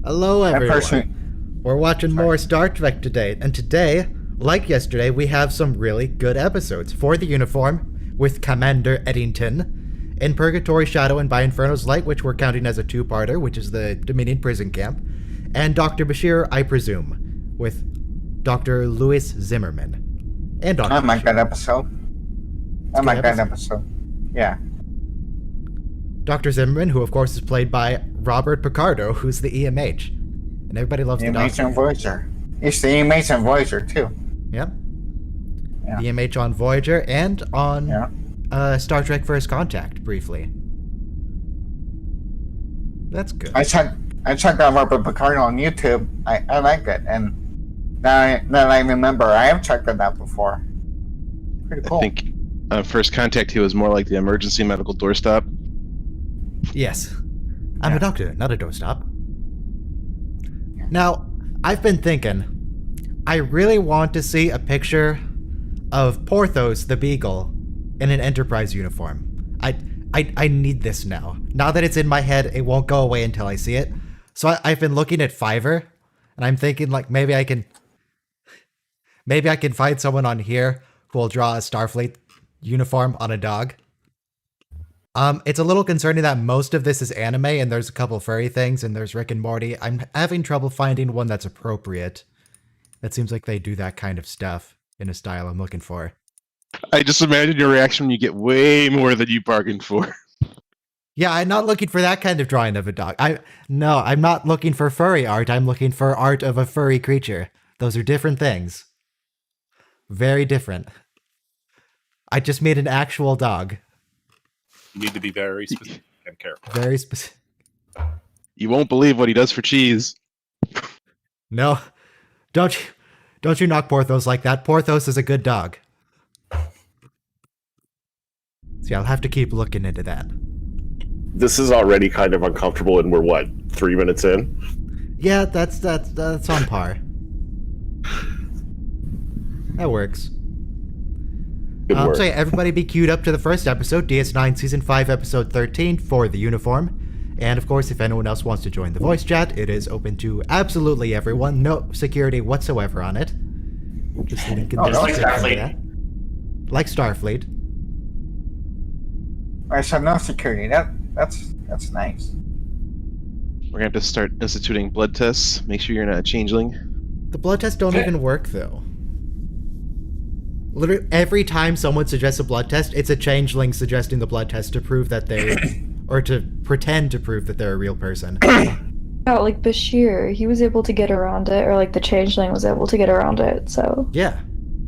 Hello, everyone. Person. We're watching more Star Trek today, and today, like yesterday, we have some really good episodes. For the Uniform, with Commander Eddington, in Purgatory, Shadow, and by Inferno's Light, which we're counting as a two-parter, which is the Dominion prison camp, and Dr. Bashir, I presume, with Dr. Louis Zimmerman. And Dr. I like Bashir. that episode. I like that episode. Yeah. Dr. Zimmerman, who of course is played by Robert Picardo, who's the EMH. And everybody loves the EMH and Voyager. It's the EMH and Voyager, too. Yep. Yeah. The EMH on Voyager and on Star Trek First Contact, briefly. That's good. I checked out Robert Picardo on YouTube. I like it. And now that I remember, I have checked it out before. Pretty cool. I think First Contact, he was more like the emergency medical doorstop. Yes. I'm a doctor, not a doorstop. Now, I've been thinking, I really want to see a picture of Porthos the Beagle in an Enterprise uniform. I need this now. Now that it's in my head, it won't go away until I see it. So I've been looking at Fiverr, and I'm thinking like maybe I can find someone on here who will draw a Starfleet uniform on a dog. It's a little concerning that most of this is anime, and there's a couple furry things, and there's Rick and Morty. I'm having trouble finding one that's appropriate. It seems like they do that kind of stuff in a style I'm looking for. I just imagine your reaction when you get way more than you bargained for. Yeah, I'm not looking for that kind of drawing of a dog. I'm not looking for furry art. I'm looking for art of a furry creature. Those are different things. Very different. I just made an actual dog. You need to be very specific and careful. Very specific. You won't believe what he does for cheese. No. Don't you knock Porthos like that. Porthos is a good dog. See, I'll have to keep looking into that. This is already kind of uncomfortable, and we're what, 3 minutes in? Yeah, that's on par. That works. Good work. So yeah, everybody be queued up to the first episode, DS9 Season 5, Episode 13, For the Uniform. And of course, if anyone else wants to join the voice chat, it is open to absolutely everyone. No security whatsoever on it. Just link in the like Starfleet. Like Starfleet. I said no security. That's nice. We're going to have to start instituting blood tests. Make sure you're not a changeling. The blood tests don't even work, though. Literally, every time someone suggests a blood test, it's a changeling suggesting the blood test to prove that they... or to pretend to prove that they're a real person. Oh, like Bashir, he was able to get around it, or like the changeling was able to get around it, so... Yeah.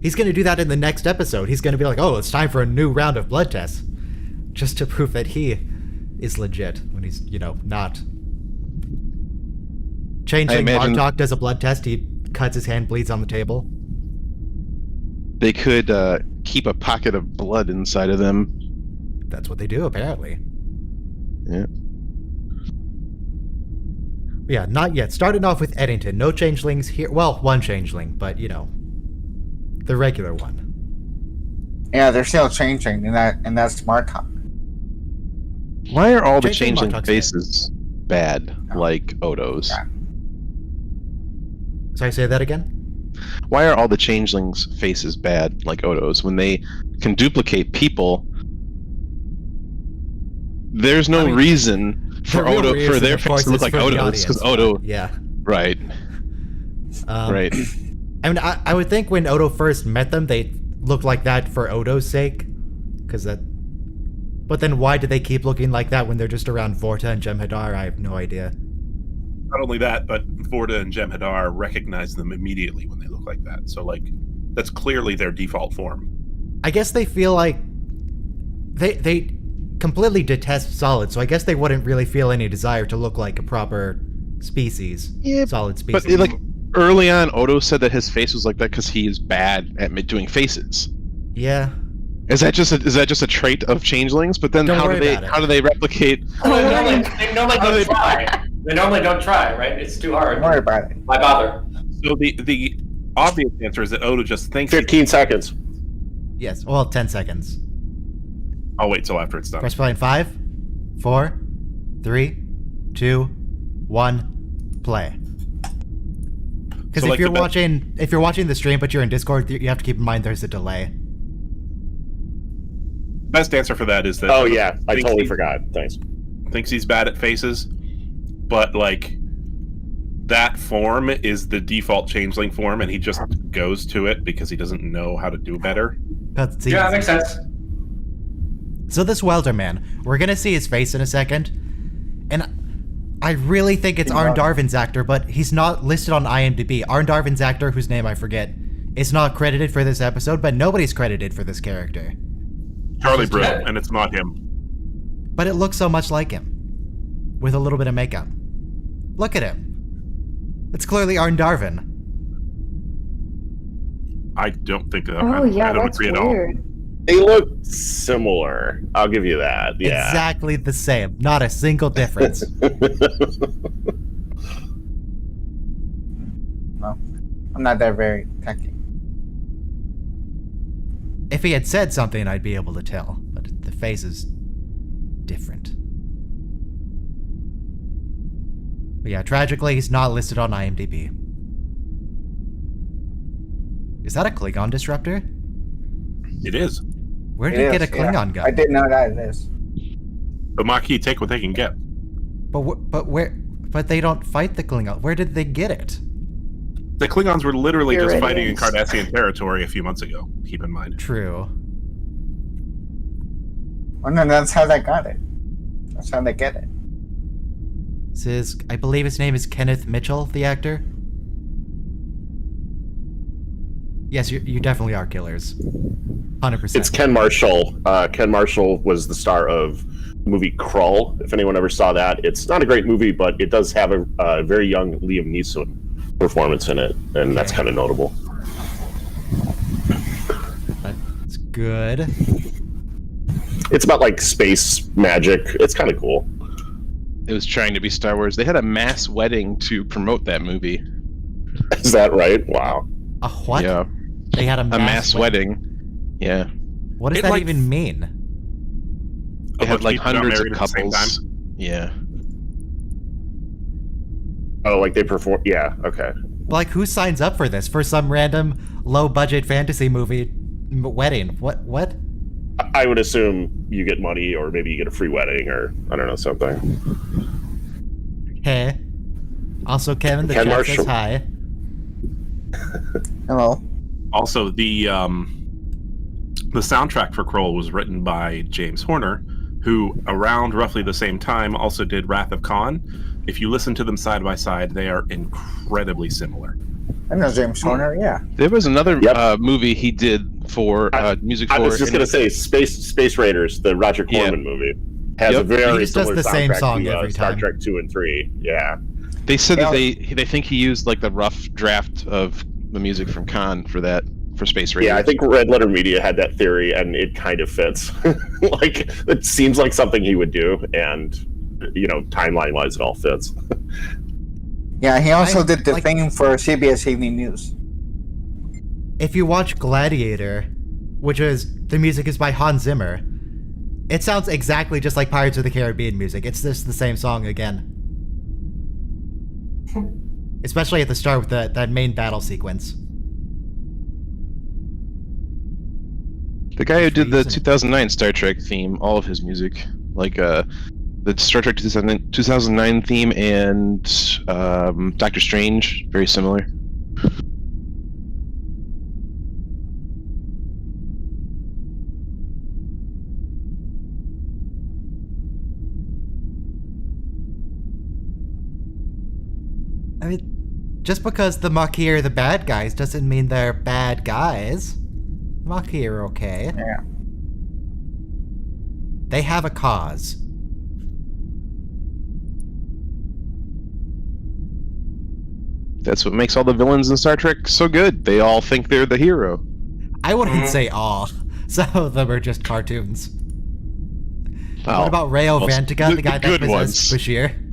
He's gonna do that in the next episode. He's gonna be like, oh, it's time for a new round of blood tests. Just to prove that he is legit when he's, not. Changeling Bartok does a blood test, he cuts his hand, bleeds on the table. They could keep a pocket of blood inside of them. That's what they do, apparently. Yeah. Yeah, not yet. Starting off with Eddington. No changelings here. Well, one changeling, but, the regular one. Yeah, they're still changing, and that's Martok. Why are all the Changeling changeling faces bad, like Odo's? Yeah. Sorry, say that again? Why are all the changelings' faces bad, like Odo's? When they can duplicate people, there's no reason for their face to look like Odo's, because Odo... Yeah. Right. Right. I mean, I would think when Odo first met them, they looked like that for Odo's sake, because that... But then why do they keep looking like that when they're just around Vorta and Jem'Hadar? I have no idea. Not only that, but Vorta and Jem'Hadar recognize them immediately when they look like that. So, like, that's clearly their default form. I guess they feel like they completely detest Solid, so I guess they wouldn't really feel any desire to look like a proper species. Yeah, Solid species. But like early on, Odo said that his face was like that because he is bad at doing faces. Yeah. Is that just a trait of changelings? But then how do they replicate? They normally don't try. They normally don't try, right? It's too hard. Don't worry about it. Why bother? So the obvious answer is that Odo just thinks... 15 seconds. Yes, well, 10 seconds. I'll wait till after it's done. Press play in 5, 4, 3, 2, 1. play. Because So, if like, you're watching the stream but you're in Discord, you have to keep in mind there's a delay. Best answer for that is that. Oh yeah, I thinks totally he- forgot. Thanks. Thinks he's bad at faces, but like that form is the default changeling form, and he just goes to it because he doesn't know how to do better. That's easy. Yeah, that makes sense. So this welder man, we're gonna see his face in a second, and I really think it's Arn Darvin's actor, but he's not listed on IMDb. Arn Darvin's actor, whose name I forget, is not credited for this episode, but nobody's credited for this character. Charlie Brew, and it's not him. But it looks so much like him, with a little bit of makeup. Look at him. It's clearly Arn Darvin. I don't think that. Oh, yeah, I don't that's agree at all. weird. They look similar. I'll give you that. Yeah. Exactly the same. Not a single difference. No, I'm not that very techy. If he had said something, I'd be able to tell. But the face is different. But yeah, tragically, he's not listed on IMDb. Is that a Klingon disruptor? It is. Where did he get a Klingon gun? I didn't know that it is. The Maquis take what they can get. But they don't fight the Klingon. Where did they get it? The Klingons were literally Here just it fighting in is. Cardassian territory a few months ago. Keep in mind. True. Oh no, that's how they got it. That's how they get it. I believe his name is Kenneth Mitchell, the actor. Yes, you definitely are killers. 100%. It's Ken Marshall. Ken Marshall was the star of the movie Krull. If anyone ever saw that, it's not a great movie, but it does have a very young Liam Neeson performance in it, and that's kind of notable. That's good. It's about like space magic. It's kind of cool. It was trying to be Star Wars. They had a mass wedding to promote that movie. Is that right? Wow. A what? Yeah, They had a a mass wedding. Yeah, What does It, that like, even mean? they had like people got hundreds of married at the same couples. Yeah, Oh, like they perform. Yeah. Okay. Like, who signs up for this? For some random low-budget fantasy movie wedding? What? I would assume you get money, or maybe you get a free wedding, or I don't know, something. Hey. Also, Kevin, the Ken chat Marshall. says hi. Hello. Also, the soundtrack for Krull was written by James Horner, who around roughly the same time also did Wrath of Khan. If you listen to them side by side, they are incredibly similar. I know James Horner. Yeah. there was another Yep. movie he did for music for. I was just gonna say Space Raiders, the Roger Corman movie, has Yep. a very He just does similar the same soundtrack song to every Star time. Trek 2 and 3. Yeah. They said that Yeah. they think he used like the rough draft of the music from Khan for Space Raiders. Yeah, I think Red Letter Media had that theory, and it kind of fits. Like, it seems like something he would do, and timeline-wise, it all fits. Yeah, he also I- did the like- thing for CBS Evening News. If you watch Gladiator, which is the music is by Hans Zimmer, it sounds exactly just like Pirates of the Caribbean music. It's just the same song again. Especially at the start with that main battle sequence. The guy who did the 2009 Star Trek theme, all of his music, like the Star Trek 2009 theme and Doctor Strange, very similar. I mean, just because the Maquis are the bad guys doesn't mean they're bad guys. The Maquis are okay. Yeah. They have a cause. That's what makes all the villains in Star Trek so good. They all think they're the hero. I wouldn't say all. Some of them are just cartoons. What about Rayo well, Vantiga, the guy that good possessed ones. Bashir?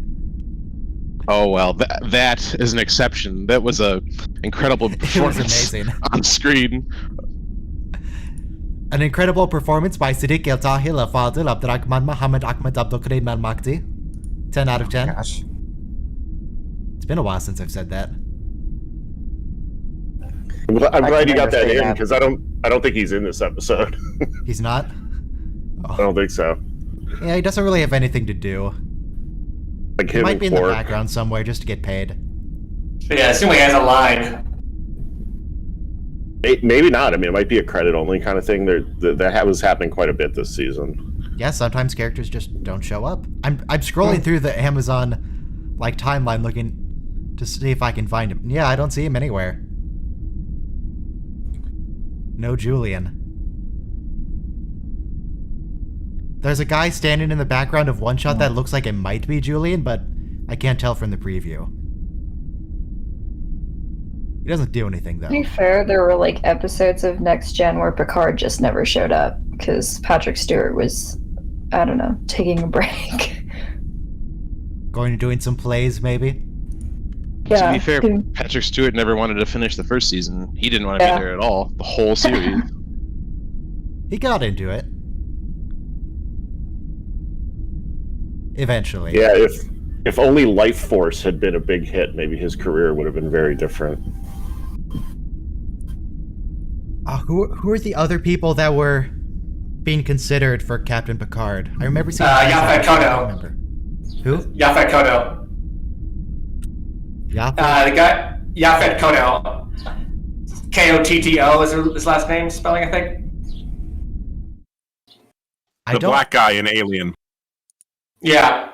Oh well, that is an exception. That was a incredible It was performance amazing. on screen. An incredible performance by Siddiq El Tahil Al Fadil Abdurrahman Muhammad Ahmed Abdul Karim Al Makdi. 10 out of 10. Gosh. It's been a while since I've said that. I'm glad you got that in understand that. because I don't think he's in this episode. He's not? I don't think so. Yeah, he doesn't really have anything to do. Like He him might and be in the Quark. background somewhere just to get paid. Yeah, assuming he has a line. Maybe not. I mean, it might be a credit only kind of thing. That was happening quite a bit this season. Yeah, sometimes characters just don't show up. I'm scrolling through the Amazon timeline looking to see if I can find him. Yeah, I don't see him anywhere. No Julian. There's a guy standing in the background of one shot that looks like it might be Julian, but I can't tell from the preview. He doesn't do anything, though. To be fair, there were like episodes of Next Gen where Picard just never showed up because Patrick Stewart was, I don't know, taking a break. Going and doing some plays, maybe? To be fair, dude. Patrick Stewart never wanted to finish the first season. He didn't want to Yeah. be there at all. The whole series. He got into it. Eventually. Yeah, if only Life Force had been a big hit, maybe his career would have been very different. Who are the other people that were being considered for Captain Picard? I remember seeing. Yaphet I Kotto. don't remember. Who? Yaphet Kotto. Yaphet. The guy, Yaphet Kotto. Kotto is his last name, spelling, I think. The black guy in Alien. Yeah.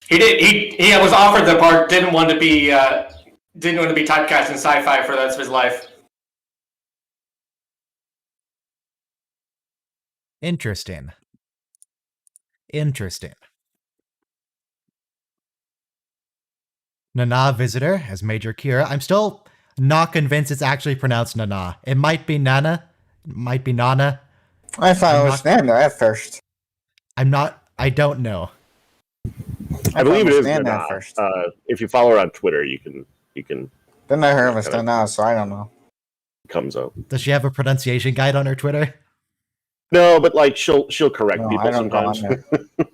He was offered the part, didn't want to be typecast in sci-fi for the rest of his life. Interesting. Nana Visitor as Major Kira. I'm still not convinced it's actually pronounced Nana. It might be Nana. It might be Nana. I thought it was Nana at first. I don't know. I believe it is Nana Nana. at first. If you follow her on Twitter, you can Then I heard it was Nana, so I don't know. comes up. Does she have a pronunciation guide on her Twitter? No, but like she'll correct No, people I don't go on sometimes. there.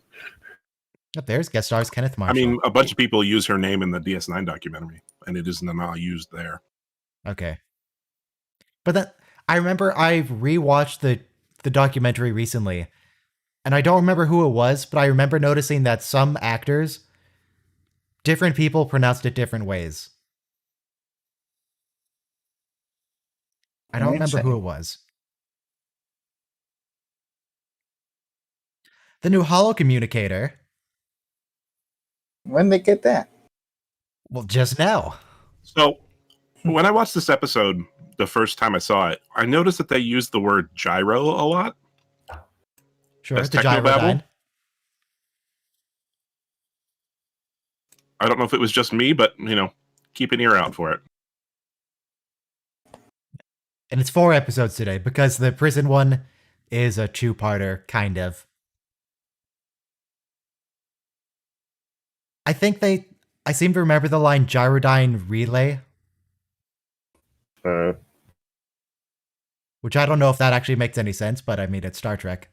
Up there's guest stars Kenneth Marshall. I mean, a bunch of people use her name in the DS9 documentary, and it is Nana used there. Okay. But then I remember I rewatched the documentary recently, and I don't remember who it was, but I remember noticing that some actors, different people pronounced it different ways. I don't remember who it was. The new holo communicator. When they get that? Well, just now. So, when I watched this episode the first time I saw it, I noticed that they used the word gyro a lot. Sure, That's the gyrodyne. technobabble? I don't know if it was just me, but, keep an ear out for it. And it's 4 episodes today, because the prison one is a 2-parter, kind of. I seem to remember the line gyrodyne relay, which I don't know if that actually makes any sense, but I mean, it's Star Trek.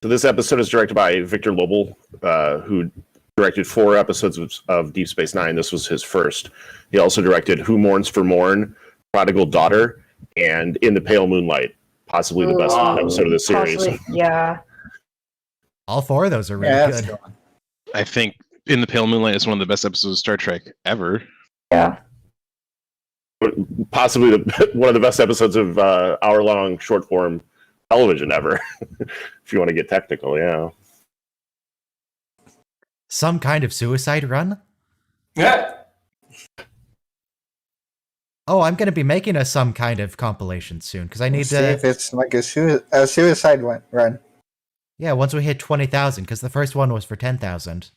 So this episode is directed by Victor Lobel, who directed 4 episodes of Deep Space Nine. This was his first. He also directed Who Mourns for Morn, Prodigal Daughter, and In the Pale Moonlight, possibly the best episode of the series. Possibly, yeah. All 4 of those are really good. I think In the Pale Moonlight is one of the best episodes of Star Trek ever. Yeah. Possibly one of the best episodes of hour-long short-form television ever, if you want to get technical, yeah. Some kind of suicide run? Yeah. Oh, I'm going to be making a some kind of compilation soon, because I need See if it's like a suicide run. Yeah, once we hit 20,000, because the first one was for 10,000.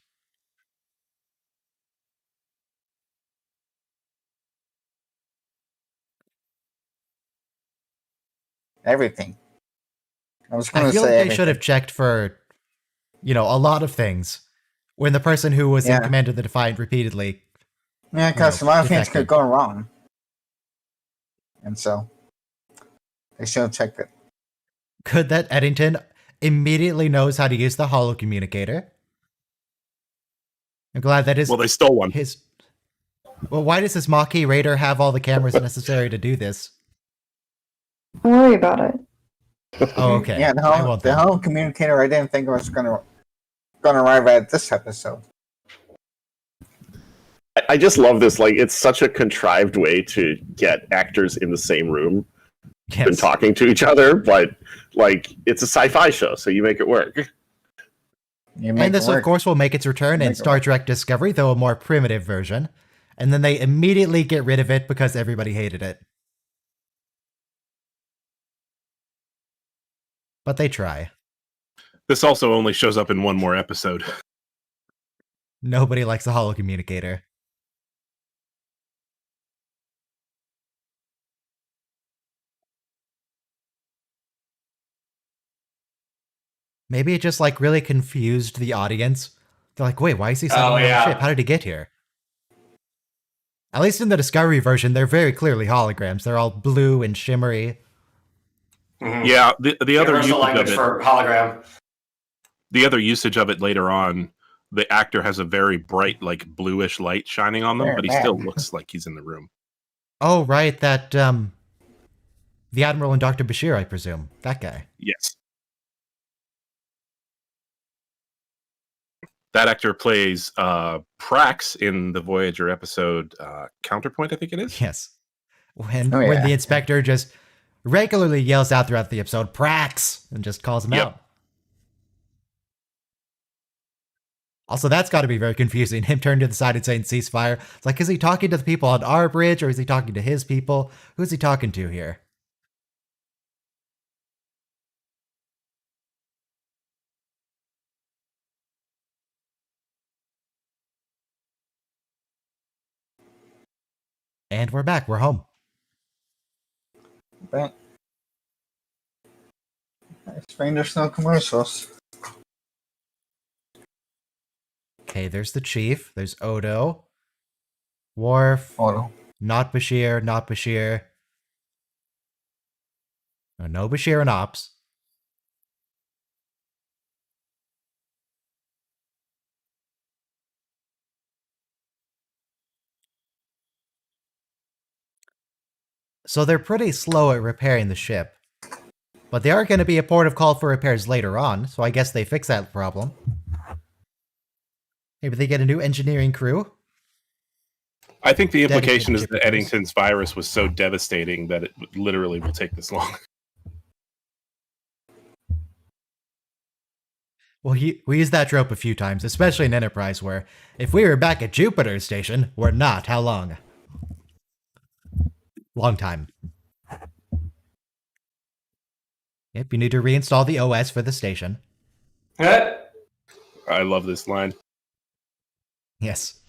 Everything. I was going I to feel say like they everything. should have checked for, a lot of things. When the person who was in command of the Defiant repeatedly... Yeah, because a lot of things defected. could go wrong. And so, they should have checked it. Good that Eddington immediately knows how to use the holocommunicator. I'm glad that Well, they stole one. Well, why does this Maquis Raider have all the cameras necessary to do this? Don't worry about it. Oh, okay. Yeah, I won't the then. home communicator I didn't think was gonna arrive at this episode. I just love this. Like, it's such a contrived way to get actors in the same room and Yes. talking to each other, but like, it's a sci-fi show, so you make it work. And this, of course, will make its return in Star Trek Discovery, though a more primitive version. And then they immediately get rid of it because everybody hated it. But they try. This also only shows up in one more episode. Nobody likes the holocommunicator. Maybe it just like really confused the audience. They're like, wait, why is he suddenly on the ship? How did he get here? At least in the Discovery version, they're very clearly holograms. They're all blue and shimmery. Mm-hmm. Yeah, the other usage language of it, for hologram. the other usage of it later on, the actor has a very bright, like bluish light shining on them, but he still looks like he's in the room. Oh, right, that the Admiral and Dr. Bashir, I presume. That guy. Yes. That actor plays Prax in the Voyager episode Counterpoint, I think it is. Yes. When the inspector just regularly yells out throughout the episode, Prax, and just calls him out. Also, that's got to be very confusing. Him turning to the side and saying ceasefire. It's like, is he talking to the people on our bridge, or is he talking to his people? Who's he talking to here? And we're back. We're home. But Spain, there's no commercials. Okay, there's the chief. There's Odo. Worf. Odo. Not Bashir. Not Bashir. No Bashir and Ops. So they're pretty slow at repairing the ship. But they are going to be a port of call for repairs later on, so I guess they fix that problem. Maybe they get a new engineering crew. I think the implication is that Eddington's virus was so devastating that it literally will take this long. Well, we used that trope a few times, especially in Enterprise, where if we were back at Jupiter Station, we're not. How long? Long time. Yep, you need to reinstall the OS for the station. I love this line. Yes.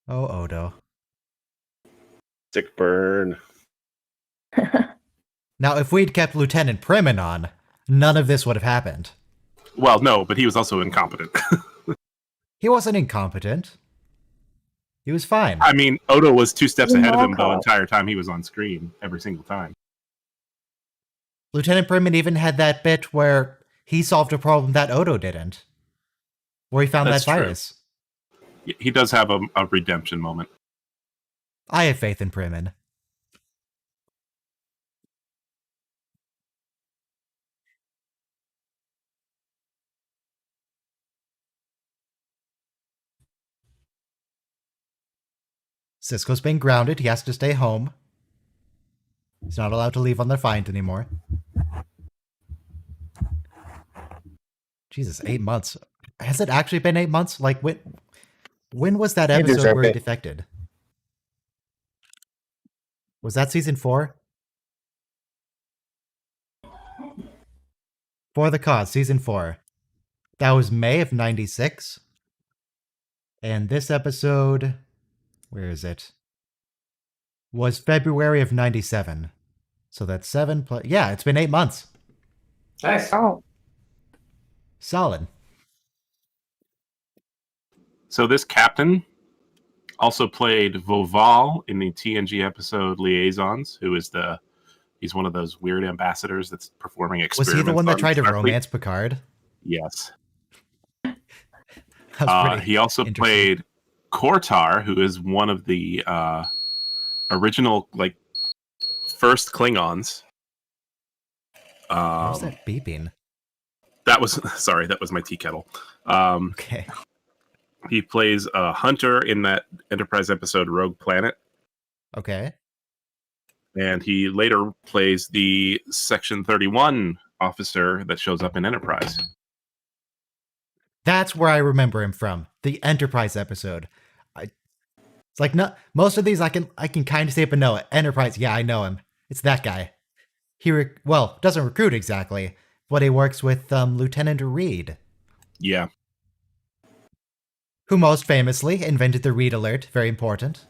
Oh, Odo. Sick burn. Now, if we'd kept Lieutenant Primin on, none of this would have happened. Well, no, but he was also incompetent. He wasn't incompetent. He was fine. I mean, Odo was 2 steps ahead of him the entire time he was on screen, every single time. Lieutenant Primin even had that bit where he solved a problem that Odo didn't. Where he found That's that true. virus. He does have a redemption moment. I have faith in Primin. Sisko's been grounded. He has to stay home. He's not allowed to leave on the find anymore. Jesus, 8 months. Has it actually been 8 months? Like, when was that episode where he defected? Was that season 4? For the Cause, season 4. That was May of 96. And this episode, where is it? Was February of 97. So that's 7 plus... Yeah, it's been 8 months. Nice. Oh. Solid. So this captain also played Voval in the TNG episode Liaisons, who is he's one of those weird ambassadors that's performing experiments. Was he the one that on tried to Starfleet. romance Picard? Yes. That was pretty He also interesting. played Kortar, who is one of the original first Klingons. What was that beeping? That was that was my tea kettle. Okay. He plays a hunter in that Enterprise episode Rogue Planet, Okay. and he later plays the Section 31 officer that shows up in Enterprise. That's where I remember him from. The Enterprise episode. It's like no, most of these I can kind of say, but no, Enterprise. Yeah, I know him. It's that guy. He doesn't recruit exactly, but he works with Lieutenant Reed, Yeah. who most famously invented the read alert. Very important.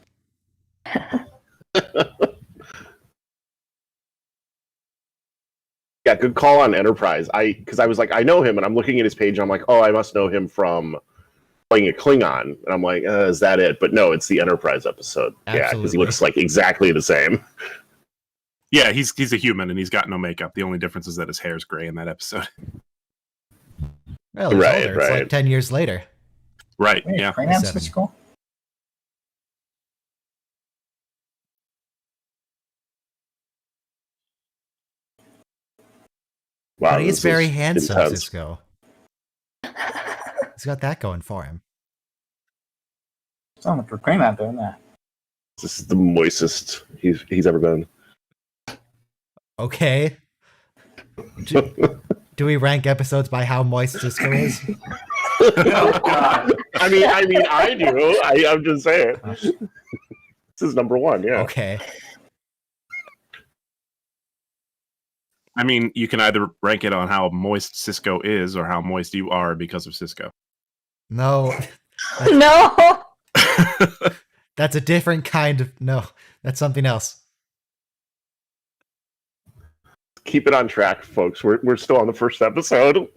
Yeah, good call on Enterprise. Because I was like, I know him, and I'm looking at his page, and I'm like, oh, I must know him from playing a Klingon. And I'm like, is that it? But no, it's the Enterprise episode. Yeah, because Absolutely. he looks like exactly the same. Yeah, he's a human and he's got no makeup. The only difference is that his hair's gray in that episode. Well, he's Right, older. It's like right. 10 years later. Right, Wait, yeah. Klingons Seven. is cool. Wow, But he's this very is handsome, intense. Cisco. He's got that going for him. Sound like a Klingon doing that. This is the moistest he's ever been. Okay. Do we rank episodes by how moist Cisco is? Oh God. I mean, I do. I'm just saying. This is number one. Yeah. Okay. I mean, you can either rank it on how moist Cisco is or how moist you are because of Cisco. No, No. that's a different kind of. No, that's something else. Keep it on track, folks. We're still on the first episode.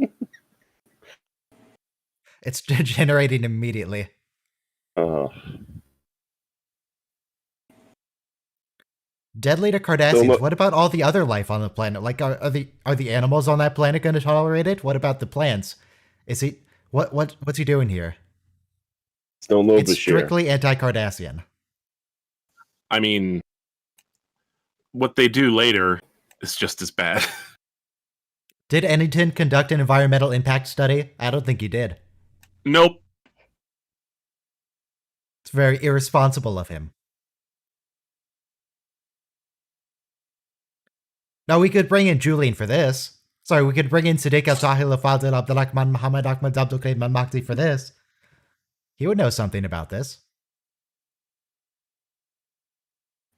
It's generating immediately. Deadly to Cardassians. look- What about all the other life on the planet? Like, are the animals on that planet going to tolerate it? What about the plants? Is he what's he doing here? Still no It's Bashir. strictly anti-Cardassian. I mean, what they do later is just as bad. Did Ennington conduct an environmental impact study? I don't think he did. Nope. It's very irresponsible of him. Now we could bring in Julian for this. Sorry, we could bring in Siddiq al-Sahil al-Fadil Abdulrahman Muhammad Ahmad Abdul Karim al-Makhdi for this. He would know something about this.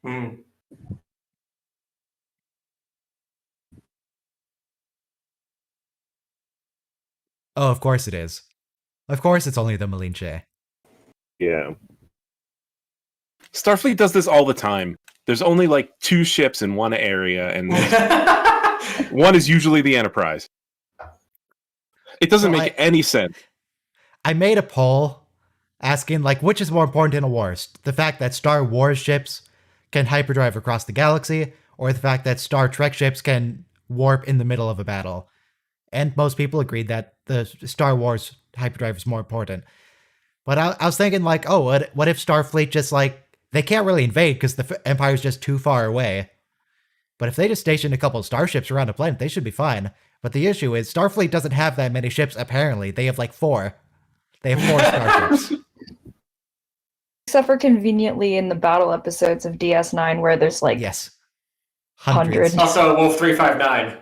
Hmm. Oh, of course it is. Of course it's only the Malinche. Yeah. Starfleet does this all the time. There's only like 2 ships in one area, and one is usually the Enterprise. It doesn't Well, make any sense. I made a poll asking, like, which is more important in a war? The fact that Star Wars ships can hyperdrive across the galaxy, or the fact that Star Trek ships can warp in the middle of a battle? And most people agreed that the Star Wars hyperdrive is more important. But I was thinking, like, oh, what if Starfleet just, like, they can't really invade because the Empire's just too far away. But if they just station a couple of starships around the planet, they should be fine. But the issue is, Starfleet doesn't have that many ships, apparently. They have, like, 4. They have 4 starships. Except for conveniently in the battle episodes of DS9 where there's like Yes. Hundreds. Also, Wolf 359.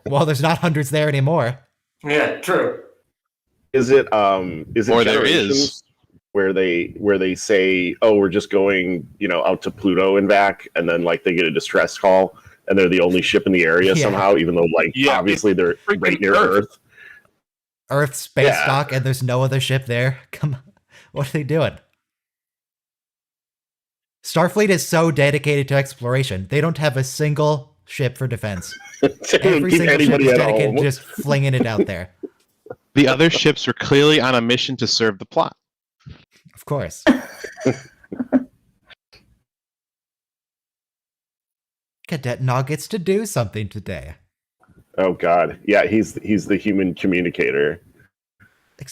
Well, there's not hundreds there anymore. Yeah, true. Is it Or there Generations is. where they say, oh, we're just going, out to Pluto and back, and then like they get a distress call and they're the only ship in the area Yeah. somehow, even though like Yeah, obviously they're freaking right near Earth. Earth. Earth space Yeah. dock, and there's no other ship there. Come on. What are they doing? Starfleet is so dedicated to exploration. They don't have a single ship for defense. They don't Every keep single ship anybody is at dedicated home. to just flinging it out there. The other ships were clearly on a mission to serve the plot. Of course. Cadet Nog gets to do something today. Oh God, yeah, he's the human communicator,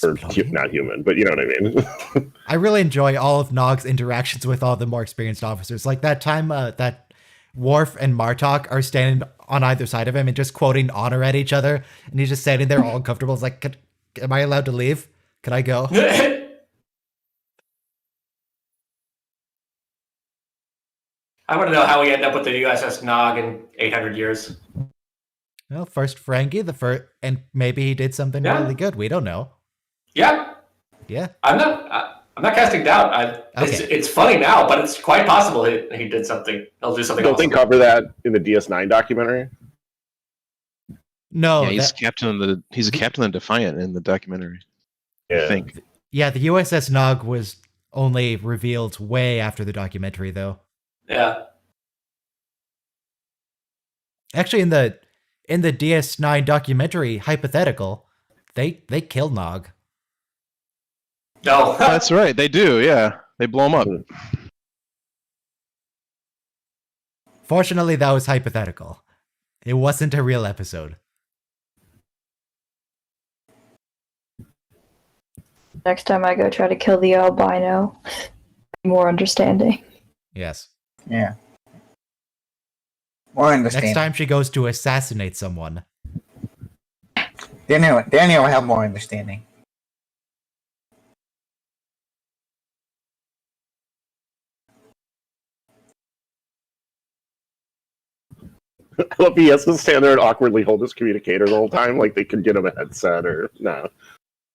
or Exploding. not human, but you know what I mean. I really enjoy all of Nog's interactions with all the more experienced officers. Like that time that Worf and Martok are standing on either side of him and just quoting honor at each other, and he's just standing there all uncomfortable. It's like, am I allowed to leave? Can I go? I want to know how we end up with the USS Nog in 800 years. Well, first Ferengi, and maybe he did something really good. We don't know. Yeah. Yeah. I'm not casting doubt. It's funny now, but it's quite possible he did something. He'll do something. Don't awesome. they cover that in the DS9 documentary? No. Yeah, he's a captain in Defiant in the documentary. Yeah. I think. Yeah, the USS Nog was only revealed way after the documentary, though. Yeah. Actually, in the DS9 documentary, hypothetical, they kill Nog. No. That's right, they do, yeah. They blow him up. Fortunately, that was hypothetical. It wasn't a real episode. Next time I go try to kill the albino, more understanding. Yes. Yeah. More understanding. Next time she goes to assassinate someone. Daniel will have more understanding. I love he has to stand there and awkwardly hold his communicator the whole time, like they could get him a headset or no.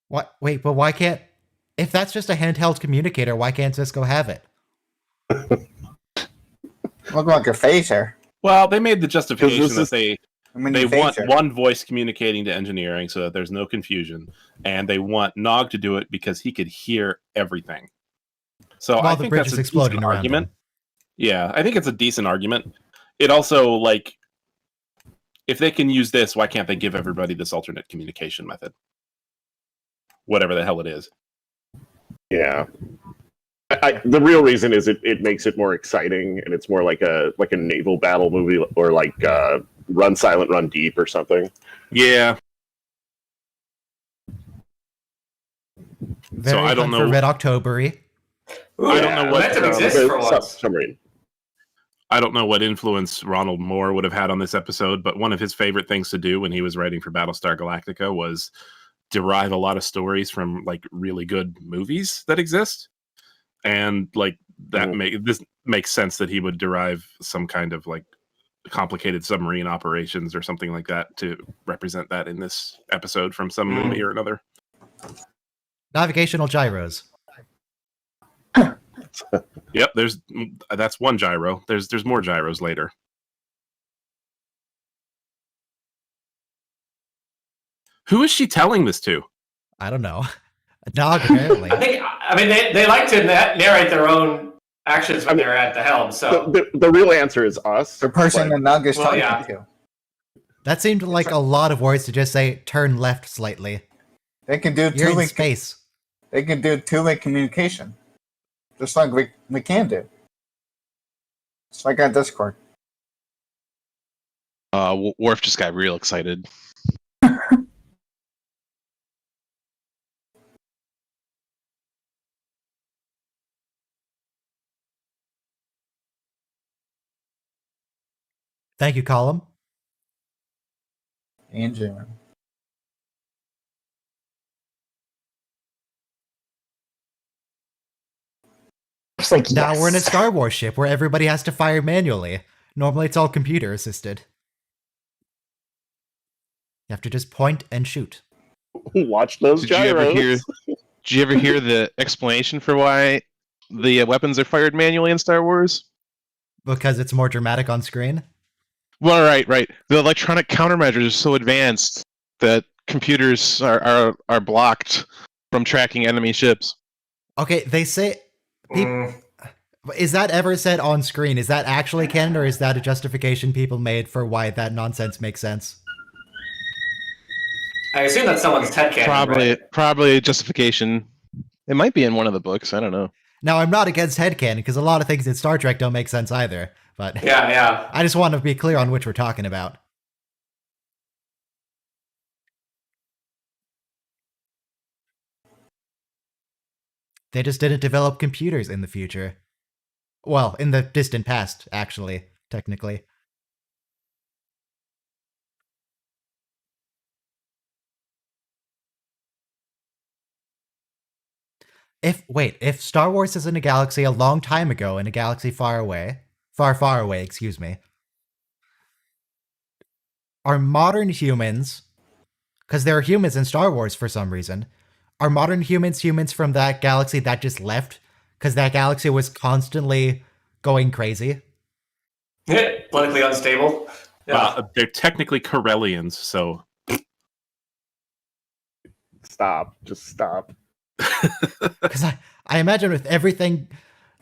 What? Wait, but why can't? If that's just a handheld communicator, why can't Cisco have it? Look like a phaser. Well, they made the justification that they want phaser. one voice communicating to engineering so that there's no confusion, and they want Nog to do it because he could hear everything. So While I the think bridge that's is a exploding decent around argument. them. Yeah, I think it's a decent argument. It also, like, if they can use this, why can't they give everybody this alternate communication method? Whatever the hell it is. Yeah. The real reason is it makes it more exciting, and it's more like a naval battle movie, or like Run Silent, Run Deep or something. Yeah. Very I don't Hunt for know. Red October-y. Ooh, I don't know what, momentum exists for once. Submarine. I don't know what influence Ronald Moore would have had on this episode, but one of his favorite things to do when he was writing for Battlestar Galactica was derive a lot of stories from like really good movies that exist. And like that this makes sense that he would derive some kind of like complicated submarine operations or something like that to represent that in this episode from some movie or another. Navigational gyros. Yep, that's one gyro. There's more gyros later. Who is she telling this to? I don't know. Nog, apparently. I mean, they like to narrate their own actions when they're at the helm. So The real answer is us. The person that Nog is talking yeah. to. That seemed like a lot of words to just say, turn left slightly. They can do You're in two-way. space. They can do two-way communication, just like we can do. It's like on Discord. Worf just got real excited. Thank you, Column. And Jim. It's like, Now yes. we're in a Star Wars ship where everybody has to fire manually. Normally it's all computer assisted. You have to just point and shoot. Watch those Did gyros. you ever hear the explanation for why the weapons are fired manually in Star Wars? Because it's more dramatic on screen. Well, right. The electronic countermeasures are so advanced that computers are blocked from tracking enemy ships. Okay, they say... Is that ever said on screen? Is that actually canon, or is that a justification people made for why that nonsense makes sense? I assume that's someone's headcanon. Probably a justification. It might be in one of the books. I don't know. Now, I'm not against headcanon, because a lot of things in Star Trek don't make sense either. But Yeah. I just want to be clear on which we're talking about. They just didn't develop computers in the future. Well, in the distant past, actually, technically. If Star Wars is in a galaxy a long time ago, in a galaxy far away, far away, excuse me, are modern humans, because there are humans in Star Wars for some reason, are modern humans from that galaxy that just left because that galaxy was constantly going crazy? Politically unstable. Yeah. Well, they're technically Corellians, so Stop. Just stop. Because I imagine with everything,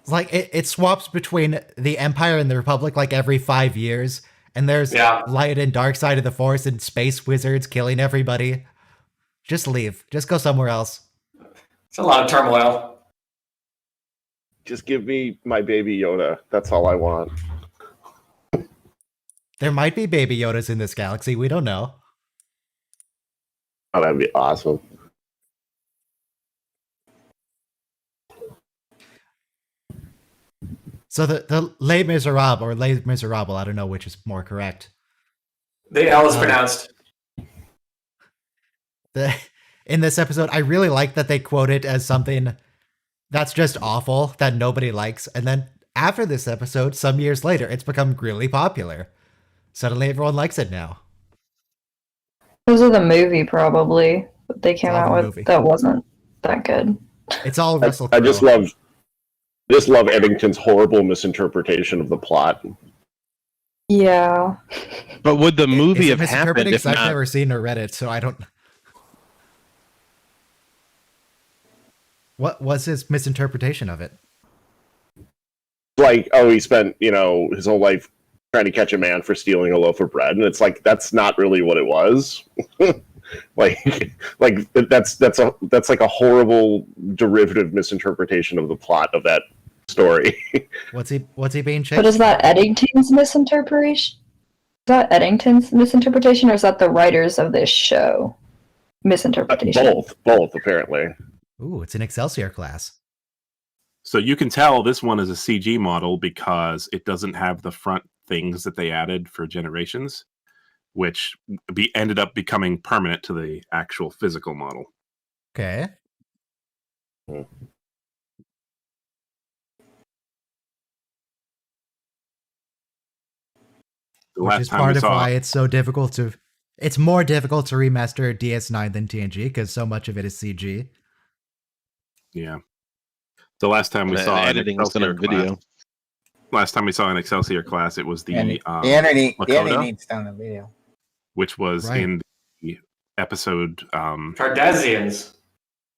like it swaps between the Empire and the Republic like every 5 years, and there's light and dark side of the Force and space wizards killing everybody. Just leave. Just go somewhere else. It's a lot of turmoil. Just give me my baby Yoda. That's all I want. There might be baby Yodas in this galaxy. We don't know. Oh, that'd be awesome. So the Les Miserables, or Les Miserables, I don't know which is more correct. The L is pronounced. In this episode, I really like that they quote it as something that's just awful, that nobody likes. And then after this episode, some years later, it's become really popular. Suddenly everyone likes it now. Those are the movie, probably, that they came all out the with movie. that wasn't that good. It's all Russell I Crowe. just love Eddington's horrible misinterpretation of the plot. Yeah. But would the movie Is it have happened misinterpreting? if 'Cause I've not? never seen or read it, so I don't... What was his misinterpretation of it? Like, oh, he spent, his whole life trying to catch a man for stealing a loaf of bread, and it's like that's not really what it was. like that's like a horrible derivative misinterpretation of the plot of that story. What's he being chased? But is that Eddington's misinterpretation? Is that Eddington's misinterpretation, or is that the writers of this show misinterpretation? Both apparently. Ooh, it's an Excelsior class. So you can tell this one is a CG model because it doesn't have the front things that they added for Generations, which ended up becoming permanent to the actual physical model. Okay. Which is part of why it's so difficult to... It's more difficult to remaster DS9 than TNG, because so much of it is CG. Yeah. The last time we saw editing was done on video. Last time we saw an Excelsior class, it was the Danny Lakota, needs done the video, which was in the episode Cardassians.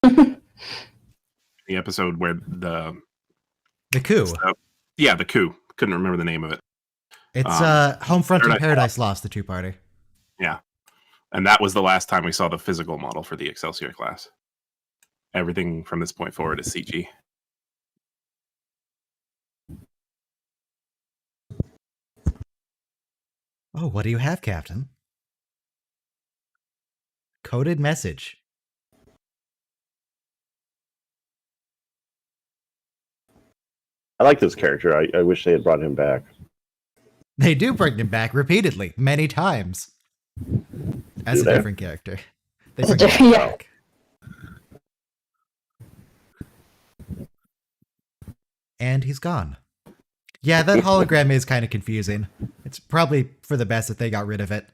the episode where the coup. The coup. Couldn't remember the name of it. It's Homefront and Paradise Lost, the two-parter. Yeah. And that was the last time we saw the physical model for the Excelsior class. Everything from this point forward is CG. Oh, what do you have, Captain? Coded message. I like this character. I wish they had brought him back. They do bring him back repeatedly, many times. As a different character. They bring him back. And he's gone. Yeah, that hologram is kind of confusing. It's probably for the best that they got rid of it.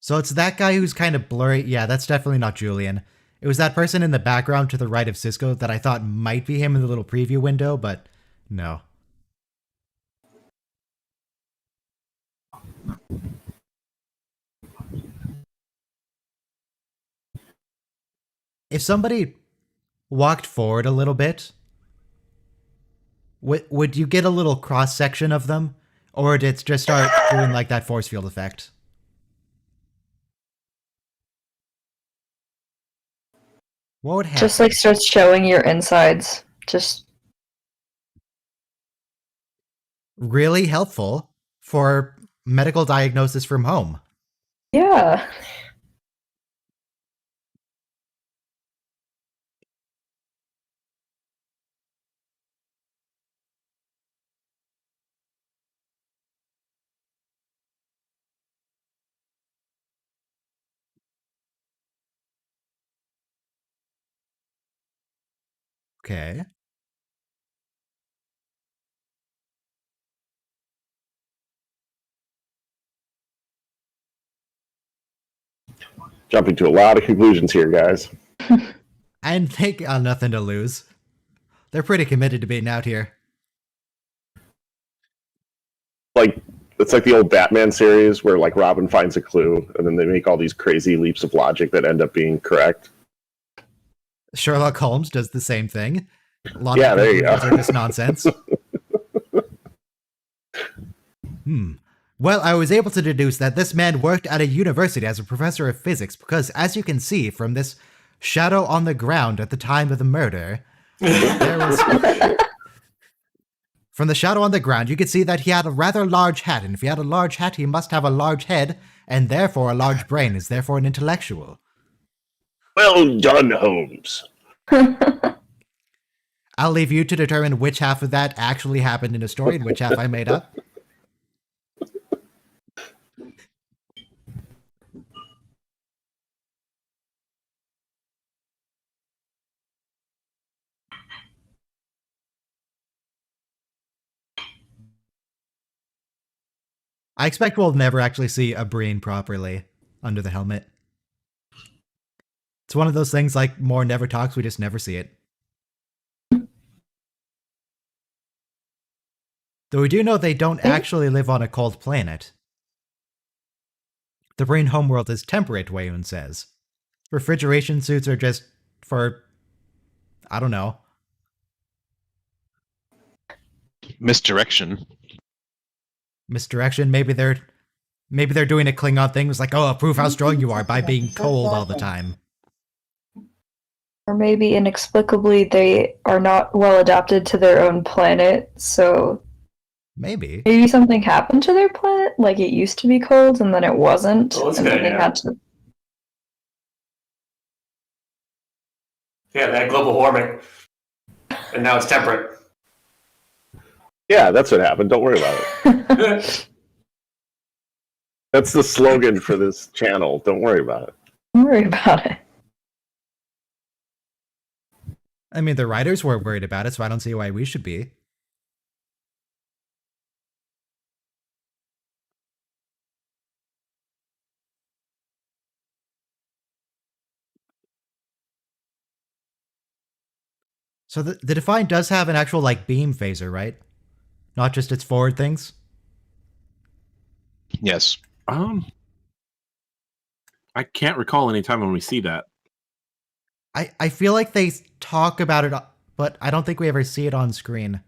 So it's that guy who's kind of blurry. Yeah, that's definitely not Julian. It was that person in the background to the right of Cisco that I thought might be him in the little preview window, but no. If somebody walked forward a little bit, would you get a little cross-section of them? Or did it just start doing like that force field effect? What would happen? Just like starts showing your insides. Just really helpful for medical diagnosis from home. Yeah. Okay. Jumping to a lot of conclusions here, guys. And they got nothing to lose. They're pretty committed to being out here. Like, it's like the old Batman series where like Robin finds a clue and then they make all these crazy leaps of logic that end up being correct. Sherlock Holmes does the same thing. A lot Yeah, of there you go. conclusions are just nonsense. Well, I was able to deduce that this man worked at a university as a professor of physics because, as you can see from this shadow on the ground at the time of the murder, there was... From the shadow on the ground, you could see that he had a rather large hat, and if he had a large hat, he must have a large head, and therefore a large brain is therefore an intellectual. Well done, Holmes. I'll leave you to determine which half of that actually happened in a story and which half I made up. I expect we'll never actually see a brain properly under the helmet. It's one of those things like Moore never talks, we just never see it. Though we do know they don't actually live on a cold planet. The brain homeworld is temperate, Wayun says. Refrigeration suits are just for... I don't know. Misdirection. Misdirection. Maybe they're doing a Klingon thing. It's like, oh, prove how strong you are by being cold all the time. Or maybe inexplicably they are not well adapted to their own planet, so Maybe something happened to their planet, like it used to be cold and then it wasn't, Oh, that's and good, then they yeah. had to... Yeah, they had global warming, and now it's temperate. Yeah, that's what happened. Don't worry about it. That's the slogan for this channel. Don't worry about it. Don't worry about it. I mean, the writers weren't worried about it, so I don't see why we should be. So the Defiant does have an actual, like, beam phaser, right? Not just its forward things? Yes. I can't recall any time when we see that. I feel like they talk about it, but I don't think we ever see it on screen.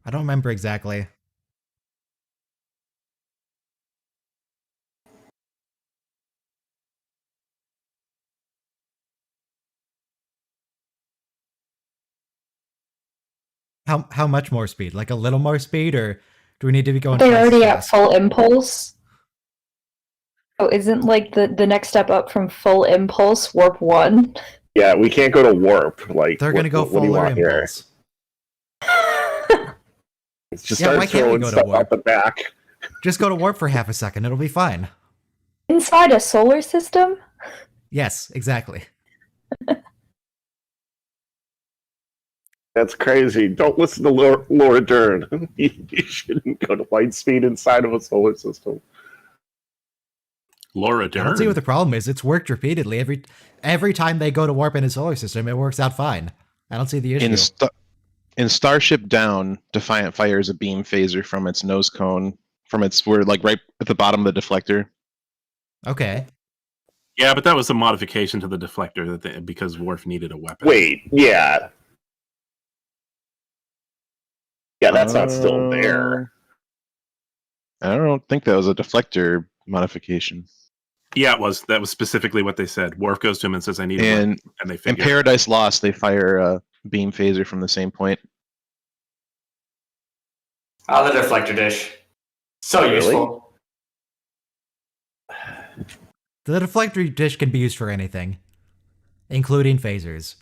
I don't remember exactly. How much more speed? Like a little more speed, or do we need to be going? They're twice as already at fast? full impulse. Oh, isn't like the next step up from full impulse warp 1? Yeah, we can't go to warp. Like They're gonna go what do you fuller want here? impulse. It's just Yeah, start why can't we throwing go to stuff warp? out the back. Just go to warp for half a second. It'll be fine. Inside a solar system? Yes, exactly. That's crazy. Don't listen to Laura Dern. You shouldn't go to light speed inside of a solar system. Laura I don't see Dern. what the problem is. It's worked repeatedly. Every time they go to warp in a solar system, it works out fine. I don't see the issue. In Starship Down, Defiant fires a beam phaser from its nose cone, we're like right at the bottom of the deflector. Okay. Yeah, but that was a modification to the deflector because Worf needed a weapon. Wait, yeah. Yeah, that's not still there. I don't think that was a deflector modification. Yeah, it was. That was specifically what they said. Worf goes to him and says, "I need a weapon," and they In figure. Paradise Lost, they fire a beam phaser from the same point. The deflector dish. So Really? useful. The deflector dish can be used for anything, including phasers.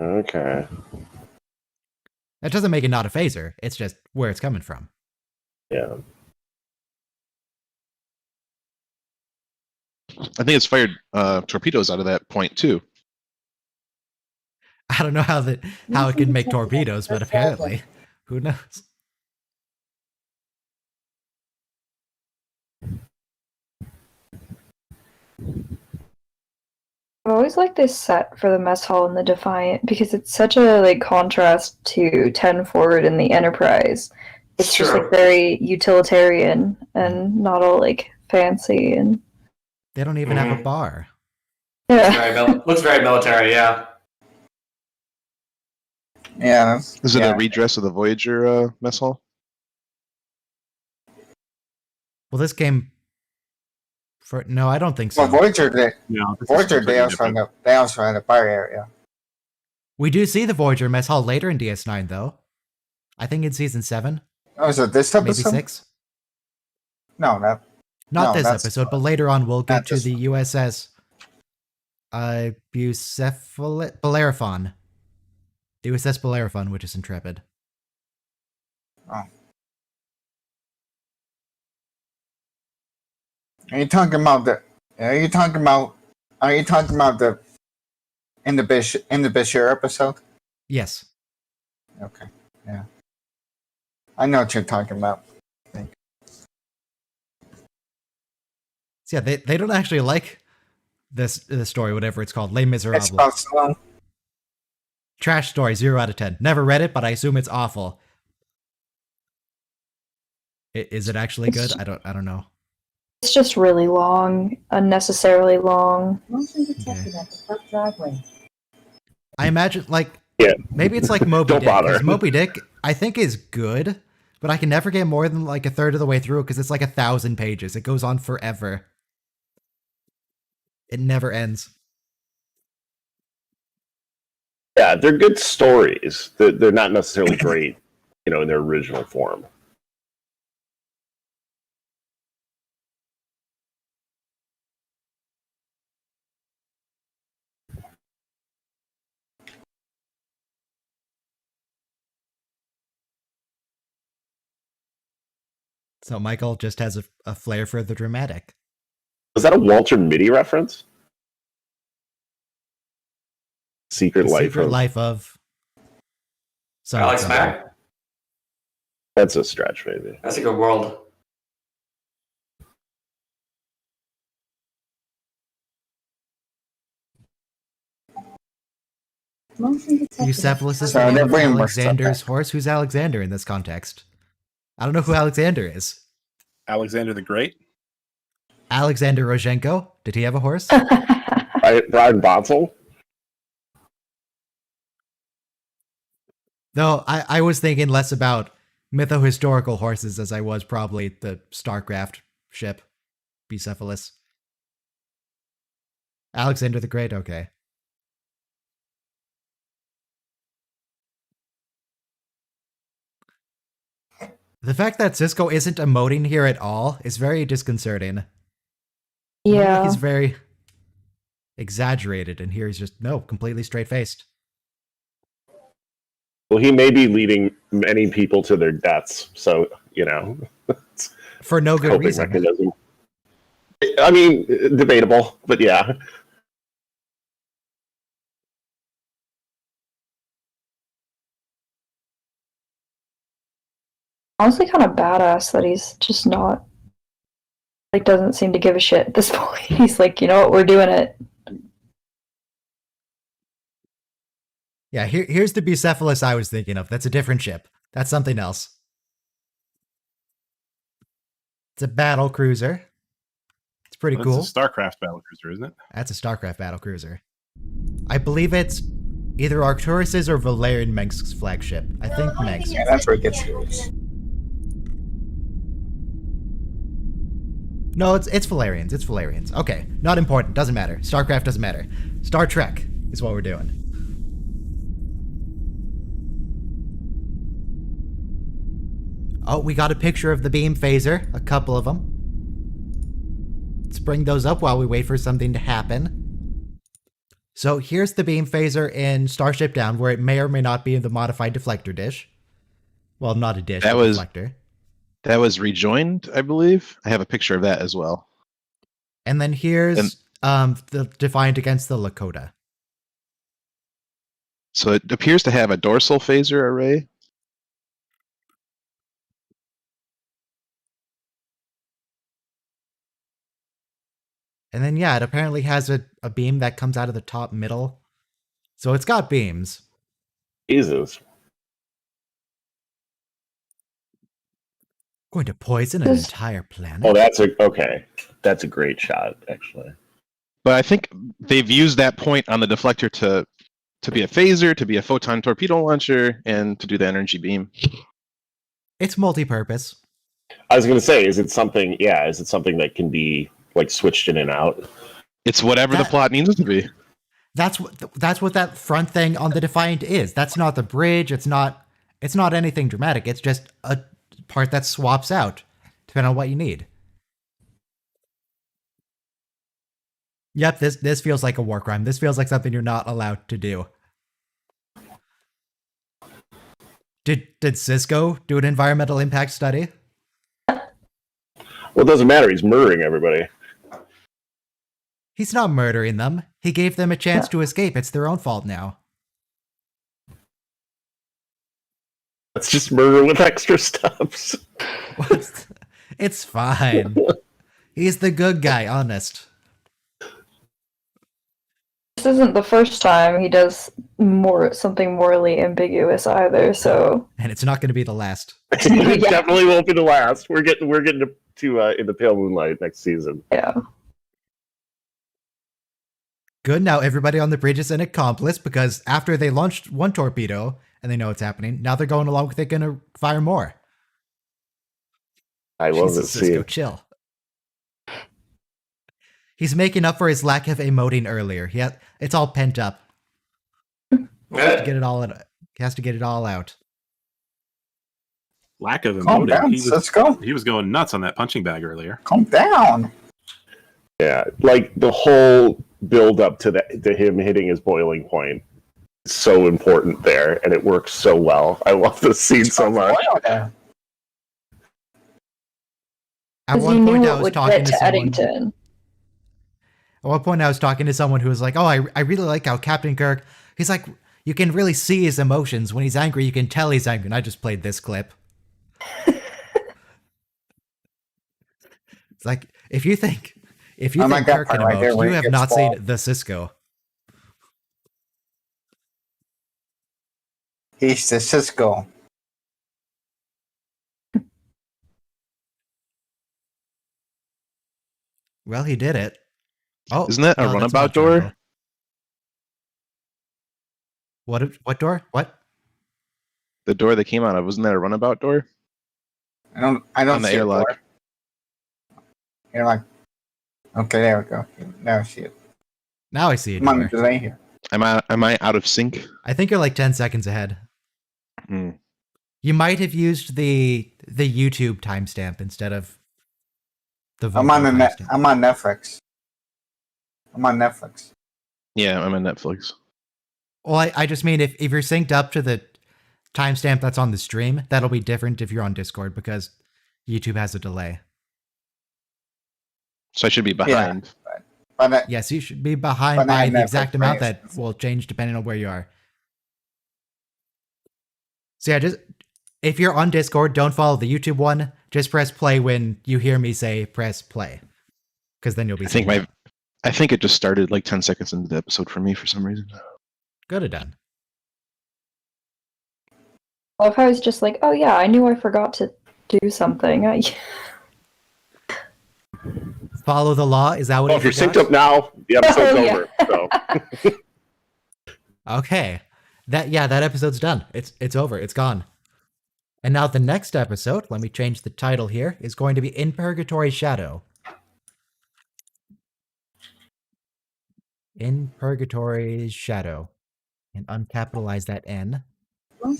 Okay. That doesn't make it not a phaser. It's just where it's coming from. Yeah. I think it's fired torpedoes out of that point too. I don't know how it can make torpedoes, but apparently, who knows? I've always liked this set for the mess hall and the Defiant because it's such a like contrast to 10 Forward and the Enterprise. It's just like very utilitarian and not all like fancy and. They don't even have a bar. Yeah. Looks very military. Yeah. Yeah. Is it a redress of the Voyager mess hall? Well, this game. No, I don't think so. Well, Voyager, No, they also had a bar area. We do see the Voyager mess hall later in DS9, though. I think in season 7. Oh, is it this Maybe episode? 6. No, Not this that's- episode, but later on we'll get not to this the USS Bellerophon. The USS Bellerophon, which is Intrepid. Oh. Are you talking about the in the Bashir episode? Yes. Okay. Yeah. I know what you're talking about. So yeah, they don't actually like this story, whatever it's called, Les It's Miserables. about Sloan. Trash story, 0 out of 10. Never read it, but I assume it's awful. Is it actually good? I don't know. It's just really long, unnecessarily long. I imagine, like, Yeah. maybe it's like Moby Don't Dick. bother. 'Cause Moby Dick, I think, is good, but I can never get more than like a third of the way through because it's like 1,000 pages. It goes on forever. It never ends. Yeah, they're good stories. They're not necessarily great, in their original form. So Michael just has a flair for the dramatic. Was that a Walter Mitty reference? Secret Life of. Sorry, Alex sorry. Mack. That's a stretch, maybe. That's a good world. Bucephalus is the Sorry, name they're of bringing more stuff Alexander's back. horse. Who's Alexander in this context? I don't know who Alexander is. Alexander the Great. Alexander Rozhenko? Did he have a horse? Brian Bonsall? No, I was thinking less about mytho-historical horses as I was probably the StarCraft ship, Bucephalus. Alexander the Great, okay. The fact that Cisco isn't emoting here at all is very disconcerting. Yeah. He's very exaggerated, and here he's just, completely straight-faced. Well, he may be leading many people to their deaths, so, For no good coping reason. mechanism. I mean, debatable, but yeah. Honestly, kind of badass that he's just not, like, doesn't seem to give a shit at this point. He's like, you know what, we're doing it. Yeah, here's the Bucephalus I was thinking of. That's a different ship. That's something else. It's a battle cruiser. It's pretty Well, cool. It's a StarCraft battlecruiser, isn't it? That's a StarCraft battle cruiser. I believe it's either Arcturus's or Valerian Mengsk's flagship. I think Mengsk. Yeah, that's where it gets serious. No, it's Valerian's. It's Valerian's. Okay, not important. Doesn't matter. StarCraft doesn't matter. Star Trek is what we're doing. Oh, we got a picture of the beam phaser. A couple of them. Let's bring those up while we wait for something to happen. So here's the beam phaser in Starship Down, where it may or may not be in the modified deflector dish. Well, not a dish, but deflector. That was rejoined, I believe. I have a picture of that as well. And then here's the Defiant against the Lakota. So it appears to have a dorsal phaser array. And then, yeah, it apparently has a beam that comes out of the top middle. So it's got beams. Jesus. Going to poison an entire planet. Oh, that's a great shot, actually. But I think they've used that point on the deflector to be a phaser, to be a photon torpedo launcher, and to do the energy beam. It's multi-purpose. I was going to say, is it something that can be like switched in and out? It's whatever the plot needs it to be. That's what that front thing on the Defiant is. That's not the bridge. It's not anything dramatic. It's just a part that swaps out depending on what you need. Yep, this feels like a war crime. This feels like something you're not allowed to do. Did Cisco do an environmental impact study? Well, it doesn't matter. He's murdering everybody. He's not murdering them. He gave them a chance to escape. It's their own fault now. Let's just murder with extra steps. It's fine. He's the good guy, honest. This isn't the first time he does something morally ambiguous either, so. And it's not going to be the last. It definitely won't be the last. We're getting to in the Pale Moonlight next season. Yeah. Good, now everybody on the bridge is an accomplice, because after they launched one torpedo, and they know what's happening, now they're going along with it, gonna fire more. I love this Cisco, scene. chill. He's making up for his lack of emoting earlier. It's all pent up. He has to get it all out. He has to get it all out. Lack of Calm emoting. down, Cisco. He was going nuts on that punching bag earlier. Calm down. Yeah, like the whole build up to him hitting his boiling point is so important there, and it works so well. I love this scene so much. At Because one he point, knew I it was would talking get to to someone. Eddington. At one point, I was talking to someone who was like, "Oh, I really like how Captain Kirk. He's like, you can really see his emotions when he's angry. You can tell he's angry." And I just played this clip. It's like if you think like that Kirk can part right there emote, where you he have gets not bald. seen the Cisco. He's the Cisco. Well, he did it. Oh, Isn't that a no, that's runabout not door? Jungle. What door? What? The door they came out of, wasn't that a runabout door? I don't On the see airlock. it. Airlock. Okay, there we go. Now I see it. Now I see a I'm on the door. delay here. Am I out of sync? I think you're like 10 seconds ahead. Hmm. You might have used the YouTube timestamp instead of the I'm on vocal the net. timestamp. I'm on Netflix. I'm on Netflix. Yeah, I'm on Netflix. Well, I just mean if you're synced up to the timestamp that's on the stream, that'll be different if you're on Discord because YouTube has a delay. So I should be behind. But Yes, you should be behind But by not the Netflix, exact amount for that will change depending on where you are. So yeah, just if you're on Discord, don't follow the YouTube one. Just press play when you hear me say press play, because then you'll be. I think it just started like 10 seconds into the episode for me for some reason. Good done. Well, if I was just like, oh yeah, I knew I forgot to do something. Follow the law. Is that what? Well, if you're synced up now, the episode's Oh, yeah. over. So Okay. That episode's done. It's over. It's gone. And now the next episode, let me change the title here, is going to be In Purgatory's Shadow. In Purgatory's Shadow. And uncapitalize that N.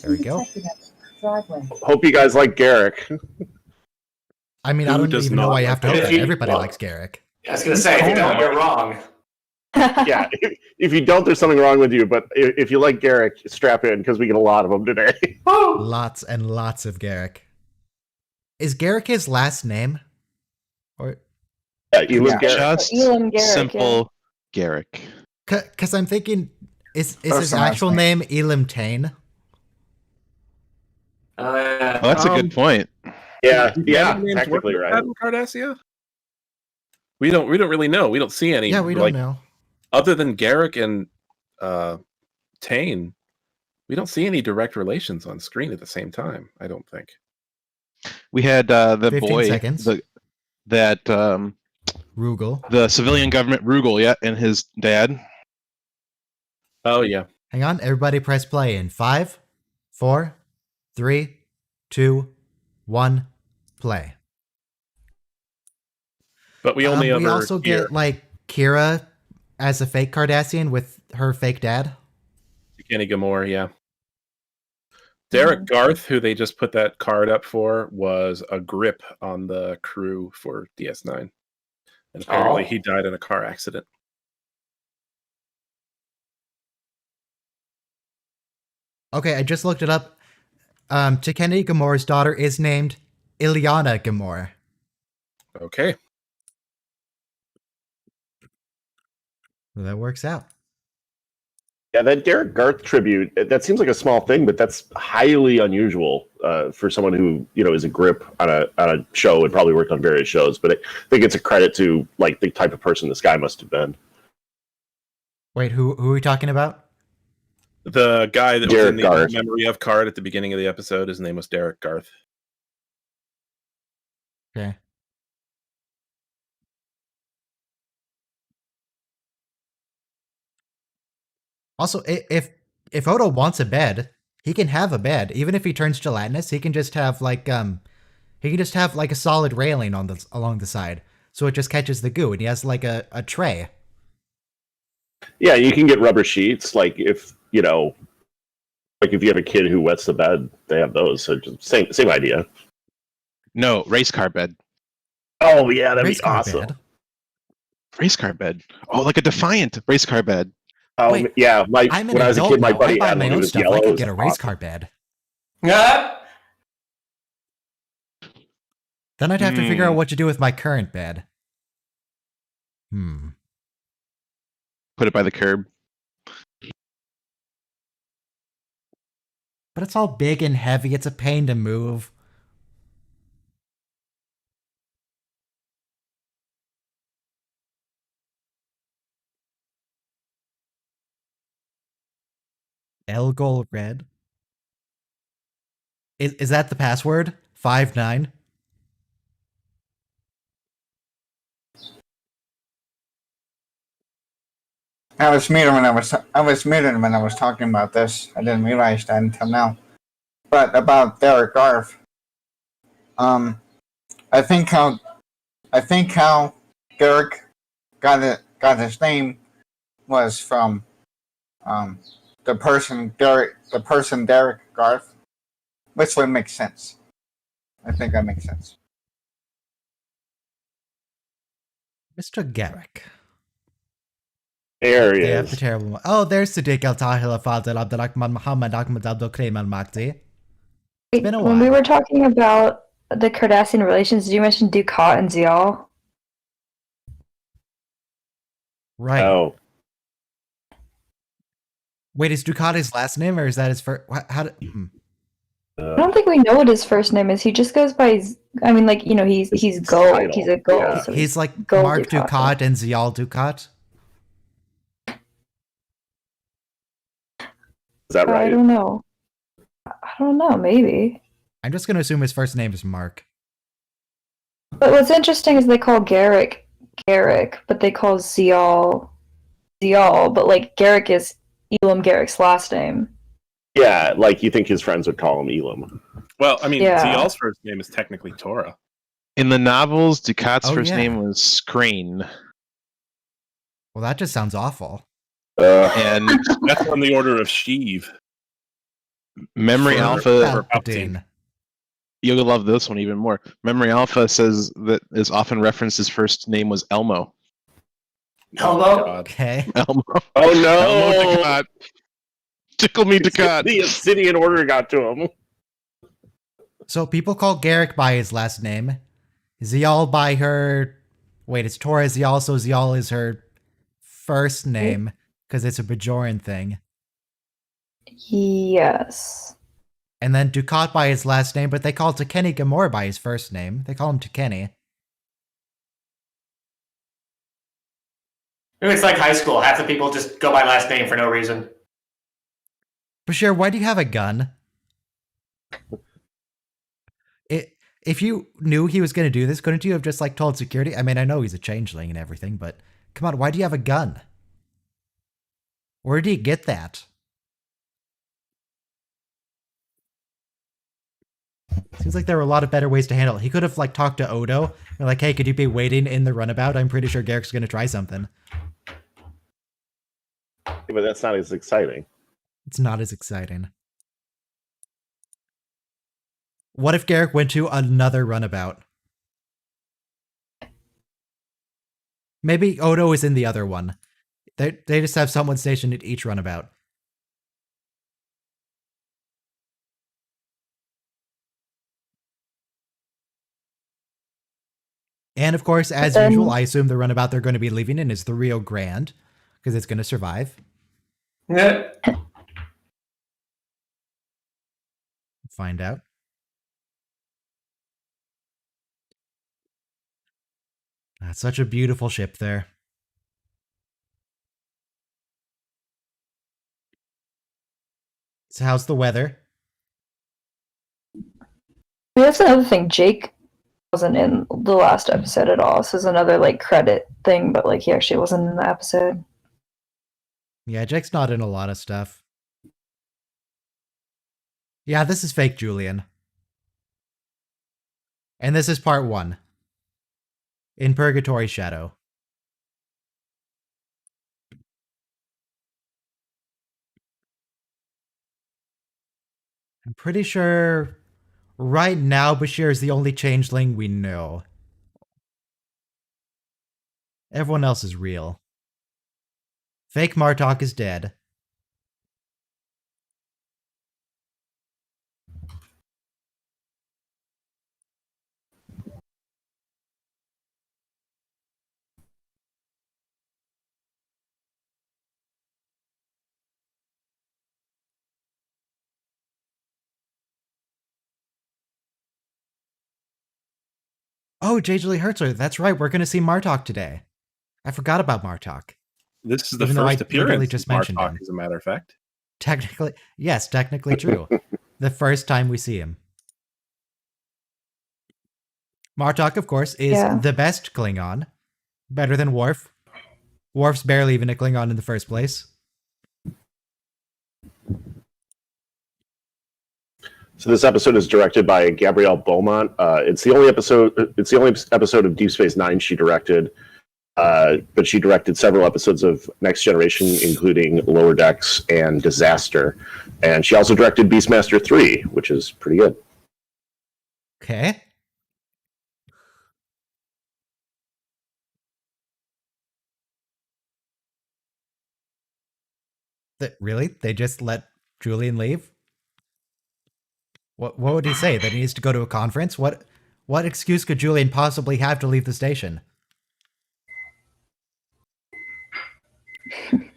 There we go. Hope you guys like Garrick. I mean, I Who don't does even know not why you have to like hope that. Garrick? Everybody Well- likes Garrick. I was gonna say, if you don't, you're wrong. Yeah, if you don't, there's something wrong with you. But if you like Garrick, strap in because we get a lot of them today. Woo! Lots and lots of Garrick. Is Garrick his last name? Or Yeah, Elam Yeah. Garrick. Just Elam Garrick, simple Garrick. because I'm thinking, is First his and last actual name Elam Tane? Oh, that's a good point. Yeah, Do yeah, any names technically work like right. that in Cardassia? We don't really know. We don't see any. Yeah, we don't like, know. Other than Garrick and Tane, we don't see any direct relations on screen at the same time. I don't think. We had the 15 boy, seconds. that Rugal. the civilian government Rugal, yeah, and his dad. Oh yeah, Hang on, everybody press play in 5, 4, 3, 2, 1, play. but we only we ever also hear get like Kira as a fake Cardassian with her fake dad. Kenny Gamore. Yeah, Derek Garth, who they just put that card up for, was a grip on the crew for DS9, and apparently he died in a car accident. Okay, I just looked it up. Kenny Gamore's daughter is named Ileana Gamore. Okay, Well, that works out. Yeah, that Derek Garth tribute, that seems like a small thing, but that's highly unusual for someone who, is a grip on a show and probably worked on various shows. But I think it's a credit to like the type of person this guy must have been. Wait, who are we talking about? the guy that was Derek in the Garth. memory of card at the beginning of the episode, his name was Derek Garth. Okay. Also, if Odo wants a bed, he can have a bed. Even if he turns gelatinous, he can just have like a solid railing on along the side, so it just catches the goo, and he has like a tray. Yeah, you can get rubber sheets. Like if you have a kid who wets the bed, they have those. So just same idea. No, race car bed. Oh yeah, that'd Race be car awesome. bed. Race car bed. Oh, like a Defiant race car bed. Wait, Yeah, I'm an when I was a adult kid, my now. buddy I buy had my one. It own was stuff. yellow. I It could was get a race awesome. car bed. Yeah. Then I'd have to figure out what to do with my current bed. Put it by the curb. But it's all big and heavy. It's a pain to move. Elgol Red. Is that the password? 59? I was muted when I was talking about this. I didn't realize that until now. But about Derek Garth, I think how Derek got his name was from the person Derek Garth, which would make sense. I think that makes sense. Mr. Garrick. There he They have the is. terrible one. Oh, there's Sadiq Al Tahil Fadil Abdurrahman Muhammad Ahmed Abdul Karim Al Makti. It's been a When we while. were talking about the Cardassian relations, did you mention Ducat and Zial? Right. Oh, Wait, is Ducat his last name or is that his first? How did? I don't think we know what his first name is. He just goes by. He's Gold. title, He's a Gold. yeah. So He's like Gold Mark Ducat. Ducat and Zial Ducat. is that I right? don't know. I don't know. Maybe. I'm just gonna assume his first name is Mark. But what's interesting is they call Garrick, but they call Zial. But like Garrick is Elam Garrick's last name. Yeah, like you think his friends would call him Elam. Well, I mean, Yeah. Zial's first name is technically Torah. In the novels, Ducat's Oh, first yeah. name was Scrane. Well, that just sounds awful. And That's on the order of Sheev. Memory For- Alpha. or Palpatine. You'll love this one even more. Memory Alpha says that is often referenced his first name was Elmo. Elmo? God. Okay. Elmo. Oh no! Elmo Ducat. Tickle me Ducat. The Obsidian Order got to him. So people call Garrick by his last name. Zial by her... Wait, it's Tora Zial, so Zial is her first name, because it's a Bajoran thing. Yes. And then Ducat by his last name, but they call Tekeni Gamor by his first name. They call him Tekeni. Maybe it's like high school. Half the people just go by last name for no reason. Bashir, why do you have a gun? If you knew he was going to do this, couldn't you have just like told security? I mean, I know he's a changeling and everything, but come on, why do you have a gun? Where do you get that? Seems like there were a lot of better ways to handle it. He could have like talked to Odo and like, hey, could you be waiting in the runabout? I'm pretty sure Garrick's going to try something. Yeah, but that's not as exciting. It's not as exciting. What if Garrick went to another runabout? Maybe Odo is in the other one. They just have someone stationed at each runabout. And of course, as usual, I assume the runabout they're going to be leaving in is the Rio Grande, because it's going to survive. Yeah. Find out. That's such a beautiful ship there. So how's the weather? That's another thing. Jake wasn't in the last episode at all. This is another like credit thing, but like he actually wasn't in the episode. Yeah, Jake's not in a lot of stuff. Yeah, this is fake Julian. And this is part 1. In Purgatory Shadow. I'm pretty sure right now Bashir is the only changeling we know. Everyone else is real. Fake Martok is dead. Oh, J.J. Hertzler, that's right, we're going to see Martok today. I forgot about Martok. This is the Even though I first literally appearance just of mentioned Martok, him. as a matter of fact. Technically, yes, technically true. The first time we see him. Martok, of course, is the best Klingon. Better than Worf. Worf's barely even a Klingon in the first place. So this episode is directed by Gabrielle Beaumont. It's the only episode. It's the only episode of Deep Space Nine she directed. But she directed several episodes of Next Generation, including Lower Decks and Disaster. And she also directed Beastmaster 3, which is pretty good. Okay. Really? They just let Julian leave? What would he say? That he needs to go to a conference? What excuse could Julian possibly have to leave the station? He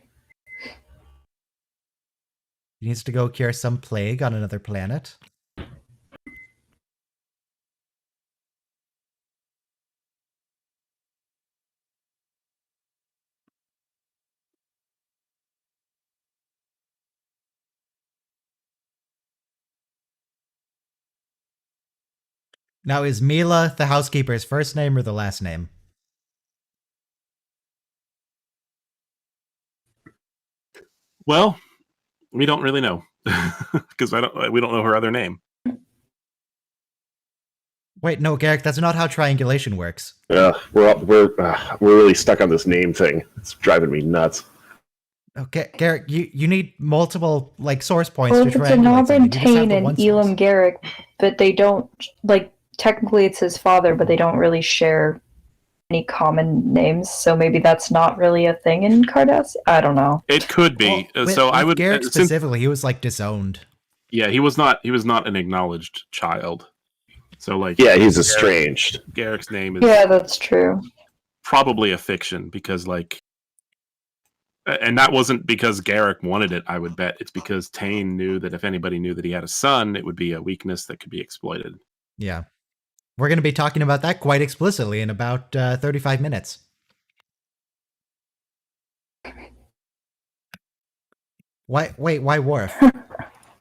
needs to go cure some plague on another planet? Now, is Mila the housekeeper's first name or the last name? Well, we don't really know because we don't know her other name. Wait, no, Garrick, that's not how triangulation works. Yeah, we're really stuck on this name thing. It's driving me nuts. Okay, Garrick, you need multiple like source points Well, to if it's triangulate something. Anabrin You just have Tain the and one source. Elam Garrick, but they don't like technically it's his father, but they don't really share any common names, so maybe that's not really a thing in Cardass. I don't know. It could be. So I would Garrick since- specifically, he was like disowned. Yeah, he was not an acknowledged child. So like Yeah, he's estranged. Garrick's name is Yeah, that's true. probably a fiction because like and that wasn't because Garrick wanted it, I would bet. It's because Tain knew that if anybody knew that he had a son, it would be a weakness that could be exploited. Yeah. We're going to be talking about that quite explicitly in about 35 minutes. Why Worf?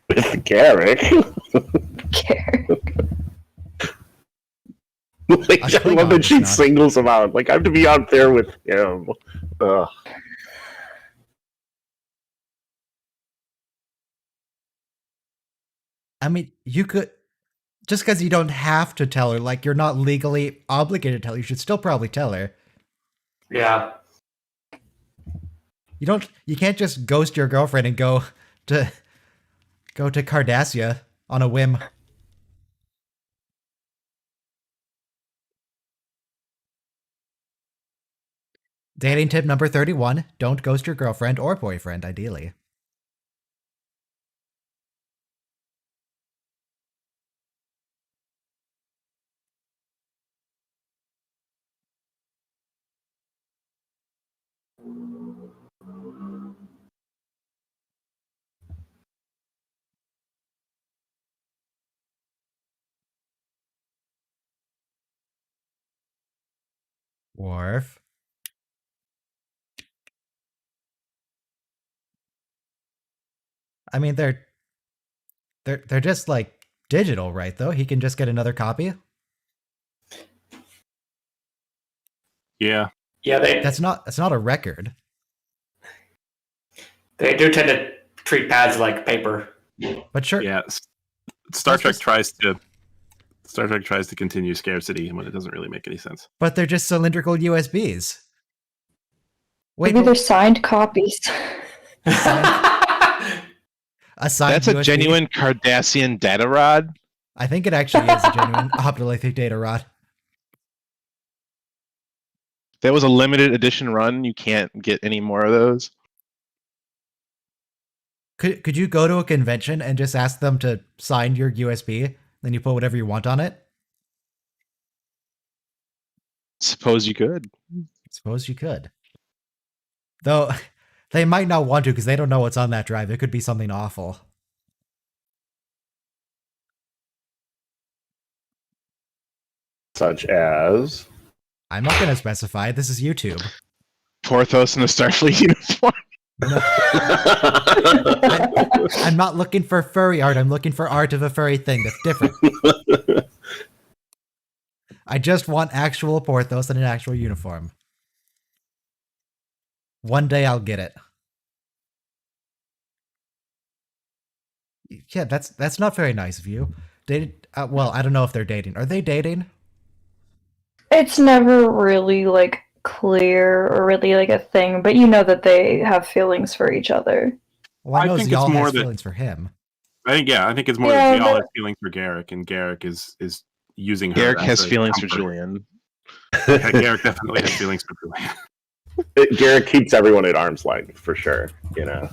With Garrick. Garrick. Like, I love that she singles him out. Like, I have to be out there with him. Ugh. I mean, you could, just because you don't have to tell her, like you're not legally obligated to tell her, you should still probably tell her. Yeah. You can't just ghost your girlfriend and go to Cardassia on a whim. Dating tip number 31, don't ghost your girlfriend or boyfriend, ideally. Worf. I mean, they're just like digital, right? Though he can just get another copy. Yeah, That's not a record. They do tend to treat pads like paper. But sure. Yeah. Star Trek tries to continue scarcity when it doesn't really make any sense. But they're just cylindrical USBs. Wait, Maybe they're signed copies. a signed That's a USB? genuine Cardassian data rod. I think it actually is a genuine optoelectric data rod. That was a limited edition run. You can't get any more of those. Could you go to a convention and just ask them to sign your USB? Then you put whatever you want on it? Suppose you could. Suppose you could. Though, they might not want to because they don't know what's on that drive. It could be something awful. Such as... I'm not going to specify. This is YouTube. Porthos in a Starfleet uniform. No. I'm not looking for furry art. I'm looking for art of a furry thing that's different. I just want actual Porthos in an actual uniform. One day I'll get it. Yeah, that's not very nice of you. Well, I don't know if they're dating. Are they dating? It's never really like clear or really like a thing, but you know that they have feelings for each other. Well, I know think Ziyal it's more has that- feelings for him. I think it's more Yeah, that Ziyal but- has feelings for Garrick, and Garrick is using her. Garrick as has a feelings for comfort. Julian. Yeah, Garrick definitely has feelings for Julian. Garrick keeps everyone at arm's length, for sure, you know.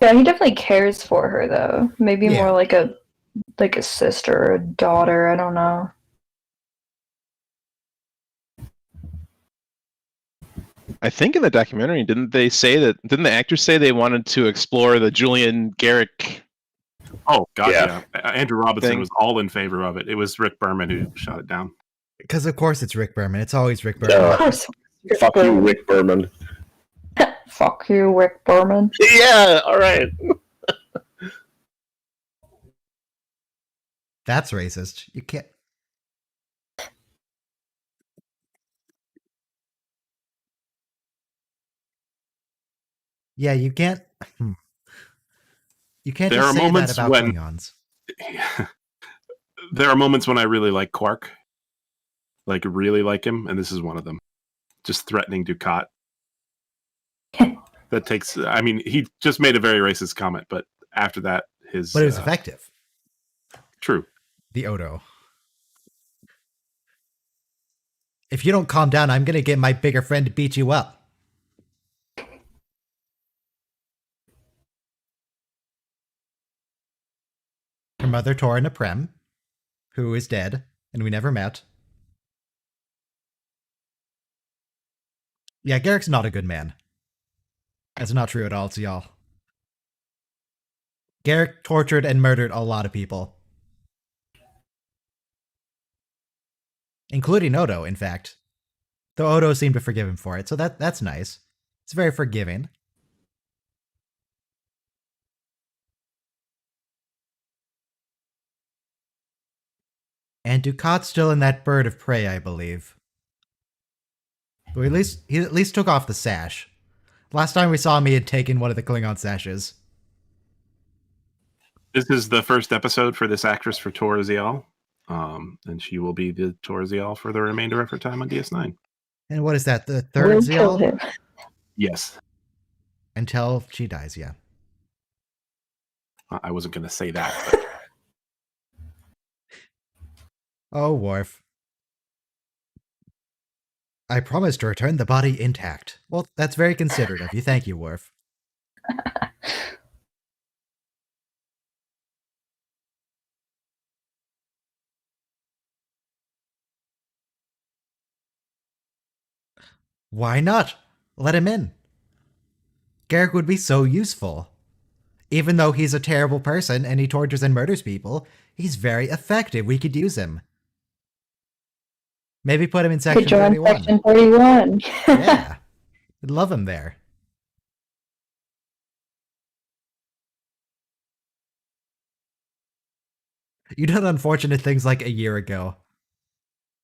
Yeah, he definitely cares for her though. Maybe Yeah. more like a sister or a daughter, I don't know. I think in the documentary, didn't the actors say they wanted to explore the Julian Garrick? Oh God, Yeah. yeah. Andrew Robinson Thing. was all in favor of it. It was Rick Berman who shot it down. Because of course it's Rick Berman. It's always Rick Berman. Of course. Fuck you, Rick Berman. Fuck you, Rick Berman. Yeah, alright. That's racist. You can't. Yeah, you can't. You can't There just are say that moments about when- Klingons. There are moments when I really like Quark, like really like him, and this is one of them. Just threatening Ducat. that takes. I mean, he just made a very racist comment, but after that, But it was effective. True. The Odo. If you don't calm down, I'm going to get my bigger friend to beat you up. Her mother tore in a Prem, who is dead, and we never met. Yeah, Garrick's not a good man. That's not true at all to y'all. Garrick tortured and murdered a lot of people. Including Odo, in fact. Though Odo seemed to forgive him for it, so that's nice. It's very forgiving. And Ducat's still in that bird of prey, I believe. But he at least took off the sash. Last time we saw him, he had taken one of the Klingon sashes. This is the first episode for this actress for Toraziel, and she will be the Toraziel for the remainder of her time on DS9. And what is that, the third We'll kill Ziel? him. Yes. Until she dies, yeah. I wasn't going to say that. But... Oh, Worf. I promise to return the body intact. Well, that's very considerate of you. Thank you, Worf. Why not? Let him in. Garrick would be so useful. Even though he's a terrible person and he tortures and murders people, he's very effective. We could use him. Maybe put him in Section Could join 31. Section 31. Yeah. I'd love him there. You did unfortunate things like a year ago.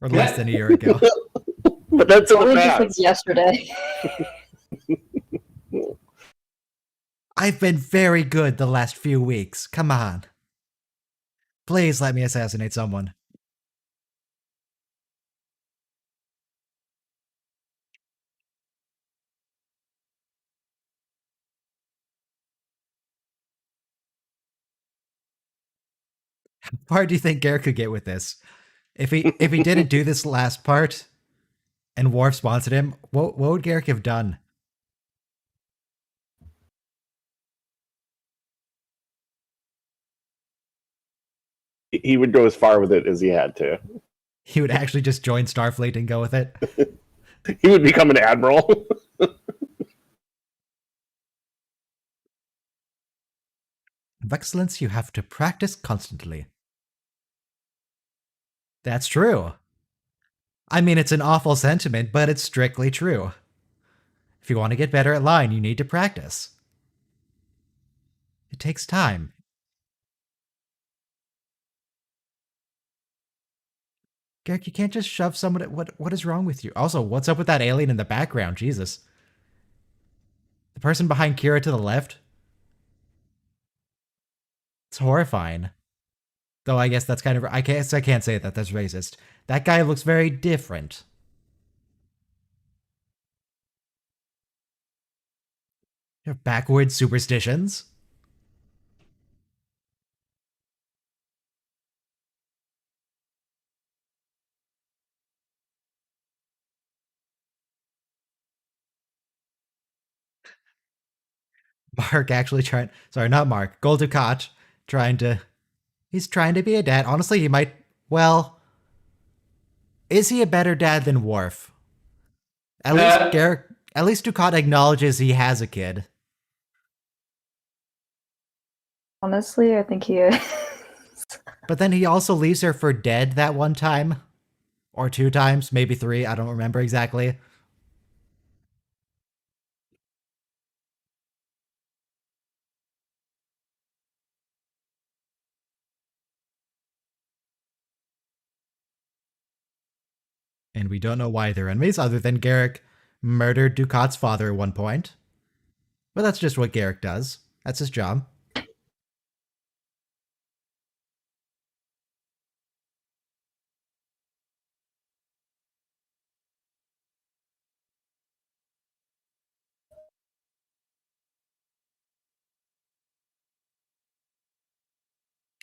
Or less than a year ago. But that's in the Only just like past. yesterday. I've been very good the last few weeks. Come on. Please let me assassinate someone. How far do you think Garrick could get with this? If he didn't do this last part and Worf sponsored him, what would Garrick have done? He would go as far with it as he had to. He would actually just join Starfleet and go with it. He would become an admiral. Of excellence, you have to practice constantly. That's true. I mean, it's an awful sentiment, but it's strictly true. If you want to get better at line, you need to practice. It takes time. Garrick, you can't just shove someone at what is wrong with you? Also, what's up with that alien in the background? Jesus. The person behind Kira to the left? It's horrifying. Though I guess that's kind of... I can't say that. That's racist. That guy looks very different. You have backward superstitions? Mark actually trying... Sorry, not Mark. Gul Dukat trying to... He's trying to be a dad. Honestly, he might... Well... Is he a better dad than Worf? At least Garrick... At least Dukat acknowledges he has a kid. Honestly, I think he is. But then he also leaves her for dead that one time. Or 2 times, maybe 3, I don't remember exactly. And we don't know why they're enemies, other than Garrick murdered Dukat's father at one point. But that's just what Garrick does. That's his job.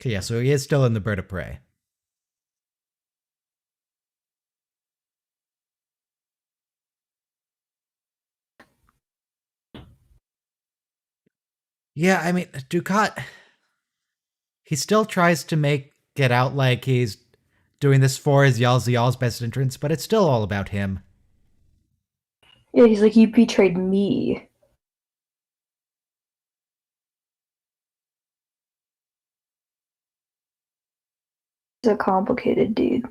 Okay, yeah, so he is still in the bird of prey. Yeah, I mean, Ducat, he still tries to make it out like he's doing this for his y'all's best interests, but it's still all about him. Yeah, he's like, you betrayed me. He's a complicated dude.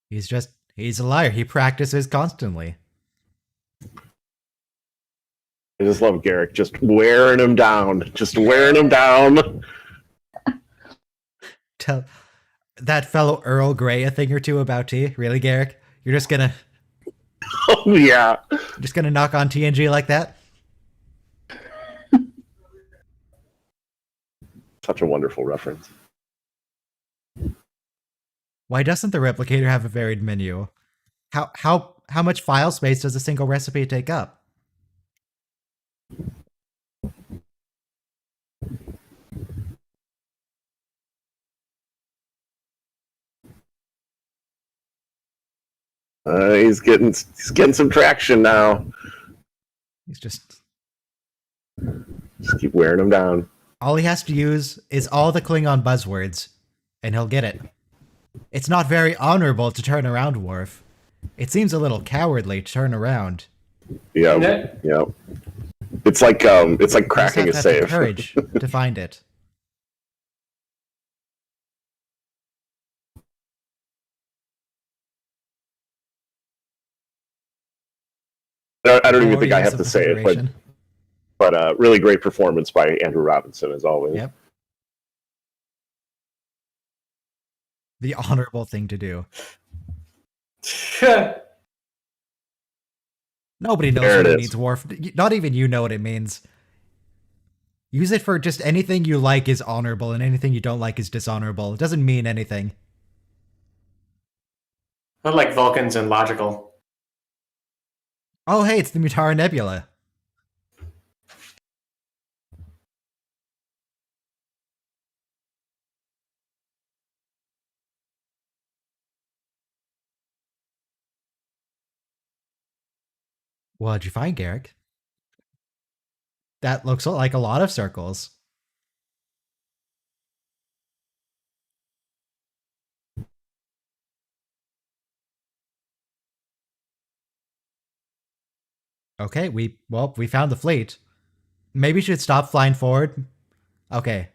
He's a liar. He practices constantly. I just love Garrick just wearing him down. Just wearing him down. Tell that fellow Earl Grey a thing or two about tea. Really, Garrick? You're just gonna Oh, yeah. knock on TNG like that? Such a wonderful reference. Why doesn't the replicator have a varied menu? How much file space does a single recipe take up? He's getting some traction now. He's just keep wearing him down. all he has to use is all the Klingon buzzwords, and he'll get it. It's not very honorable to turn around, Worf. It seems a little cowardly to turn around. Yeah. It's like cracking a You just have to have safe. the courage to find it. I don't even think I Glorious have of to the say it, situation. but really great performance by Andrew Robinson as always. Yep. The honorable thing to do. Nobody knows There what it it is. means, Worf. Not even you know what it means. Use it for just anything you like is honorable and anything you don't like is dishonorable. It doesn't mean anything. Not like Vulcans and logical. Oh, hey, it's the Mutara Nebula. What'd you find, Garrick? That looks like a lot of circles. Okay, we found the fleet. Maybe we should stop flying forward. Okay.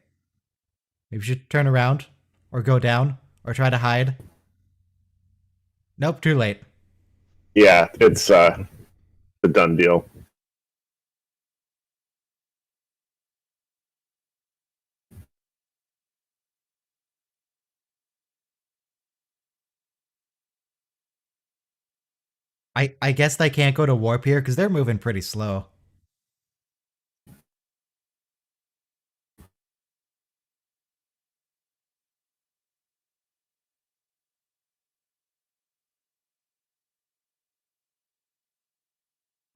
Maybe we should turn around or go down or try to hide. Nope, too late. Yeah, it's a done deal. I guess they can't go to warp here because they're moving pretty slow.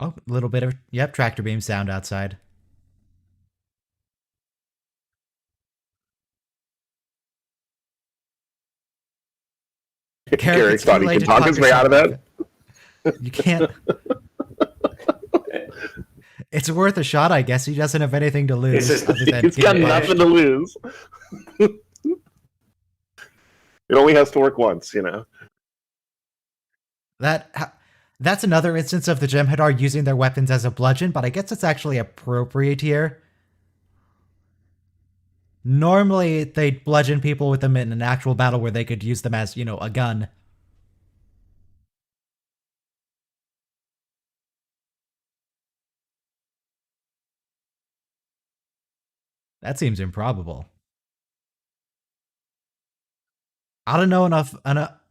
Oh, a little bit of, yep, tractor beam sound outside. Garrick it's thought too he late could to talk his way out of yourself that. You can't. It's worth a shot, I guess. He doesn't have anything to lose. It's just- other than He's got getting nothing punished. to lose. It only has to work once, you know. That's another instance of the Jem'Hadar using their weapons as a bludgeon, but I guess it's actually appropriate here. Normally, they'd bludgeon people with them in an actual battle where they could use them as, a gun. That seems improbable. I don't know enough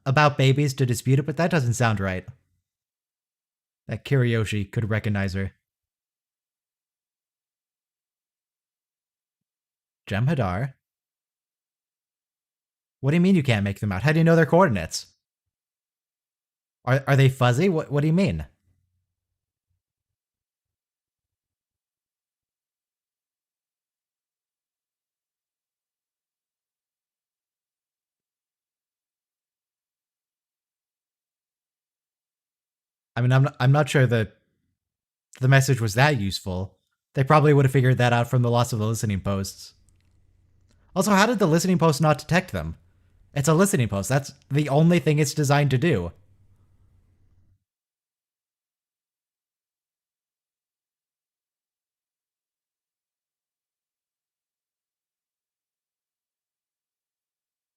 about babies to dispute it, but that doesn't sound right. That Kiriyoshi could recognize her. Jem'Hadar? What do you mean you can't make them out? How do you know their coordinates? Are they fuzzy? What do you mean? I mean, I'm not sure the message was that useful. They probably would have figured that out from the loss of the listening posts. Also, how did the listening post not detect them? It's a listening post. That's the only thing it's designed to do.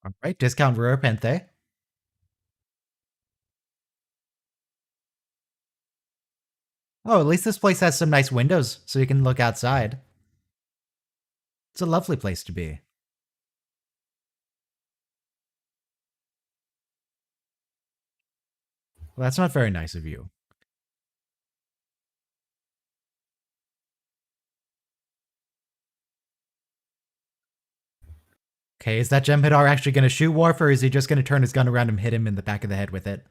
All right, discount Rura Penthe. Oh, at least this place has some nice windows so you can look outside. It's a lovely place to be. Well, that's not very nice of you. Okay, is that Jem'Hadar actually going to shoot Worf, or is he just going to turn his gun around and hit him in the back of the head with it?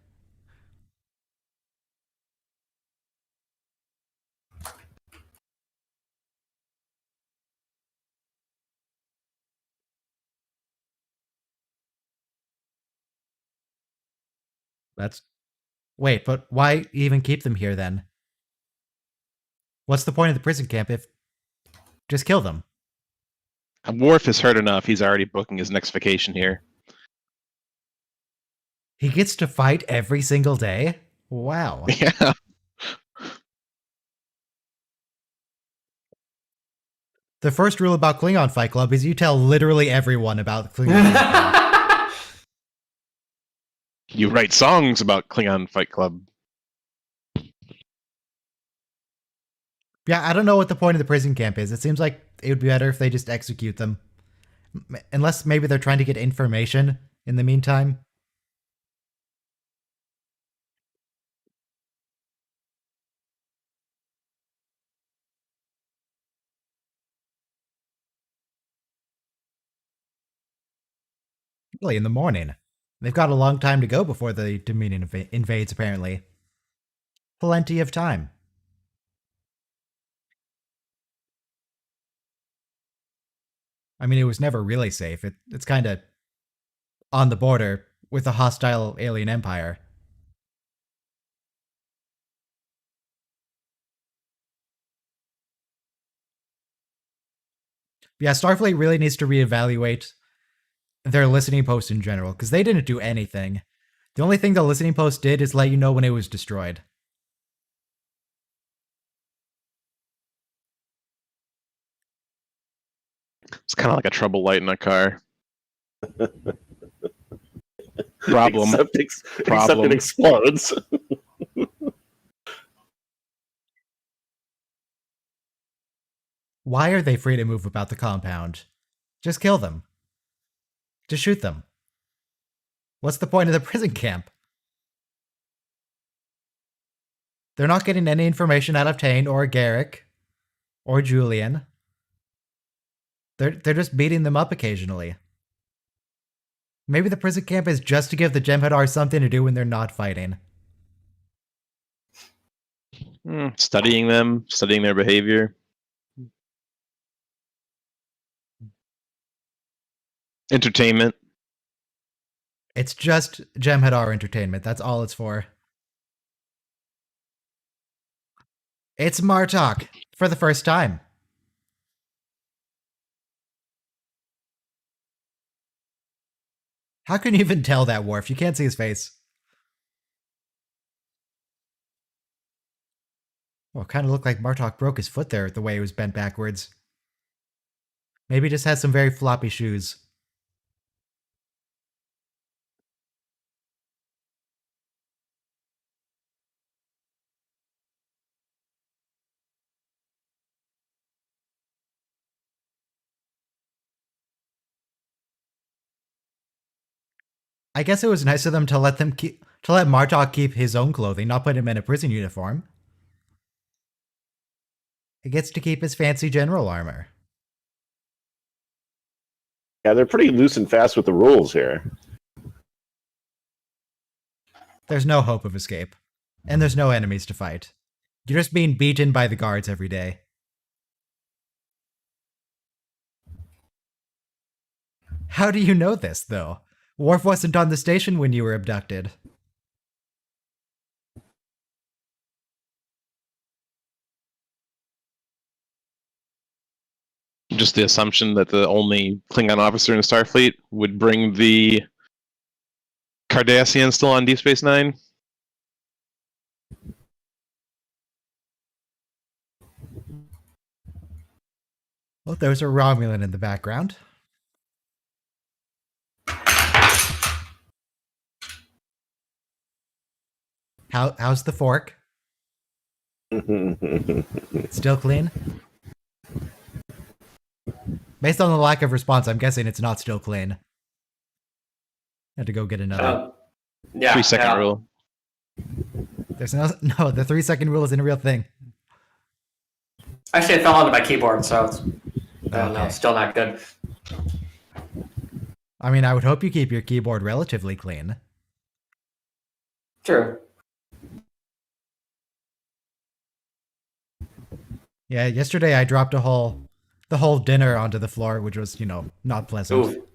That's... Wait, but why even keep them here then? What's the point of the prison camp if... Just kill them. Worf is hurt enough. He's already booking his next vacation here. He gets to fight every single day? Wow. Yeah. The first rule about Klingon Fight Club is you tell literally everyone about Klingon Fight Club. You write songs about Klingon Fight Club. Yeah, I don't know what the point of the prison camp is. It seems like it would be better if they just execute them. Unless maybe they're trying to get information in the meantime. Really, in the morning. They've got a long time to go before the Dominion invades, apparently. Plenty of time. I mean, it was never really safe. It's kind of on the border with a hostile alien empire. Yeah, Starfleet really needs to reevaluate their listening post in general, because they didn't do anything. The only thing the listening post did is let you know when it was destroyed. It's kind of like a trouble light in a car. Problem. Except it explodes. Why are they free to move about the compound? Just kill them. Just shoot them. What's the point of the prison camp? They're not getting any information out of Tane or Garrick or Julian. They're just beating them up occasionally. Maybe the prison camp is just to give the Jem'Hadar something to do when they're not fighting. Studying them, studying their behavior. Entertainment. It's just Jem'Hadar entertainment. That's all it's for. It's Martok for the first time. How can you even tell that, Worf? You can't see his face. Well, it kind of looked like Martok broke his foot there the way he was bent backwards. Maybe he just has some very floppy shoes. I guess it was nice of them to let Martok keep his own clothing, not put him in a prison uniform. He gets to keep his fancy general armor. Yeah, they're pretty loose and fast with the rules here. There's no hope of escape. And there's no enemies to fight. You're just being beaten by the guards every day. How do you know this, though? Worf wasn't on the station when you were abducted. just the assumption that the only Klingon officer in Starfleet would bring the Cardassian still on Deep Space Nine. Oh, there's a Romulan in the background. How's the fork? Still clean? Based on the lack of response, I'm guessing it's not still clean. Had to go get another. Yeah. 3-second rule. There's no, the 3-second rule isn't a real thing. Actually, it fell onto my keyboard, so it's, I don't know, Okay. still not good. I mean, I would hope you keep your keyboard relatively clean. True. Yeah, yesterday I dropped the whole dinner onto the floor, which was, not pleasant. Ooh.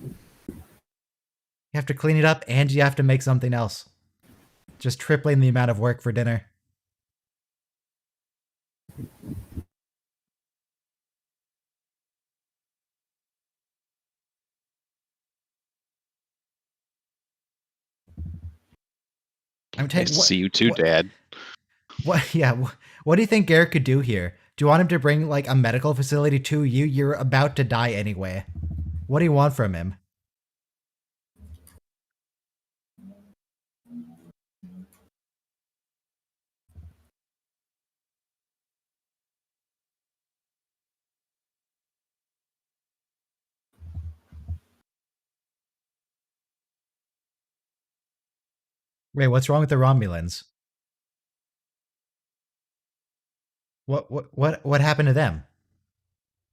You have to clean it up and you have to make something else. Just tripling the amount of work for dinner. Nice to see you too, Dad. What? Yeah. What do you think Garrett could do here? Do you want him to bring like a medical facility to you? You're about to die anyway. What do you want from him? Wait, what's wrong with the Romulans? What happened to them?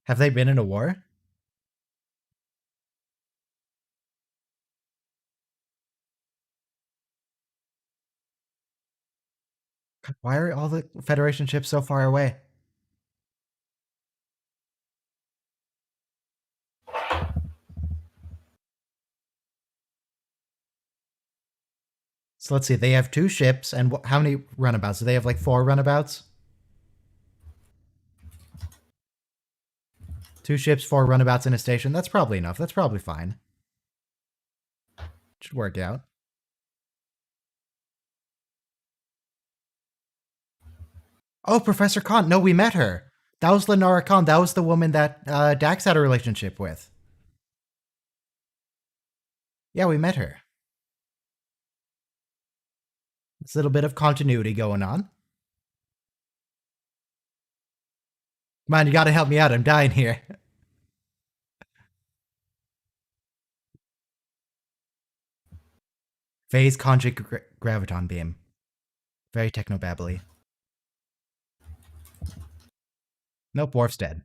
Have they been in a war? Why are all the Federation ships so far away? So let's see, they have 2 ships, and how many runabouts? Do they have like 4 runabouts? 2 ships, 4 runabouts in a station. That's probably enough. That's probably fine. Should work out. Oh, Professor Khan. No, we met her. That was Lenora Khan. That was the woman that Dax had a relationship with. Yeah, we met her. There's a little bit of continuity going on. Come on, you gotta help me out. I'm dying here. Phase conjugate graviton beam. Very technobabbly. Nope, Worf's dead.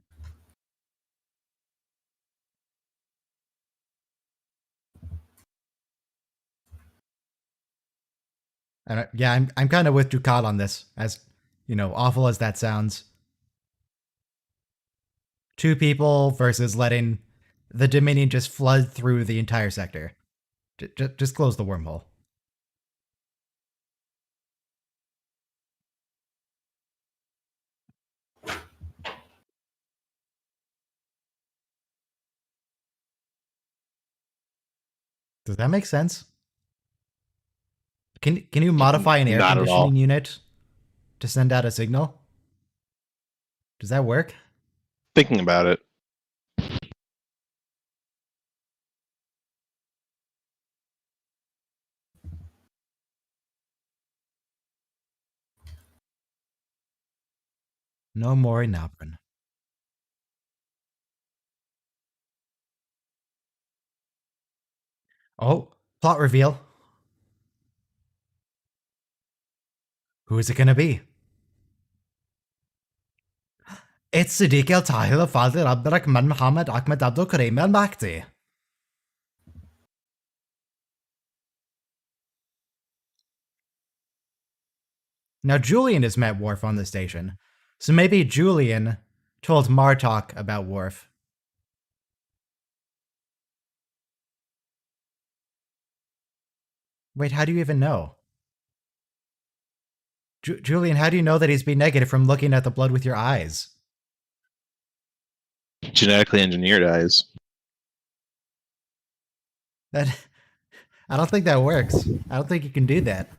And yeah, I'm kind of with Ducat on this, as awful as that sounds. 2 people versus letting the Dominion just flood through the entire sector. Just close the wormhole. Does that make sense? Can you modify an air Not at all. conditioning unit to send out a signal? Does that work? Thinking about it. No more Nabran. Oh, plot reveal. Who is it gonna be? It's Siddiq al-Tahir al-Fadil Abdurrahman Muhammad Ahmed Abdul Karim al-Makti. Now Julian has met Worf on the station, so maybe Julian told Martok about Worf. Wait, how do you even know? Julian, how do you know that he's B negative from looking at the blood with your eyes? Genetically engineered eyes. That I don't think that works. I don't think you can do that.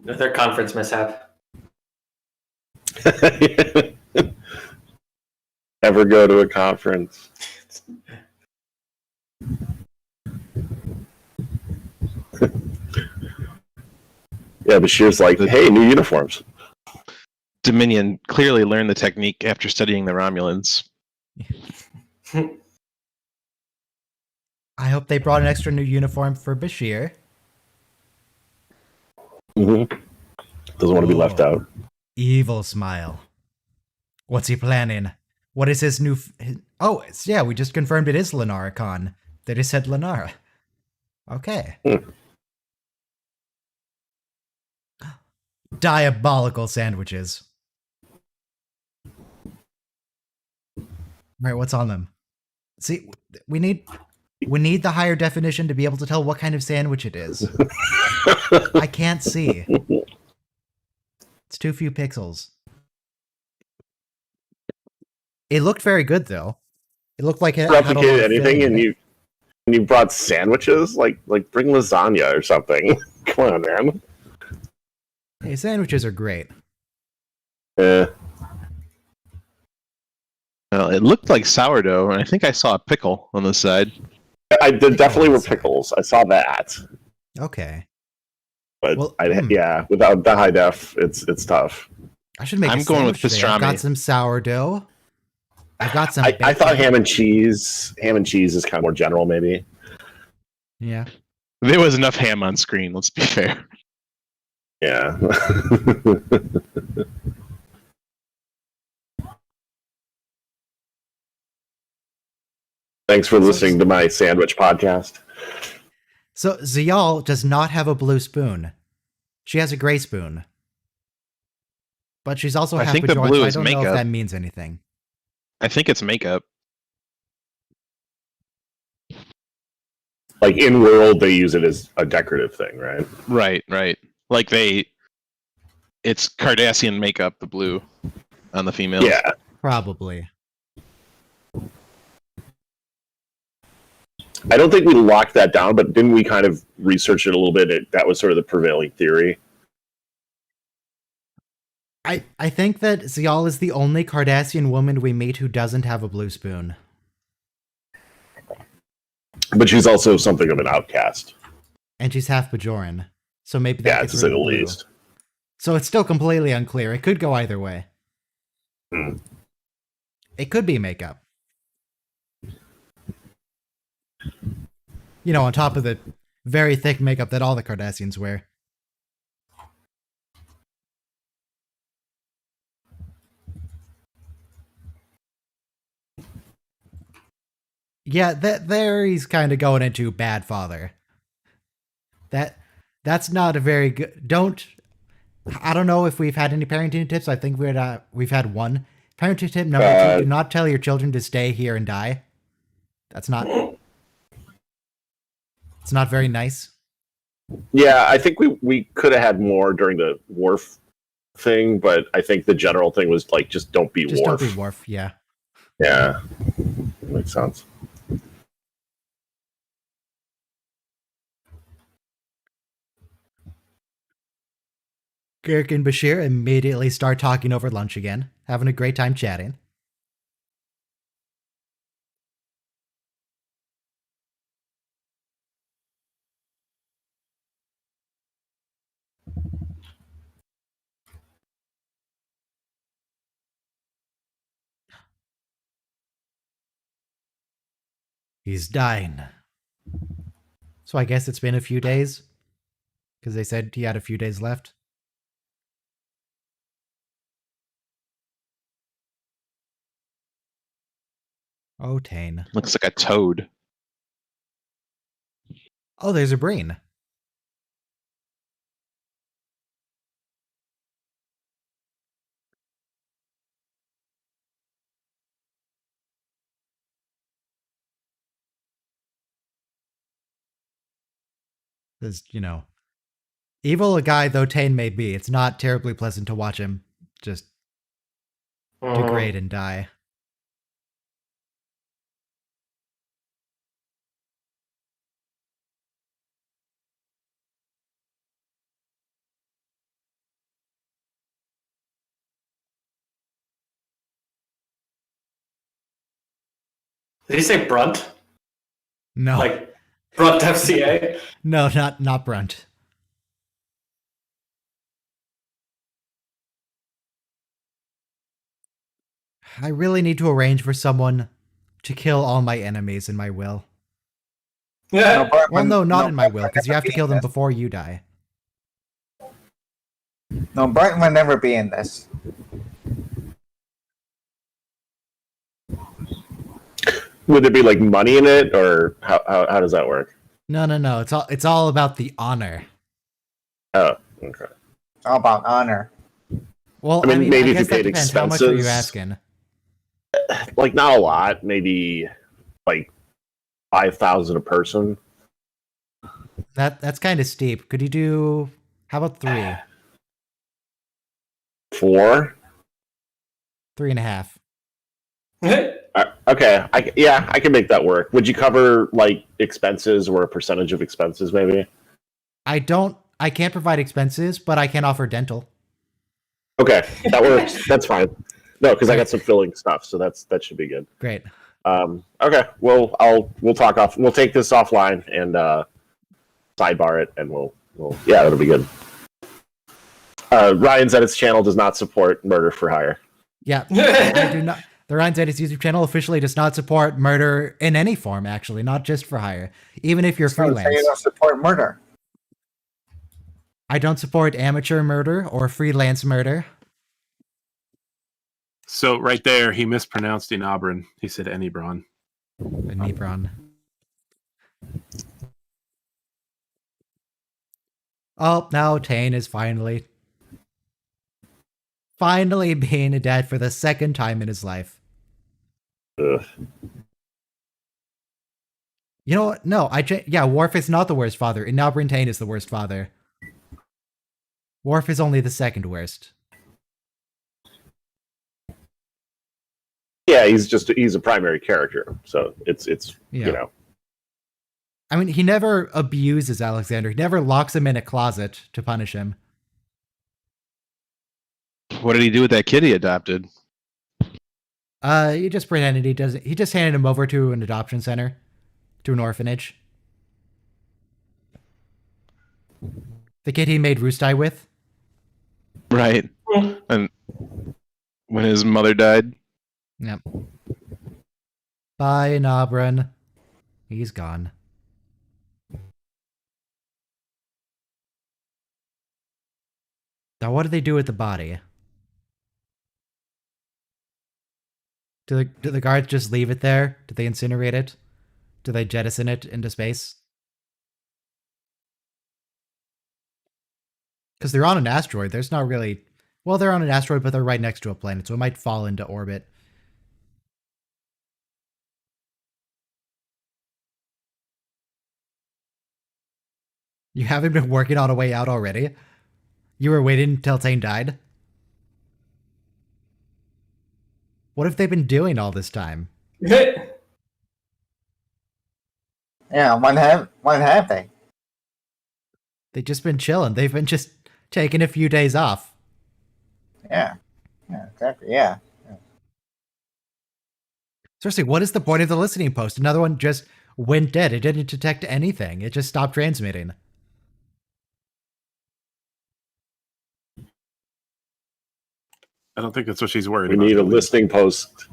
Another conference mishap. Ever go to a conference? Yeah, Bashir's like, hey, new uniforms. Dominion clearly learned the technique after studying the Romulans. I hope they brought an extra new uniform for Bashir. Mm-hmm. Doesn't want to be left out. Evil smile. What's he planning? What is his new... Oh, yeah, we just confirmed it is Lenara Khan. They just said Lenara. Okay. Diabolical sandwiches. Right, what's on them? See, we need the higher definition to be able to tell what kind of sandwich it is. I can't see. It's too few pixels. It looked very good, though. It looked like it had a lot of Replicate anything, filling. and you brought sandwiches? Like bring lasagna or something. Come on, man. Hey, sandwiches are great. Well, it looked like sourdough, and I think I saw a pickle on the side. I did definitely were pickles. I saw that. Okay. But Well, yeah, without the high def, it's tough. I should make. I'm going with today. I've pastrami. got some sourdough. I've got some. I thought ham and cheese. Ham and cheese is kind of more general, maybe. Yeah. There was enough ham on screen. Let's be fair. Yeah. Thanks for listening to my sandwich podcast. So Zial does not have a blue spoon. She has a gray spoon. But she's also I half think the Bajoran, blue so I is don't know if makeup. that means anything. I think it's makeup. Like in world, they use it as a decorative thing, right? Right. Like it's Cardassian makeup, the blue on the females. Yeah. Probably. I don't think we locked that down, but didn't we kind of research it a little bit? That was sort of the prevailing theory. I think that Zial is the only Cardassian woman we meet who doesn't have a blue spoon. But she's also something of an outcast. And she's half Bajoran. So maybe that Yeah, gets to rid say of the blue. least. So it's still completely unclear. It could go either way. It could be makeup. You know, on top of the very thick makeup that all the Cardassians wear. Yeah, there he's kind of going into bad father. That's not a very good. I don't know if we've had any parenting tips. I think we've had one parenting tip. Number 2: do not tell your children to stay here and die. That's not. It's not very nice. Yeah, I think we could have had more during the Worf thing, but I think the general thing was like just don't be Just Worf. don't be Worf. Yeah. Yeah, makes sense. Kirk and Bashir immediately start talking over lunch again, having a great time chatting. He's dying. So I guess it's been a few days? Because they said he had a few days left. Oh, Tane. Looks like a toad. Oh, there's a brain. There's, Evil a guy though Tane may be, it's not terribly pleasant to watch him just degrade and die. Did he say Brunt? No. Like Brunt FCA? No, not Brunt. I really need to arrange for someone to kill all my enemies in my will. Yeah. Well, no, not in my will, because you have to kill them before you die. No, Brighton would never be in this. Would there be like money in it, or how does that work? No. It's all about the honor. Oh, okay. It's all about honor. Well, I mean, maybe if guess you that paid depends. How much are you expenses. asking? Like not a lot, maybe like 5,000 a person. That's kind of steep. Could you do? How about 3? 4. 3.5. Okay, I can make that work. Would you cover like expenses or a percentage of expenses, maybe? I can't provide expenses, but I can offer dental. Okay, that works. That's fine. No, because I got some filling stuff, so that should be good. Great. Okay, well, we'll talk off. We'll take this offline and sidebar it, and we'll yeah, that'll be good. Ryan's Edits channel does not support murder for hire. Yeah, I do not. The Ryan's Edits YouTube channel officially does not support murder in any form, actually, not just for hire. Even if you're So you freelance. don't support murder. I don't support amateur murder or freelance murder. So right there, he mispronounced Enabron. He said Enibron. Enibron. Oh, now Tane is finally being a dad for the second time in his life. Ugh. You know what? No, Worf is not the worst father. And now Tane is the worst father. Worf is only the second worst. Yeah, he's a primary character, so it's Yeah. you know. I mean, he never abuses Alexander. He never locks him in a closet to punish him. What did he do with that kid he adopted? He just pretended he doesn't. He just handed him over to an adoption center, to an orphanage. The kid he made Roostai with. Right. And when his mother died. Yep. Bye, Nabran. He's gone. Now, what do they do with the body? Do the guards just leave it there? Do they incinerate it? Do they jettison it into space? Because they're on an asteroid. There's not really... Well, they're on an asteroid, but they're right next to a planet, so it might fall into orbit. You haven't been working on a way out already? You were waiting until Tane died? What have they been doing all this time? Yeah, what have they? They've just been chilling. They've been just taking a few days off. Yeah. Yeah, exactly. Yeah. Seriously, what is the point of the listening post? Another one just went dead. It didn't detect anything. It just stopped transmitting. I don't think that's what she's worried We about. need a listening post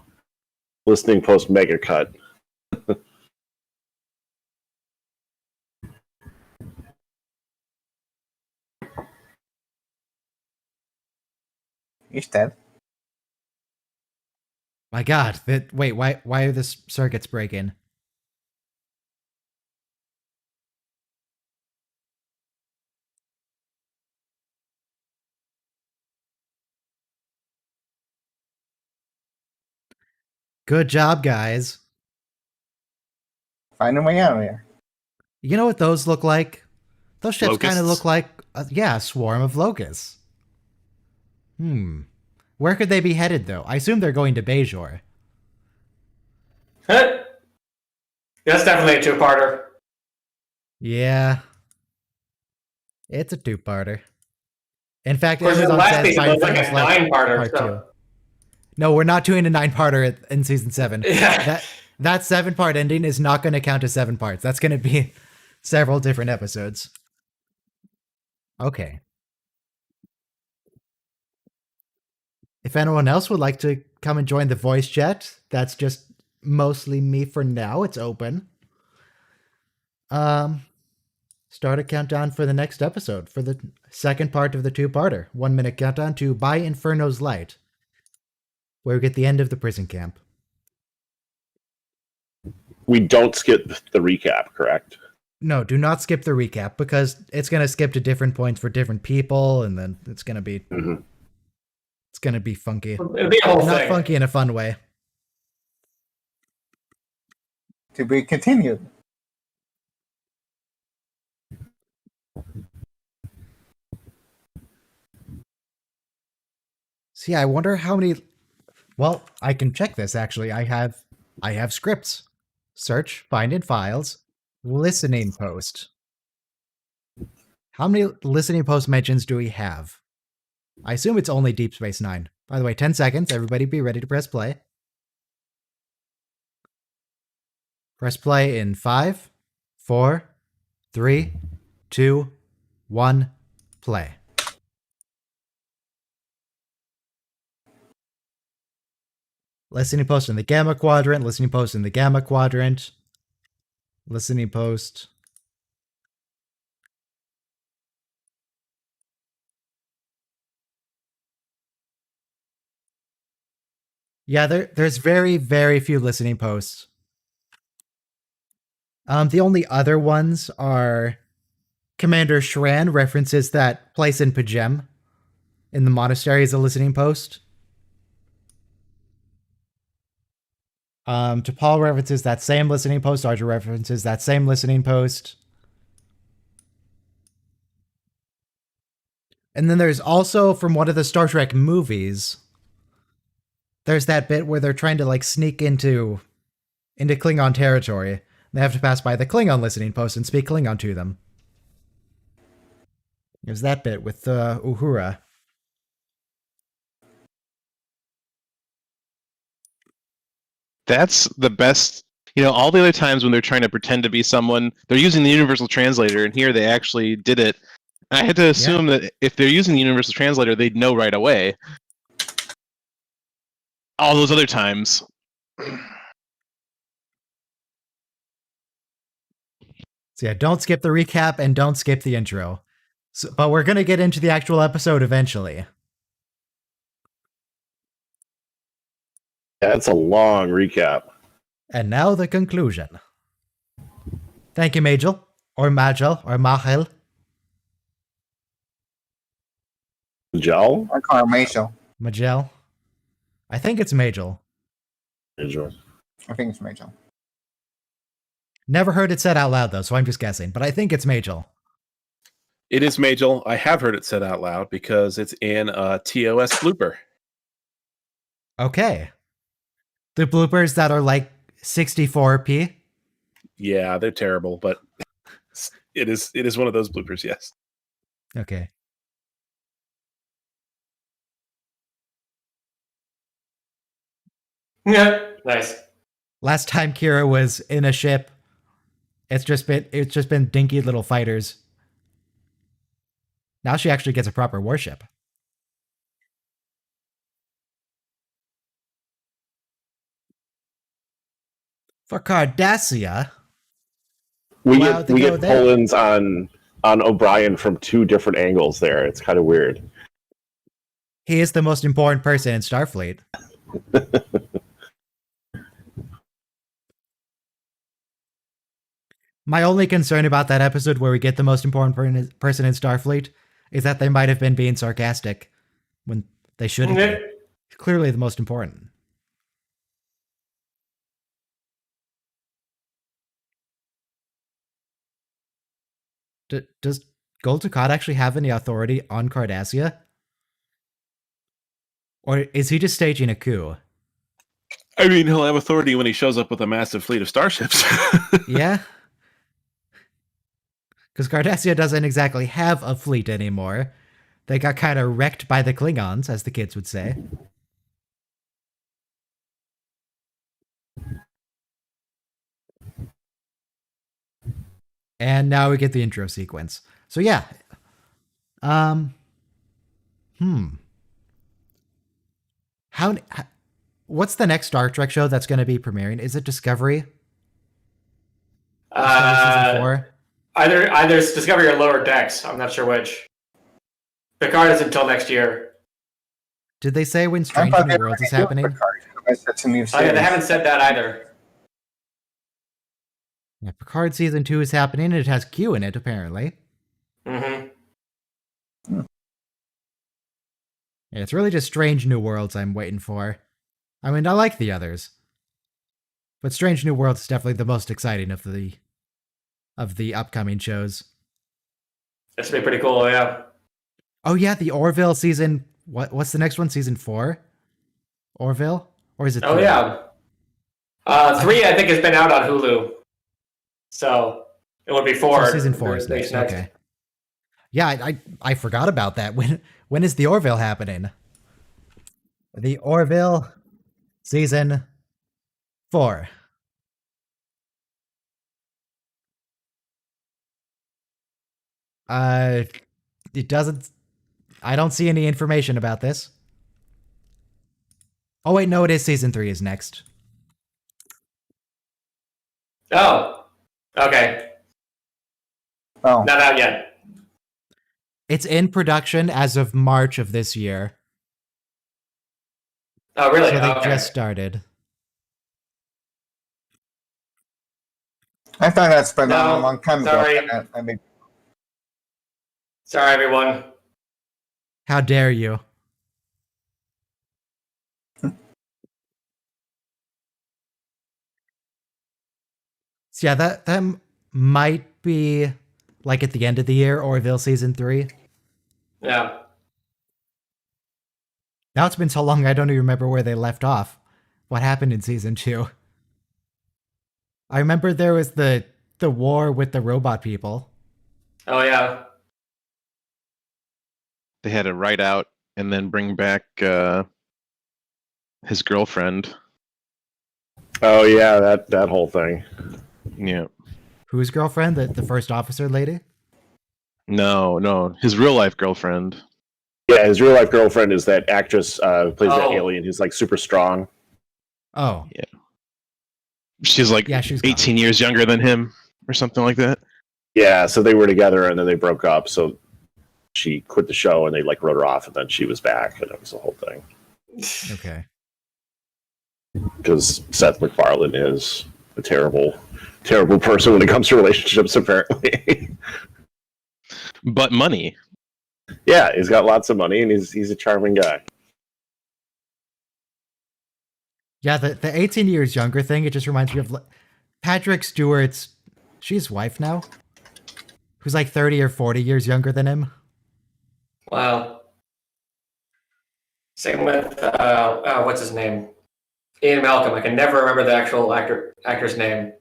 mega cut. He's dead. My God. Wait, why are the circuits breaking? Good job, guys. Find a way out of here. You know what those look like? Those ships kind of Locusts? look like Yeah, a swarm of locusts. Where could they be headed, though? I assume they're going to Bajor. That's definitely a two-parter. Yeah. It's a two-parter. In fact, Of course, the Amazon last says season by was like a Infernal's Light nine-parter. Part So. 2. No, we're not doing a 9-parter in season 7. Yeah. That 7-part ending is not going to count as 7 parts. That's going to be several different episodes. Okay. If anyone else would like to come and join the voice chat, that's just mostly me for now. It's open. Start a countdown for the next episode, for the second part of the 2-parter. 1 minute countdown to By Inferno's Light, where we get the end of the prison camp. We don't skip the recap, correct? No, do not skip the recap, because it's going to skip to different points for different people, and then it's going to be it's going to be funky. It'll be a whole Not thing. funky in a fun way. To be continued. See, I wonder how many. Well, I can check this actually. I have scripts. Search, find in files, listening post. How many listening post mentions do we have? I assume it's only Deep Space Nine. By the way, 10 seconds. Everybody be ready to press play. Press play in 5, 4, 3, 2, 1, play. Listening post in the Gamma Quadrant, listening post in the Gamma Quadrant, listening post. Yeah, there's very, very few listening posts. The only other ones are Commander Shran references that place in Pajem in the monastery as a listening post. T'Pol references that same listening post. Archer references that same listening post. And then there's also from one of the Star Trek movies, there's that bit where they're trying to like sneak into Klingon territory. They have to pass by the Klingon listening post and speak Klingon to them. There's that bit with Uhura. That's the best. You know, all the other times when they're trying to pretend to be someone, they're using the Universal Translator, and here they actually did it. I had to assume that if they're using the Universal Translator, they'd know right away. All those other times. So yeah, don't skip the recap and don't skip the intro. So, but we're going to get into the actual episode eventually. That's a long recap. And now the conclusion. Thank you, Majel. Or Magel. Or Mahel. Gel? I call her Majel. Magel. I think it's Majel. I think it's Majel. Never heard it said out loud, though, so I'm just guessing. But I think it's Majel. It is Majel. I have heard it said out loud because it's in a TOS blooper. Okay. The bloopers that are like 64p? Yeah, they're terrible, but it is one of those bloopers, yes. Okay. Yeah, nice. Last time Kira was in a ship, it's just been dinky little fighters. Now she actually gets a proper warship. For Cardassia, We Wow, get they we go get there. pull-ins on O'Brien from two different angles there. It's kind of weird. he is the most important person in Starfleet. My only concern about that episode where we get the most important person in Starfleet is that they might have been being sarcastic when they shouldn't be. Clearly the most important. Does Gul Dukat actually have any authority on Cardassia? Or is he just staging a coup? I mean, he'll have authority when he shows up with a massive fleet of starships. Yeah? Because Cardassia doesn't exactly have a fleet anymore. They got kind of wrecked by the Klingons, as the kids would say. And now we get the intro sequence. So yeah. What's the next Star Trek show that's going to be premiering? Is it Discovery? Season 4? Either it's Discovery or Lower Decks. I'm not sure which. Picard is until next year. Did they say when Strange New Worlds is happening? That's a new Oh yeah, series. they haven't said that either. Yeah, Picard season 2 is happening, and it has Q in it, apparently. Mm-hmm. Yeah, it's really just Strange New Worlds I'm waiting for. I mean, I like the others, but Strange New Worlds is definitely the most exciting of the upcoming shows. That's gonna be pretty cool, yeah. Oh yeah, the Orville season. What's the next one? Season 4? Orville? Or is it 3? Oh yeah. 3 I think has been out on Hulu. So it would be 4. So season 4 is next. Okay. Yeah, I forgot about that. When is the Orville happening? The Orville season 4. It doesn't. I don't see any information about this. Oh wait, no, it is season 3 is next. Oh. Okay. Oh, Not out yet. It's in production as of March of this year. Oh really? So they Okay. just started. I thought that's been on No, a long time ago. sorry. I mean, Sorry everyone. How dare you? So yeah, that might be like at the end of the year, Orville season 3. Yeah. Now it's been so long I don't even remember where they left off. What happened in season 2? I remember there was the war with the robot people. Oh yeah. They had to write out and then bring back his girlfriend. Oh yeah, that whole thing. Yeah. Whose girlfriend? The first officer lady? No, his real life girlfriend. Yeah, his real life girlfriend is that actress who plays that Oh. alien who's like super strong. Oh, She's like yeah, she's gone. 18 years younger than him or something like that. Yeah, so they were together and then they broke up. So she quit the show and they like wrote her off, and then she was back, and it was the whole thing. Okay. Because Seth MacFarlane is a terrible, terrible person when it comes to relationships, apparently. But money. Yeah, he's got lots of money and he's a charming guy. Yeah, the 18 years younger thing, it just reminds me of Patrick Stewart's, she's wife now, who's like 30 or 40 years younger than him. Wow. Same with what's his name? Ian Malcolm. I can never remember the actual actor's name.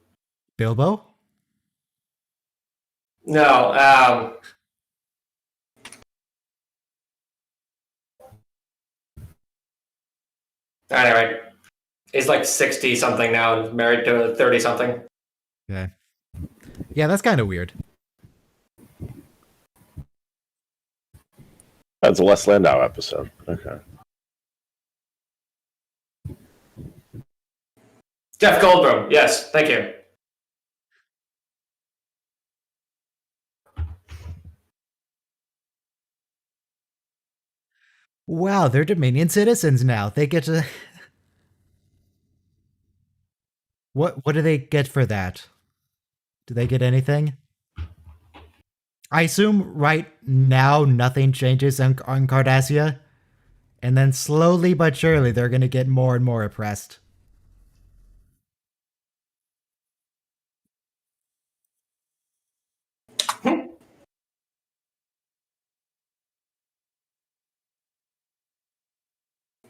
Bilbo? No. Anyway, he's like 60 something now and married to a 30 something. Okay. Yeah, that's kind of weird. That's a Les Landau episode. Okay. Jeff Goldblum. Yes, thank you. Wow, they're Dominion citizens now. They get to... What do they get for that? Do they get anything? I assume right now nothing changes on Cardassia, and then slowly but surely they're going to get more and more oppressed.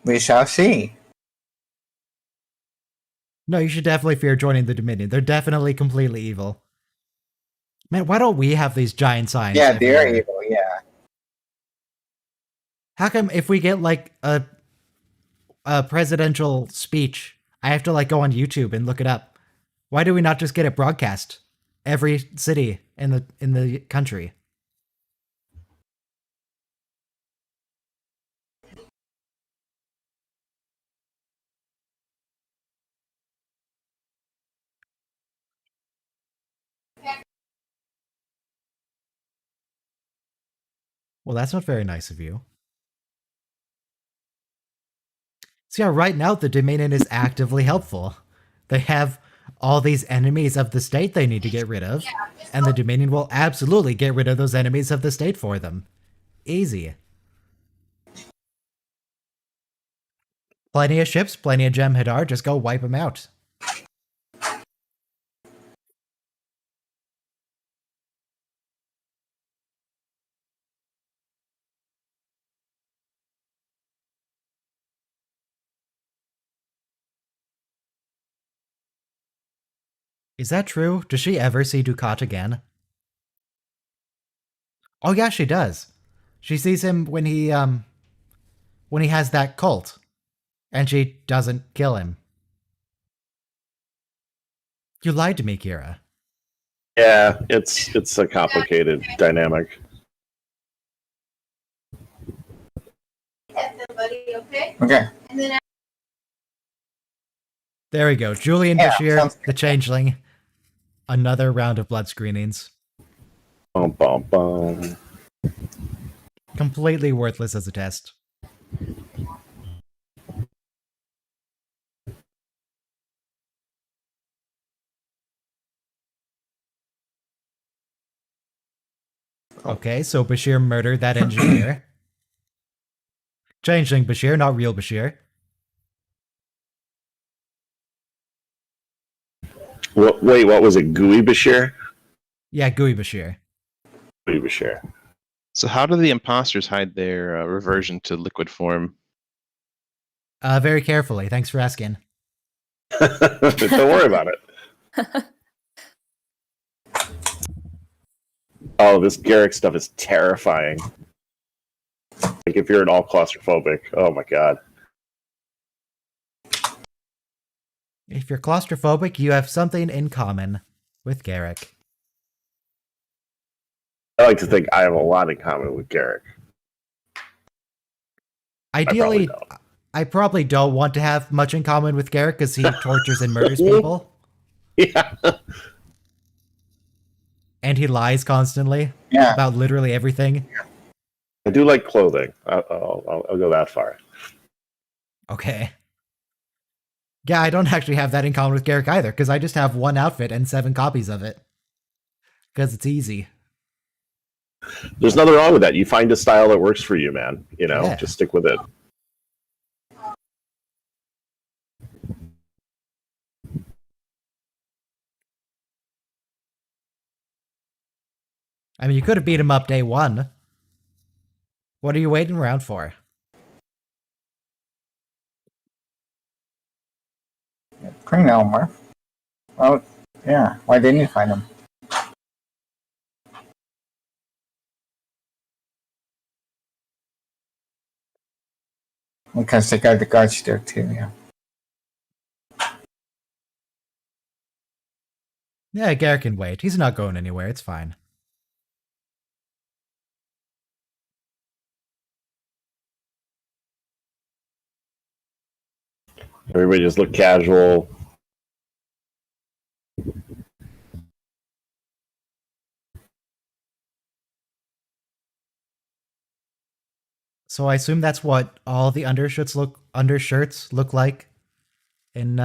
We shall see. No, you should definitely fear joining the Dominion. They're definitely completely evil. Man, why don't we have these giant signs? Yeah, they're everywhere? evil. Yeah. How come if we get like a presidential speech, I have to like go on YouTube and look it up? Why do we not just get it broadcast every city in the country? Well, that's not very nice of you. So yeah, right now the Dominion is actively helpful. They have all these enemies of the state they need to get rid of, and the Dominion will absolutely get rid of those enemies of the state for them. Easy. Plenty of ships, plenty of Jem'Hadar, just go wipe them out. Is that true? Does she ever see Dukat again? Oh yeah, she does. She sees him when he has that cult, and she doesn't kill him. You lied to me, Kira. Yeah, it's a complicated dynamic. Okay. There we go. Julian Yeah, Bashir, sounds the changeling. Another round of blood screenings. Bum, bum, bum. Completely worthless as a test. Okay, so Bashir murdered that engineer. Changeling Bashir, not real Bashir. Wait, what was it? Gooey Bashir? Yeah, Gooey Bashir. Gooey Bashir. So how do the imposters hide their reversion to liquid form? Very carefully. Thanks for asking. Don't worry about it. Oh, this Garrick stuff is terrifying. Like if you're at all claustrophobic, oh my god. If you're claustrophobic, you have something in common with Garrick. I like to think I have a lot in common with Garrick. Ideally, I probably don't want to have much in common with Garrick because he tortures and murders people. Yeah. And he lies constantly about literally everything. I do like clothing. I'll go that far. Okay. Yeah, I don't actually have that in common with Garrick either, because I just have one outfit and 7 copies of it. Because it's easy. There's nothing wrong with that. You find a style that works for you, man. You know, just stick with it. I mean, you could have beat him up day 1. What are you waiting around for? Bring Elmer. Oh, yeah. Why didn't you find him? Because they got the guards there too, yeah. Yeah, Garrick can wait. He's not going anywhere. It's fine. Everybody just look casual. So I assume that's what all the undershirts look like in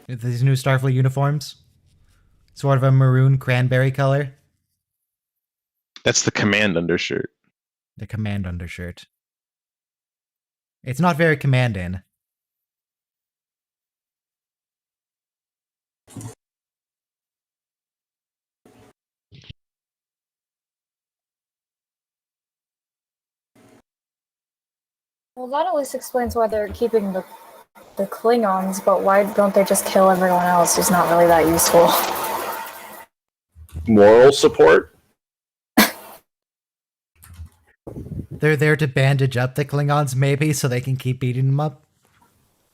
these new Starfleet uniforms. Sort of a maroon cranberry color. That's the command undershirt. The command undershirt. It's not very commanding. Well, that at least explains why they're keeping the Klingons, but why don't they just kill everyone else who's not really that useful? Moral support? They're there to bandage up the Klingons, maybe, so they can keep beating them up.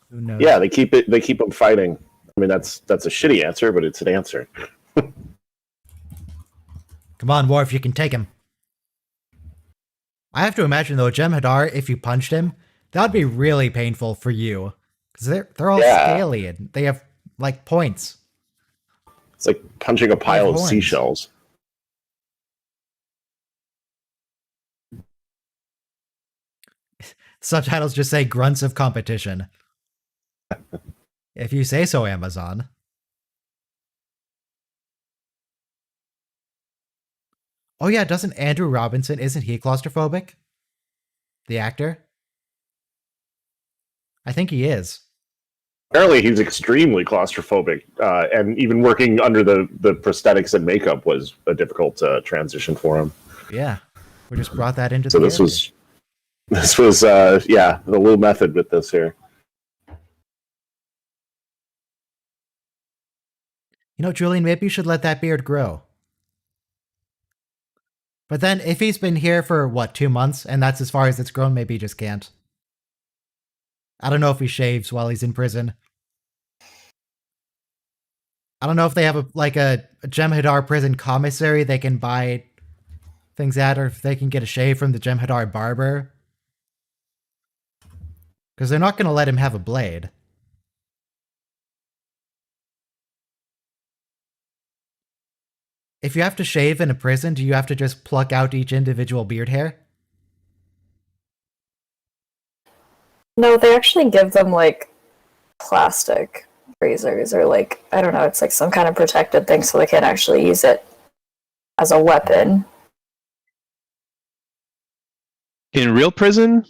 Who knows? Yeah, they keep them fighting. I mean, that's a shitty answer, but it's an answer. Come on, Worf, you can take him. I have to imagine, though, Jem'Hadar, if you punched him, that would be really painful for you. Because they're all scaly and they have, like, points. It's like punching a pile of seashells. Subtitles just say grunts of competition. If you say so, Amazon. Oh yeah, doesn't Andrew Robinson, isn't he claustrophobic? The actor? I think he is. Apparently he's extremely claustrophobic, and even working under the prosthetics and makeup was a difficult transition for him. Yeah, we just brought that into so the this was a little method with this here. You know, Julian, maybe you should let that beard grow. But then, if he's been here for, 2 months, and that's as far as it's grown, maybe he just can't. I don't know if he shaves while he's in prison. I don't know if they have a Jem'Hadar prison commissary they can buy things at, or if they can get a shave from the Jem'Hadar barber. Because they're not going to let him have a blade. If you have to shave in a prison, do you have to just pluck out each individual beard hair? No, they actually give them, like, plastic razors, or, like, I don't know, it's like some kind of protected thing so they can't actually use it as a weapon. In real prison?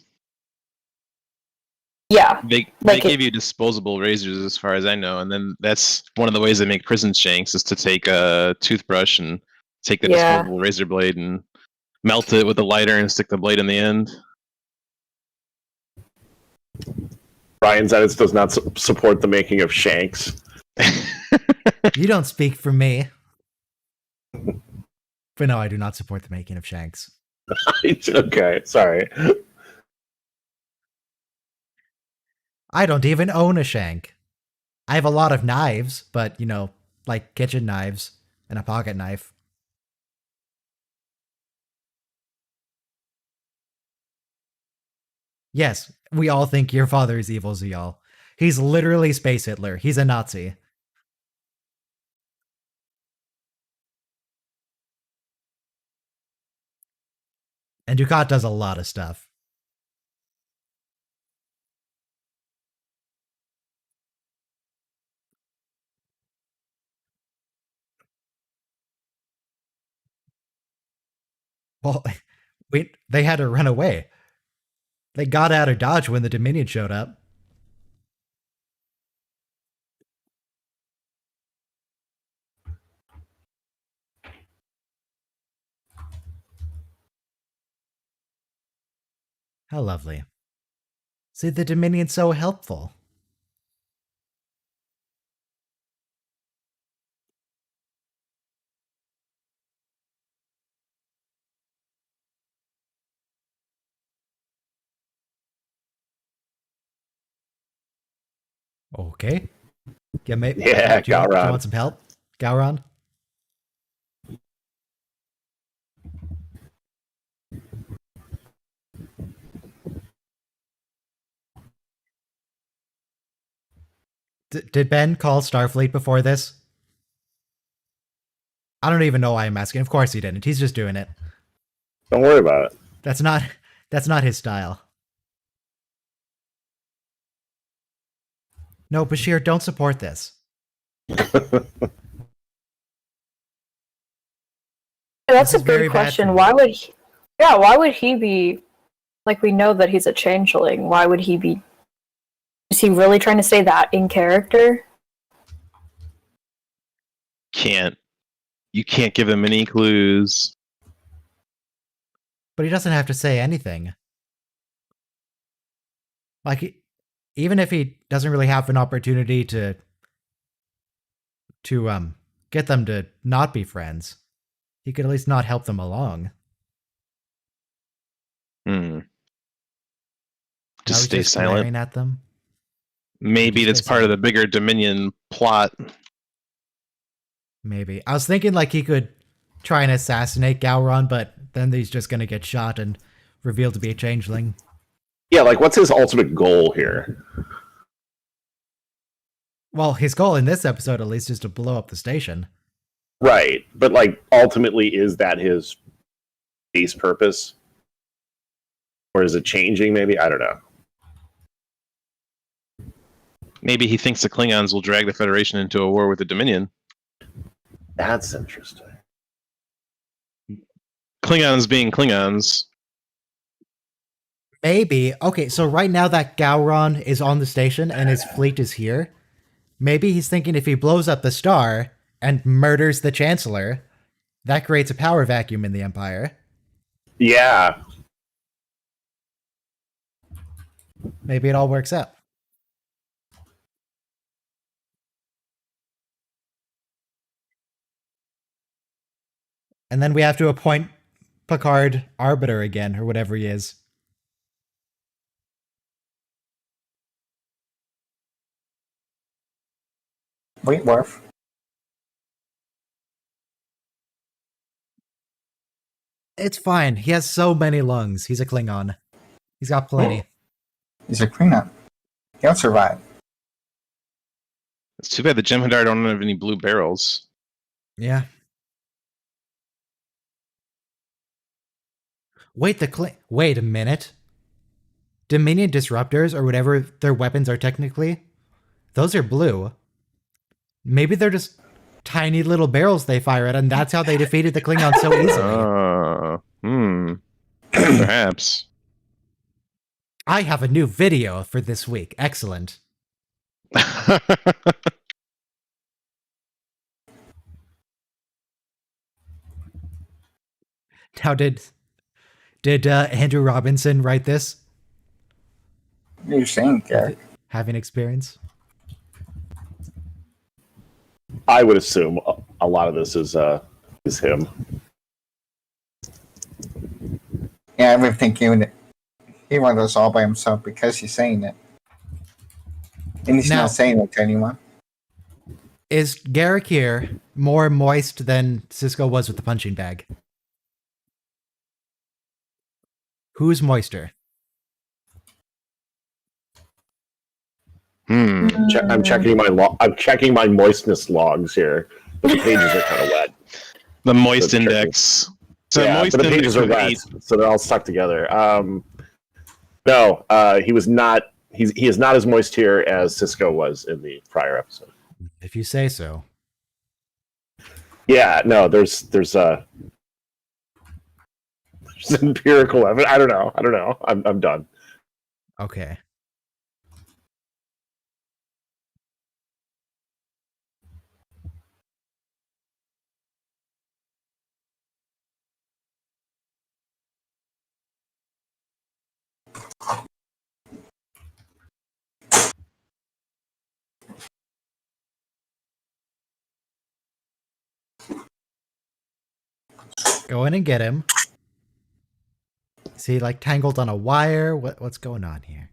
Yeah. They give you disposable razors as far as I know, and then that's one of the ways they make prison shanks is to take a toothbrush and take the disposable razor blade and melt it with a lighter and stick the blade in the end. Brian Zenitz does not support the making of shanks. You don't speak for me. But no, I do not support the making of shanks. Okay, sorry. I don't even own a shank. I have a lot of knives, but, like kitchen knives and a pocket knife. Yes, we all think your father is evil, Zial. He's literally Space Hitler. He's a Nazi. And Dukat does a lot of stuff. Well, they had to run away. They got out of Dodge when the Dominion showed up. How lovely. See, the Dominion's so helpful. Okay. Yeah, maybe. Yeah, do you Gowron. want some help, Gowron? Did Ben call Starfleet before this? I don't even know why I'm asking. Of course he didn't. He's just doing it. Don't worry about it. That's not his style. No, Bashir, don't support this. That's This a is very good bad question. for me. Why would he be, like, we know that he's a changeling. Why would he be, is he really trying to stay that in character? You can't give him any clues. But he doesn't have to say anything. Like, even if he doesn't really have an opportunity to get them to not be friends, he could at least not help them along. Hmm. Now Just he's stay silent. glaring at them. Maybe Just that's stay part of the silent. bigger Dominion plot. Maybe. I was thinking like he could try and assassinate Gowron, but then he's just gonna get shot and revealed to be a changeling. Yeah, like what's his ultimate goal here? Well, his goal in this episode, at least, is to blow up the station. Right, but like ultimately, is that his base purpose, or is it changing? Maybe I don't know. Maybe he thinks the Klingons will drag the Federation into a war with the Dominion. That's interesting. Klingons being Klingons. Maybe. Okay, so right now that Gowron is on the station and his fleet is here. Maybe he's thinking if he blows up the star and murders the Chancellor, that creates a power vacuum in the Empire. Yeah, Maybe it all works out. And then we have to appoint Picard Arbiter again, or whatever he is. Wait, Worf. It's fine. He has so many lungs. He's a Klingon. He's got plenty. He's a Klingon. He'll survive. It's too bad the Jem'Hadar don't have any blue barrels. Yeah. Wait a minute. Dominion disruptors, or whatever their weapons are technically, those are blue. Maybe they're just tiny little barrels they fire at, and that's how they defeated the Klingons so easily. Perhaps. I have a new video for this week. Excellent. Now, did Andrew Robinson write this? What are you saying, Garrett? Having experience? I would assume a lot of this is him. Yeah, I've been thinking he wrote this all by himself because he's saying it. And he's Now- not saying it to anyone. Is Garrick here more moist than Cisco was with the punching bag? Who's moister? I'm checking I'm checking my moistness logs here, but the pages are kind of wet. The moist So index. So yeah, moist but the index pages are of wet, 8. so they're all stuck together. No, he was not. He is not as moist here as Cisco was in the prior episode. If you say so. Yeah, no, there's empirical evidence. I don't know. I'm done. Okay. Go in and get him. Is he like tangled on a wire? What's going on here?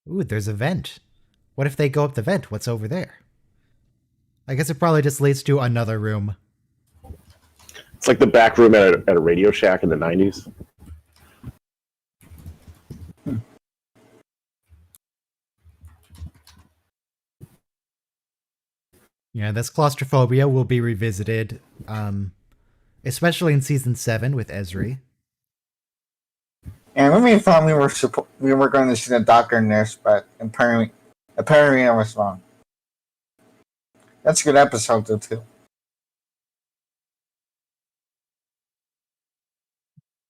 Ooh, there's a vent. What if they go up the vent? What's over there? I guess it probably just leads to another room. It's like the back room at a Radio Shack in the 90s. Yeah, this claustrophobia will be revisited, especially in season 7 with Ezri. And we thought we were going to see the doctor and nurse, but apparently I was wrong. That's a good episode though too.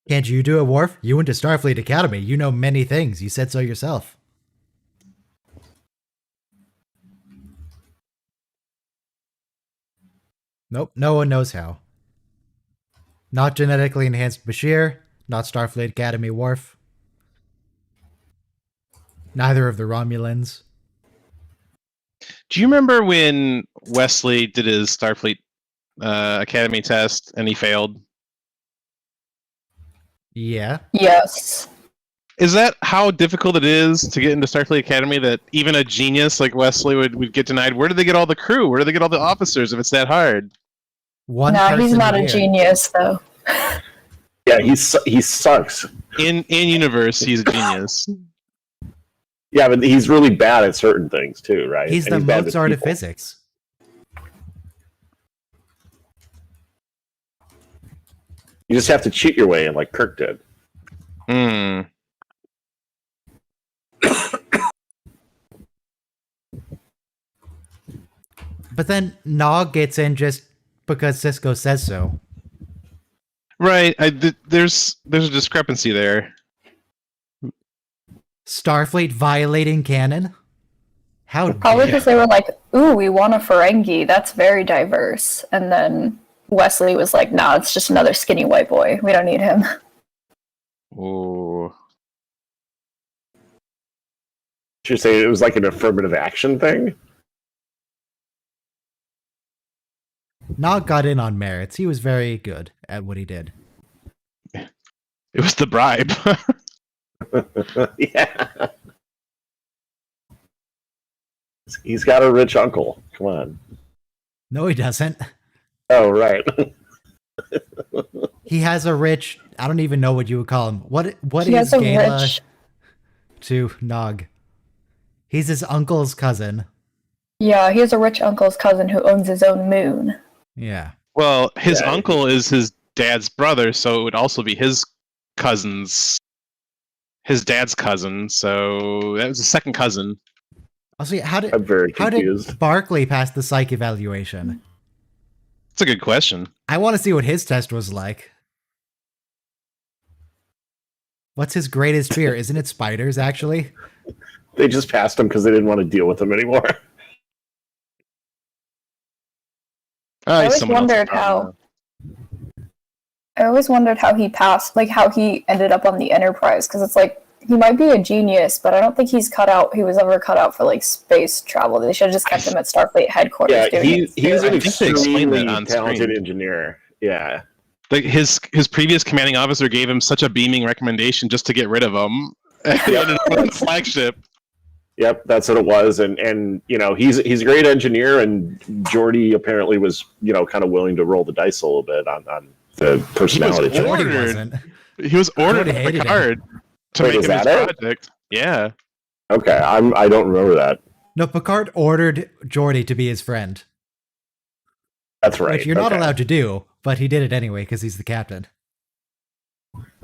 Can't you do it, Worf? You went to Starfleet Academy. You know many things. You said so yourself. Nope, no one knows how. Not genetically enhanced Bashir, not Starfleet Academy Worf. Neither of the Romulans. Do you remember when Wesley did his Starfleet Academy test and he failed? Yeah. Yes. Is that how difficult it is to get into Starfleet Academy, that even a genius like Wesley would get denied? Where do they get all the crew? Where do they get all the officers if it's that hard? Nah, he's not a genius, though. Yeah, he sucks. In universe, he's a genius. Yeah, but he's really bad at certain things too, right? He's And the bad with Mozart of people. physics. You just have to cheat your way in, like Kirk did. Hmm. But then Nog gets in just because Cisco says so. Right. There's a discrepancy there. Starfleet violating canon? How Probably dare- because they were like, ooh, we want a Ferengi. That's very diverse. And then Wesley was like, nah, it's just another skinny white boy. We don't need him. Oh. Should say it was like an affirmative action thing. Nog got in on merits. He was very good at what he did. It was the bribe. Yeah. He's got a rich uncle. Come on. No, he doesn't. Oh, right. He has a rich... I don't even know what you would call him. What He is has a Gala rich... to Nog? He's his uncle's cousin. Yeah, he has a rich uncle's cousin who owns his own moon. Yeah. Well, his Yeah. uncle is his dad's brother, so it would also be his dad's cousin. So that was a second cousin. Also, how I'm very how confused. did Barclay pass the psych evaluation? That's a good question. I want to see what his test was like. What's his greatest fear? Isn't it spiders, actually? They just passed him because they didn't want to deal with him anymore. Oh, he's always someone else's wondered problem I always wondered how he passed, like how he ended up on the Enterprise, because it's like, he might be a genius, but I don't think he was ever cut out for like space travel. They should have just kept him at Starfleet headquarters Yeah, doing it. he's an I think they explained that extremely on talented screen. engineer. Yeah. Like his previous commanding officer gave him such a beaming recommendation just to get rid of him. And he ended up on the flagship. Yep, that's what it was, and you know he's a great engineer, and Geordi apparently was kind of willing to roll the dice a little bit on the personality. He was check. Jordy ordered. wasn't. He was ordered Jordy by hated him. Picard to Wait, make was him his that it? project. Yeah. Okay, I don't remember that. No, Picard ordered Geordi to be his friend. That's right. Which you're not okay. allowed to do, but he did it anyway because he's the captain.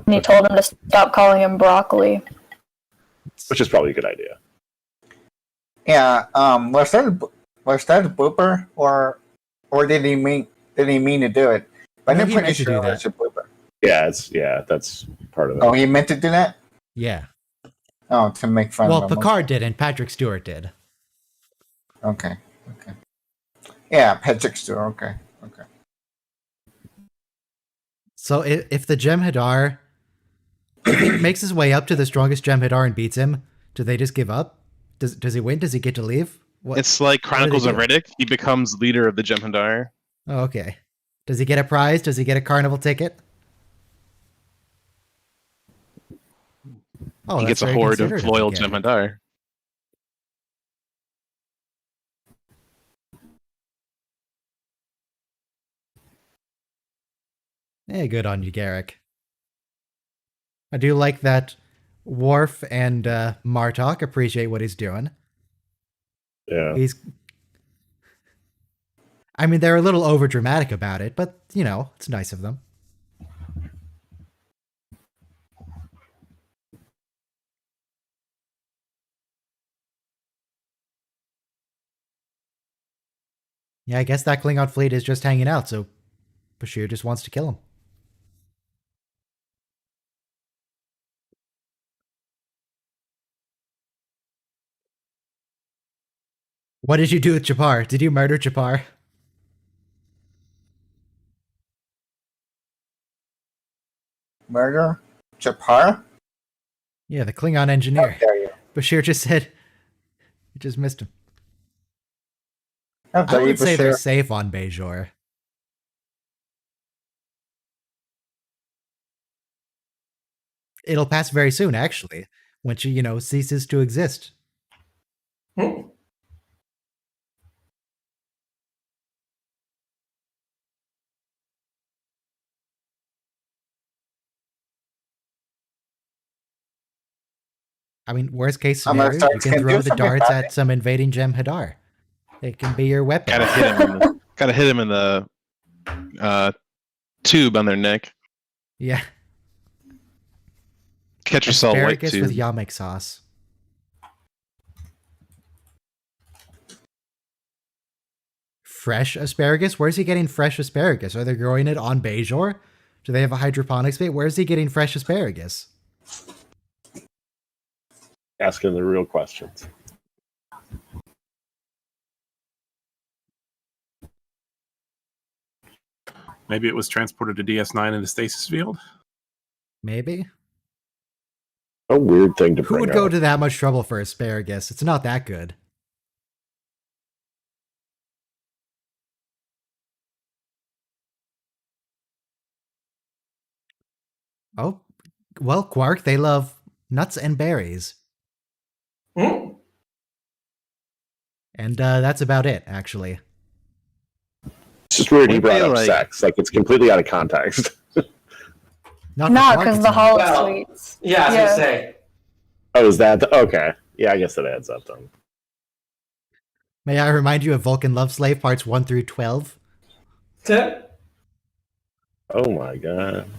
And he told him to stop calling him broccoli. Which is probably a good idea. Yeah. Was that a blooper or did he mean to do it? But No, I'm he pretty meant to sure do it that. was a blooper. Yeah, that's part of it. Oh, he meant to do that. Yeah. Oh, to make fun Well, of him. Picard did, and Patrick Stewart did. Okay. Yeah, Patrick Stewart. Okay. So if the Jem'Hadar if he makes his way up to the strongest Jem'Hadar and beats him, do they just give up? Does he win? Does he get to leave? What? It's like What do they Chronicles of do? Riddick. He becomes leader of the Jem'Hadar. Oh, okay. Does he get a prize? Does he get a carnival ticket? Oh, He that's gets a very horde of considerate loyal the captain. Jem'Hadar. Yeah, good on you, Garrick. I do like that Worf and Martok appreciate what he's doing. Yeah. I mean, they're a little over dramatic about it, but it's nice of them. Yeah, I guess that Klingon fleet is just hanging out, so Bashir just wants to kill him. What did you do with Chapar? Did you murder Chapar? Murder? Chapar? Yeah, the Klingon engineer. How dare you? Bashir just said, you just missed him. I'll I tell you, would say they're Bashir. safe on Bajor. It'll pass very soon, actually, when she, ceases to exist. Hmm. I mean, worst case I'm gonna scenario, you start can can throw do the something darts about at some invading Jem'Hadar. It can be your weapon. Gotta hit him in the tube on their neck. Yeah. Catch yourself white Asparagus with tube. yamek sauce. Fresh asparagus? Where's he getting fresh asparagus? Are they growing it on Bajor? Do they have a hydroponics bait? Where's he getting fresh asparagus? Asking the real questions. Maybe it was transported to DS9 in the stasis field. Maybe. A weird thing to Who bring would go up. to that much trouble for asparagus? It's not that good. Oh, well, Quark, they love nuts and berries. Hmm. And that's about it, actually. It's just weird he Wouldn't brought they, up like- sex. Like, it's completely out of context. Not for Not Quark, because it's the not. hollow Well, sweets. Yeah, I was gonna say. Oh, is that okay? Yeah, I guess that adds up then. May I remind you of Vulcan Love Slave parts 1 through 12? Oh my god.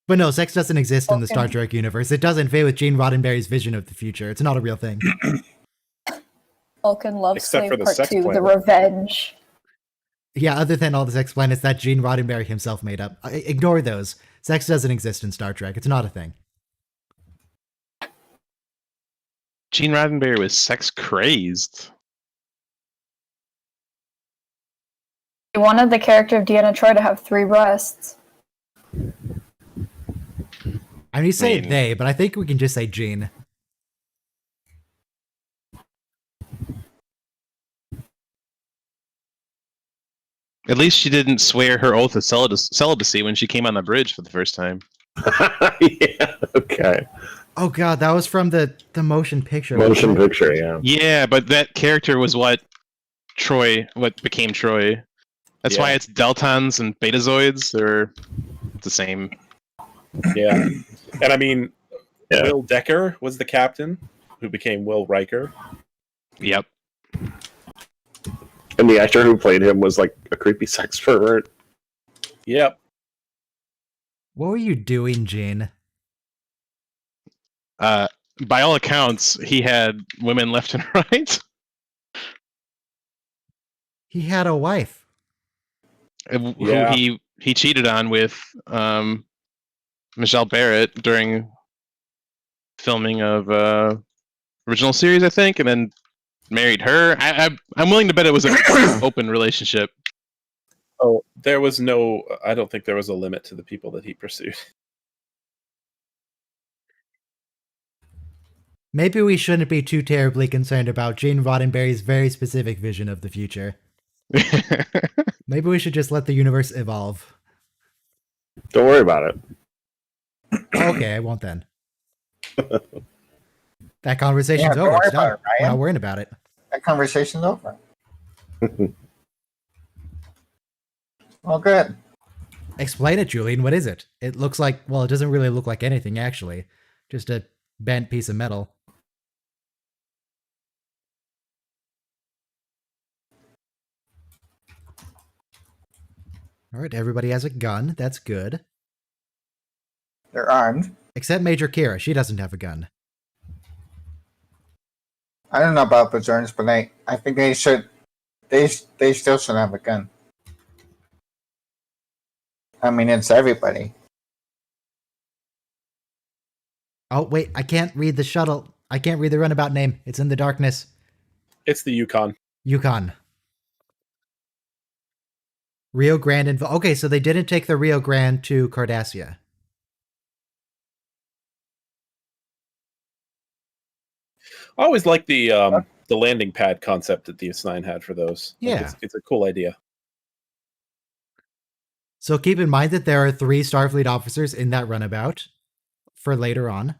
But no, sex doesn't exist in the Star Trek universe. It doesn't fit with Gene Roddenberry's vision of the future. It's not a real thing. Vulcan Love Except Slave for the Part sex 2, The planet. Revenge. Yeah, other than all the sex planets that Gene Roddenberry himself made up. Ignore those. Sex doesn't exist in Star Trek. It's not a thing. Gene Roddenberry was sex crazed. He wanted the character of Deanna Troi to have 3 breasts. I mean, you say mean- they, but I think we can just say Gene. At least she didn't swear her oath of celibacy when she came on the bridge for the first time. Yeah, okay. Oh god, that was from the motion picture. Motion wasn't it? picture, yeah. Yeah, but that character was what became Troy. That's why Yeah. it's Deltons and Betazoids. They're the same. Yeah. And I mean, Yeah. Will Decker was the captain, who became Will Riker. Yep. And the actor who played him was like a creepy sex pervert. Yep. What were you doing, Gene? By all accounts, he had women left and right. He had a wife. Who Yeah. he cheated on with Michelle Barrett during filming of original series, I think, and then married her. I'm willing to bet it was an open relationship. Oh, there was no. I don't think there was a limit to the people that he pursued. Maybe we shouldn't be too terribly concerned about Gene Roddenberry's very specific vision of the future. Maybe we should just let the universe evolve. Don't worry about it. Okay, I won't then. That conversation's Yeah, don't over. worry It's done. about it, We're Ryan. not worrying about it. That conversation's over. Well, good. Explain it, Julian. What is it? It looks like, well, it doesn't really look like anything, actually. Just a bent piece of metal. All right, everybody has a gun. That's good. They're armed. Except Major Kira. She doesn't have a gun. I don't know about Bajorans, but I think they should. They still should have a gun. I mean, it's everybody. Oh, wait, I can't read the shuttle. I can't read the runabout name. It's in the darkness. It's the Yukon. Yukon. Rio Grande. Okay, so they didn't take the Rio Grande to Cardassia. I always like the landing pad concept that DS9 had for those. Like, Yeah. it's a cool idea. So keep in mind that there are 3 Starfleet officers in that runabout for later on.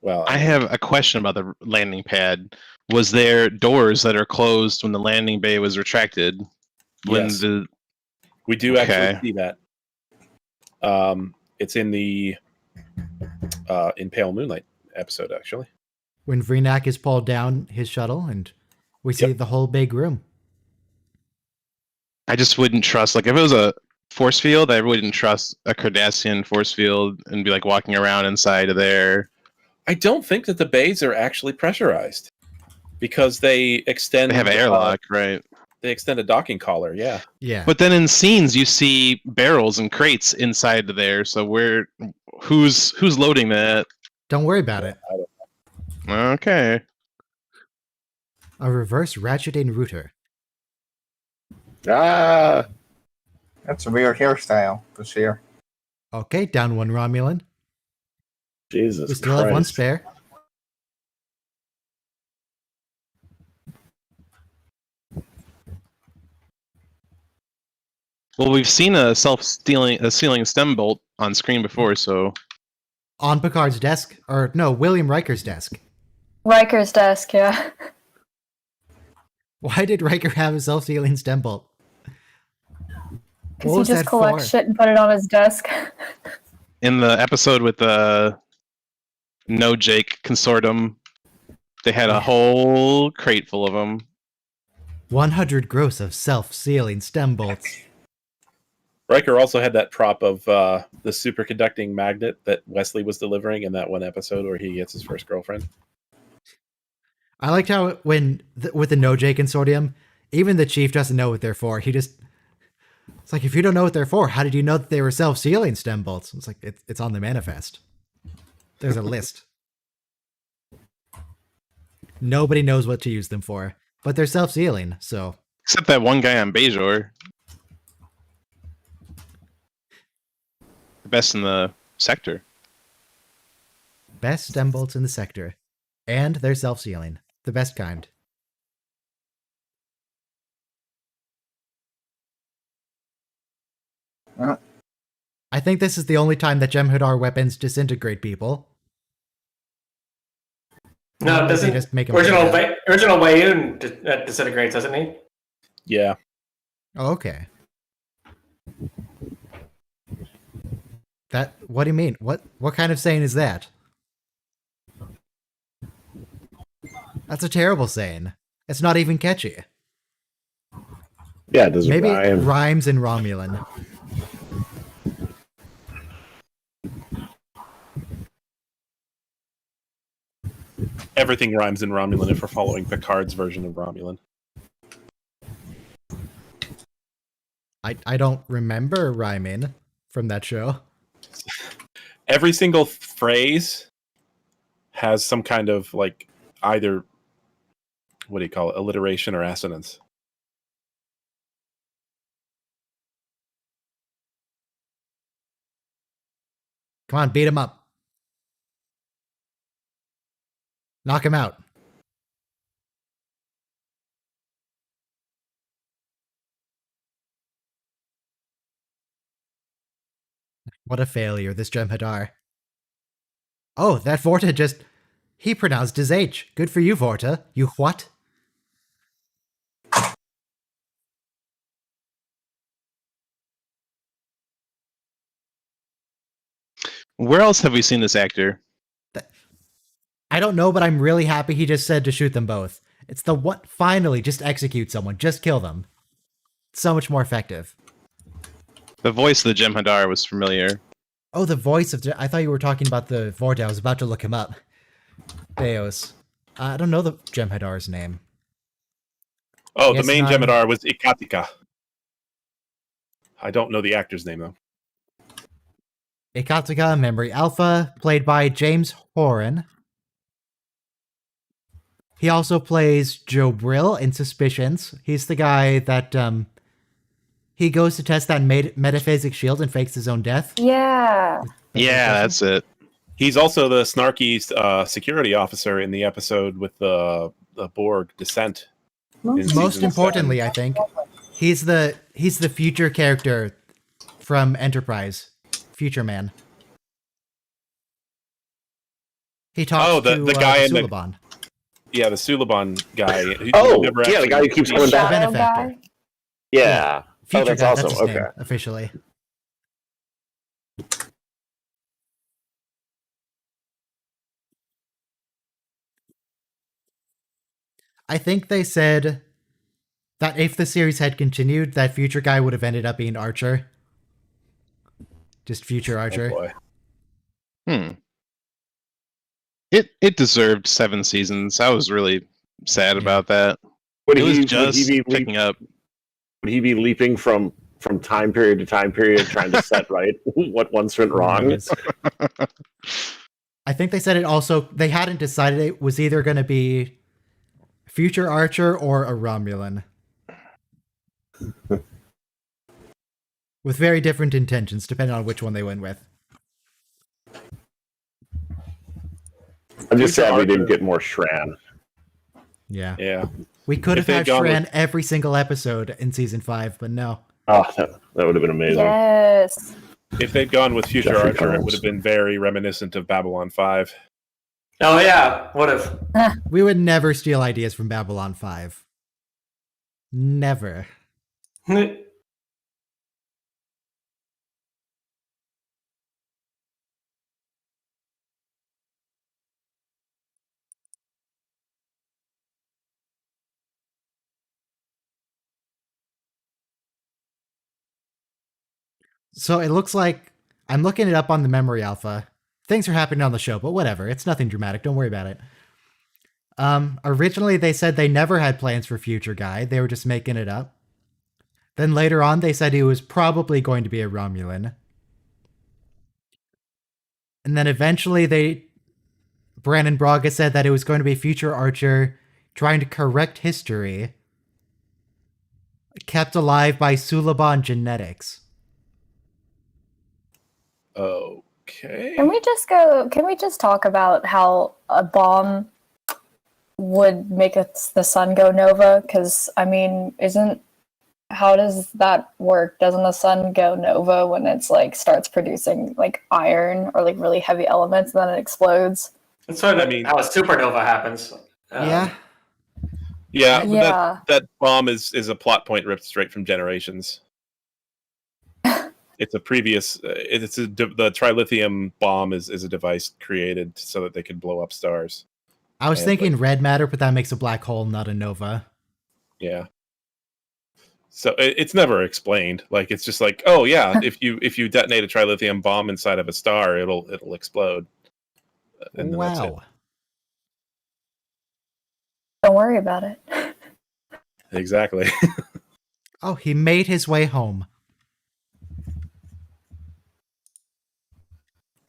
Well, I have a question about the landing pad. Was there doors that are closed when the landing bay was retracted? When Yes. the we do Okay. actually see that. It's in the in Pale Moonlight episode, actually. When Vreenak is pulled down his shuttle and we see the whole big room. I just wouldn't trust, like, if it was a force field, I wouldn't trust a Cardassian force field and be like walking around inside of there. I don't think that the bays are actually pressurized because they extend. They have an airlock, right? They extend a docking collar. Yeah. Yeah. But then in scenes, you see barrels and crates inside of there. So who's loading that? Don't worry about it. Okay. A reverse ratcheting router. Ah, That's a weird hairstyle this year. Okay, down 1 Romulan. Jesus We still have 1 Christ. spare. Well, we've seen a sealing stem bolt on screen before, so On Picard's desk, or no, William Riker's desk. Riker's desk, yeah. Why did Riker have a self-sealing stem bolt? Because What he was just that collects for? shit and put it on his desk. in the episode with the No Jake consortium, they had a whole crate full of them. 100 gross of self-sealing stem bolts. Riker also had that prop of the superconducting magnet that Wesley was delivering in that one episode where he gets his first girlfriend. I liked how with the No J consortium, even the chief doesn't know what they're for. It's like, if you don't know what they're for, how did you know that they were self-sealing stem bolts? It's like, it's on the manifest. There's a list. Nobody knows what to use them for, but they're self-sealing, so. Except that one guy on Bajor. The best in the sector. Best stem bolts in the sector. And they're self-sealing. The best kind. I think this is the only time that Jem'Hadar weapons disintegrate people. No, it They doesn't. just make 'em Original bad. original Wayun disintegrates, doesn't he? Yeah. Oh, okay. What do you mean? What kind of saying is that? That's a terrible saying. It's not even catchy. Yeah, it doesn't Maybe it rhyme. rhymes in Romulan. Everything rhymes in Romulan if we're following Picard's version of Romulan. I don't remember rhyming from that show. Every single phrase has some kind of, like, either, what do you call it, alliteration or assonance. Come on, beat him up. Knock him out. What a failure, this Jem'Hadar. Oh, that Vorta just... He pronounced his H. Good for you, Vorta. You what? Where else have we seen this actor? I don't know, but I'm really happy he just said to shoot them both. It's the what? Finally, just execute someone. Just kill them. It's so much more effective. The voice of the Jem'Hadar was familiar. Oh, the voice of... I thought you were talking about the Vorta. I was about to look him up. Deos. I don't know the Jem'Hadar's name. Oh, Yes, the main and I'm- Jem'Hadar was Ikatika. I don't know the actor's name, though. Ikatika, Memory Alpha, played by James Horan. He also plays Joe Brill in Suspicions. He's the guy that, he goes to test that metaphysic shield and fakes his own death. Yeah. Yeah, that's it. He's also the snarky security officer in the episode with the Borg descent. Most importantly, I think he's the future character from Enterprise, Future Man. He talks to the guy in Suliban. the Suliban guy. The guy who keeps going back. Shadow Benefactor. guy. Yeah. Future that's guy, awesome. that's his name, officially. I think they said that if the series had continued, that Future guy would have ended up being Archer. Just Future Archer. Oh boy. It deserved 7 seasons. I was really sad about that. It was just picking up. Would he be leaping from time period to time period, trying to set right what once went wrong? I think they said it also. They hadn't decided it was either going to be Future Archer or a Romulan. With very different intentions, depending on which one they went with. I'm just sad we didn't get more Shran. Yeah. Yeah. We could If have had they'd gone Shran every single episode in season 5, but no. Oh, that would have been amazing. Yes. If they'd gone with Future Jeffrey Archer, it Combs. would have been very reminiscent of Babylon 5. Oh yeah, would have. We would never steal ideas from Babylon 5. Never. So it looks like I'm looking it up on the memory alpha. Things are happening on the show, but whatever. It's nothing dramatic. Don't worry about it. Originally, they said they never had plans for Future Guy. They were just making it up. Then later on, they said he was probably going to be a Romulan. And then eventually, Brandon Braga said that it was going to be Future Archer trying to correct history, kept alive by Suliban genetics. Okay. Can we just talk about how a bomb would make the sun go nova? Because, I mean, how does that work? Doesn't the sun go nova when it's like starts producing like iron or like really heavy elements and then it explodes? That's sort of how a supernova happens. Yeah. Yeah, Yeah. That bomb is a plot point ripped straight from Generations. It's a previous. The trilithium bomb is a device created so that they could blow up stars. I was thinking red matter, but that makes a black hole, not a nova. Yeah. So it's never explained. Like it's just like, oh yeah, if you detonate a trilithium bomb inside of a star, it'll explode. And then that's it. Wow. Don't worry about it. Exactly. Oh, he made his way home.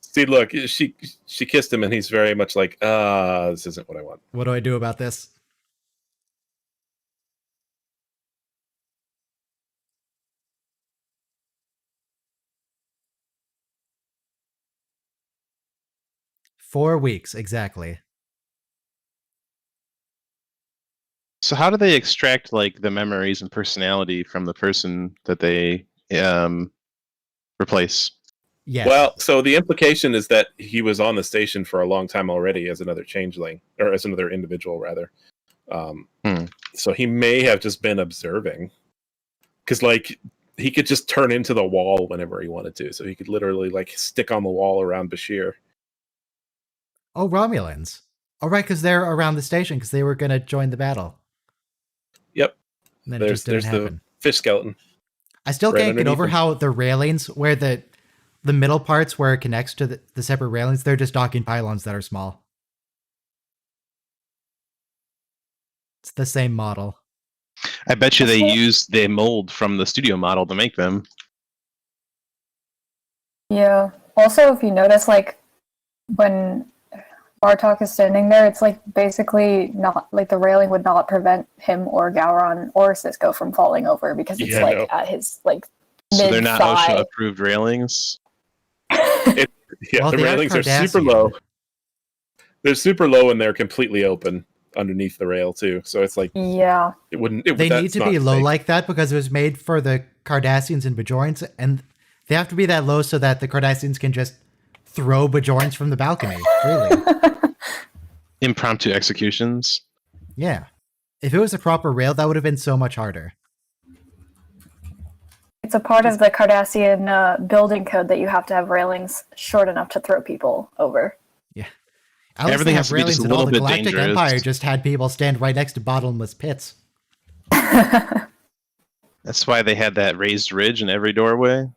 See, look, she kissed him, and he's very much like, this isn't what I want. What do I do about this? Four weeks, exactly. So how do they extract like the memories and personality from the person that they replace? Yes. Well, so the implication is that he was on the station for a long time already as another changeling, or as another individual, rather. So he may have just been observing, because like he could just turn into the wall whenever he wanted to. So he could literally like stick on the wall around Bashir. Oh, Romulans. Oh, right, because they're around the station because they were going to join the battle. Yep. And then it just didn't happen. The fish skeleton. I still right can't get over underneath how the railings, where the middle parts where it connects to the separate railings, they're just docking pylons that are small. It's the same model. I bet you they used the mold from the studio model to make them. Yeah. Also, if you notice, like, when Bartok is standing there, it's like basically not like the railing would not prevent him or Gowron or Cisco from falling over because it's at his like So mid they're not OSHA approved railings. Yeah, Well, the they are railings are super Cardassian. low. They're super low and they're completely open underneath the rail too. So it's like Yeah. it wouldn't. They need that's to not be low safe. like that because it was made for the Cardassians and Bajorans, and they have to be that low so that the Cardassians can just throw Bajorans from the balcony. Really? Impromptu executions. Yeah. If it was a proper rail, that would have been so much harder. It's a part of the Cardassian building code that you have to have railings short enough to throw people over. Yeah. At least Everything they has have to be just railings a and all little the bit Galactic dangerous. Empire just had people stand right next to bottomless pits. That's why they had that raised ridge in every doorway.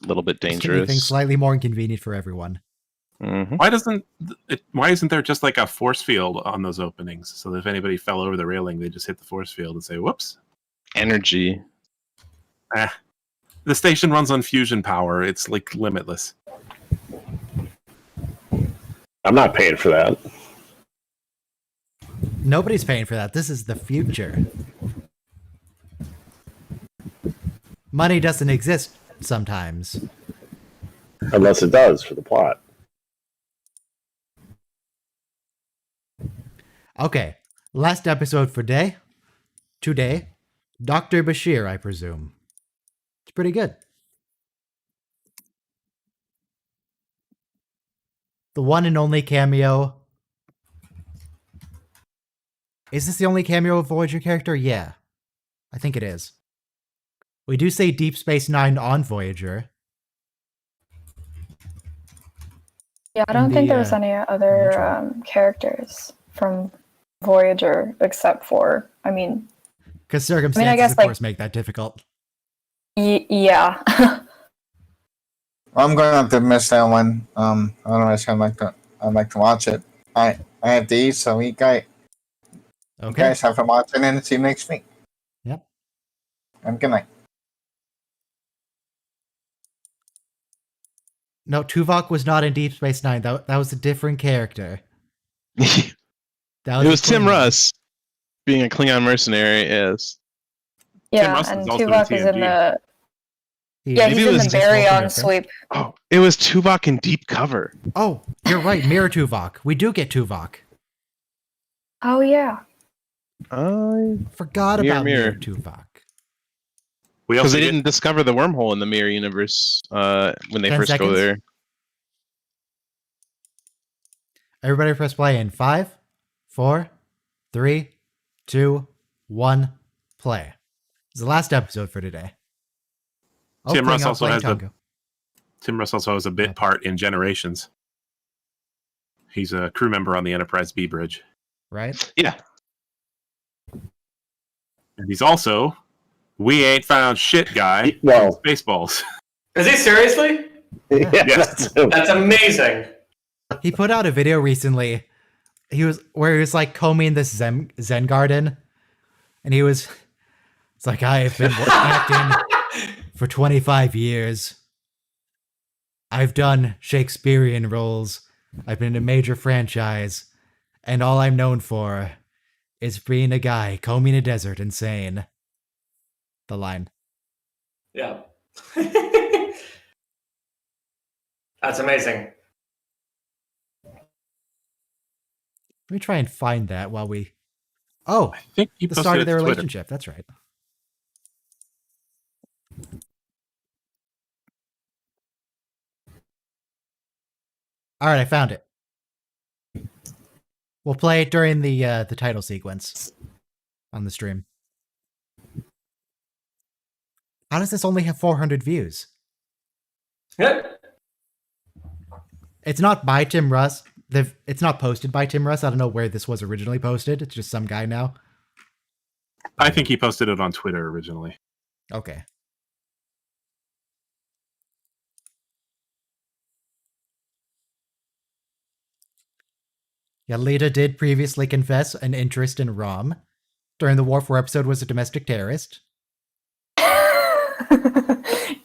A little bit Just to make things dangerous. slightly more inconvenient for everyone. Mhm. Why isn't there just like a force field on those openings so that if anybody fell over the railing, they just hit the force field and say, "Whoops." Energy. The station runs on fusion power. It's like limitless. I'm not paying for that. Nobody's paying for that. This is the future. Money doesn't exist sometimes. Unless it does for the plot. Okay, last episode for today, Dr. Bashir, I presume. It's pretty good. The one and only cameo. Is this the only cameo of Voyager character? Yeah, I think it is. We do say Deep Space Nine on Voyager. Yeah, I don't think there was the, any other characters from Voyager except for, Because circumstances, I guess, of like- course, make that difficult. yeah. I'm gonna have to miss that one. Otherwise I'd like to watch it. I have to eat, so you guys Okay. have to watch it and see you next week. Yep. And good night. No, Tuvok was not in Deep Space Nine. That was a different character. It That was a Tim Klingon. Russ being a Klingon mercenary. Yes. Yeah, Russ and is also in Tuvok is in TNG. the He- yeah, Maybe he's it in was the just Baryon Vulcan sweep. Oh, it was Tuvok in Deep Cover. Oh, you're right. Mirror Tuvok. We do get Tuvok. Oh yeah. Forgot Mirror, about Mirror mirror. Tuvok. We Because also they get, didn't discover the wormhole in the mirror universe when they 10 first go seconds? there. Everybody press play in 5, 4, 3, 2, 1, play. It's the last episode for today. Tim Russ Klingon also playing has the- Tonga. Tim Russ also has a bit part in Generations. He's a crew member on the Enterprise B bridge. Right? Yeah. And he's also We Ain't Found Shit guy Well, in Spaceballs. Is he seriously? yeah, Yes. That's amazing. He put out a video recently. He was like combing this Zen garden, and it's like, I have been acting for 25 years. I've done Shakespearean roles. I've been in a major franchise, and all I'm known for is being a guy combing a desert and saying the line. Yeah. That's amazing. Let me try and find that while we. Oh, I think he the posted start it of their to Twitter. relationship. That's right. All right, I found it. We'll play it during the title sequence on the stream. How does this only have 400 views? Yeah. It's not by Tim Russ. It's not posted by Tim Russ. I don't know where this was originally posted. It's just some guy now. I think he posted it on Twitter originally. Okay. Yeah, Lita did previously confess an interest in Rom. During the War 4 episode was a domestic terrorist.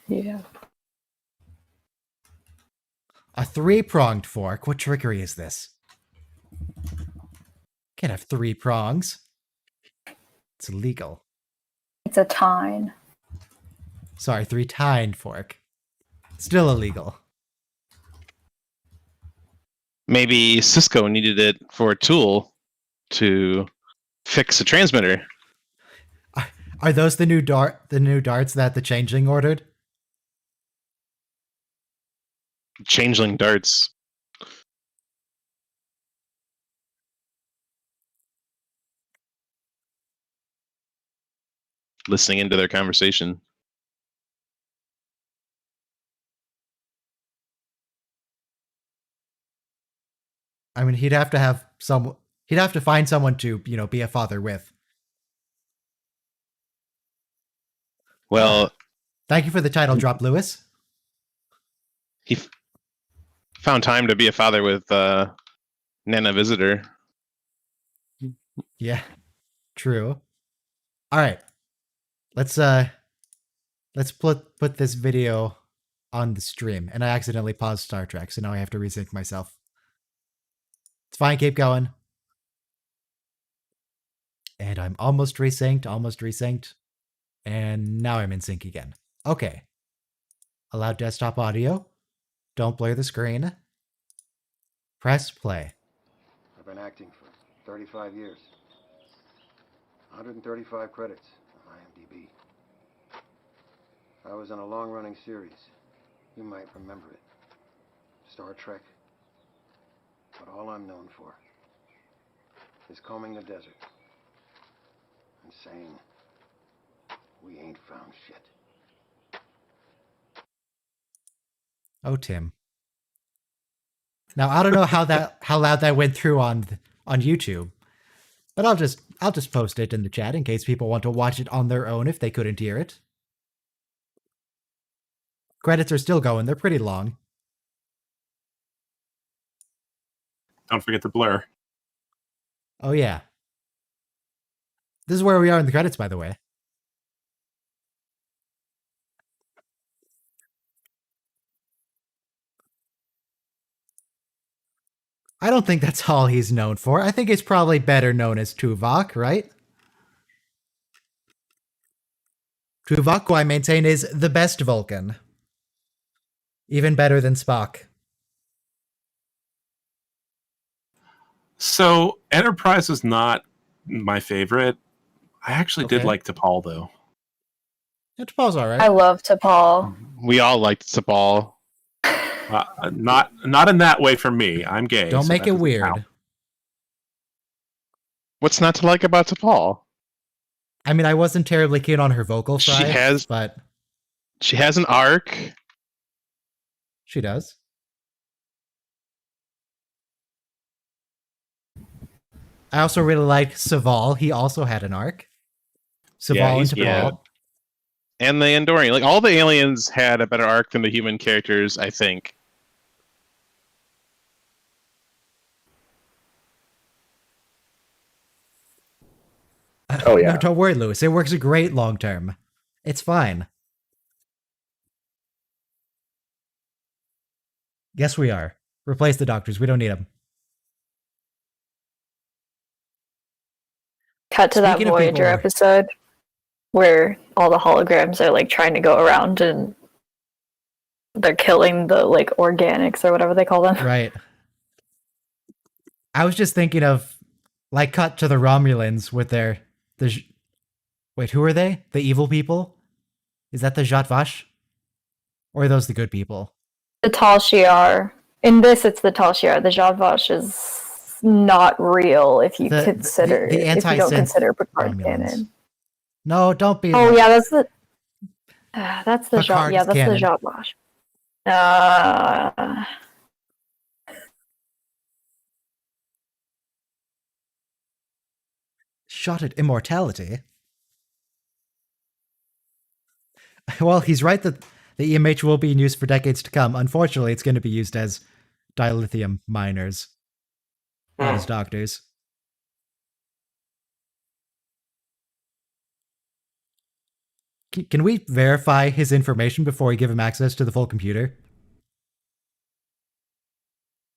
Yeah. A 3-pronged fork? What trickery is this? Can't have 3 prongs. It's illegal. It's a tine. Sorry, 3-tined fork. Still illegal. Maybe Cisco needed it for a tool to fix a transmitter. Are those the new darts that the Changeling ordered? Changeling darts. Listening into their conversation. I mean, he'd have to find someone to, be a father with. Well, thank you for the title drop, Lewis. He found time to be a father with Nana Visitor. Yeah, true. All right, let's put this video on the stream, and I accidentally paused Star Trek, so now I have to resync myself. It's fine, keep going. And I'm almost resynced, and now I'm in sync again. Okay. Allow desktop audio. Don't blur the screen. Press play. I've been acting for 35 years. 135 credits on IMDb. I was in a long-running series. You might remember it. Star Trek. But all I'm known for is combing the desert and saying, we ain't found shit. Oh, Tim. Now I don't know how loud that went through on YouTube, but I'll just post it in the chat in case people want to watch it on their own if they couldn't hear it. Credits are still going. They're pretty long. Don't forget the blur. Oh yeah. This is where we are in the credits, by the way. I don't think that's all he's known for. I think he's probably better known as Tuvok, right? Tuvok, who I maintain is the best Vulcan. Even better than Spock. So Enterprise is not my favorite. I actually did like T'Pol, though. Yeah, T'Pol's all right. I love T'Pol. We all liked T'Pol. Not in that way for me. I'm gay. Don't so make that it doesn't weird. count. What's not to like about T'Pol? I mean, I wasn't terribly keen on her vocal fry, but she has an arc. She does. I also really liked Saval. He also had an arc. Saval and T'Pol. And the Andorian. Like, all the aliens had a better arc than the human characters, I think. Oh, yeah. No, don't worry, Lewis. It works great long term. It's fine. Yes, we are. Replace the doctors. We don't need them. Cut to that Voyager episode where all the holograms are like trying to go around and they're killing the like organics or whatever they call them. Right. I was just thinking of like cut to the Romulans with wait, who are they? The evil people? Is that the Zhat Vash? Or are those the good people? The Tal Shiar. In this, it's the Tal Shiar. The Zhat Vash is not real if you consider if you don't consider Picard canon. No, don't be. Oh yeah, that's the Zhat. Yeah, that's canon. the Zhat Vash. Shot at immortality. Well, he's right that the EMH will be in use for decades to come. Unfortunately, it's going to be used as dilithium miners, not as doctors. Can we verify his information before we give him access to the full computer?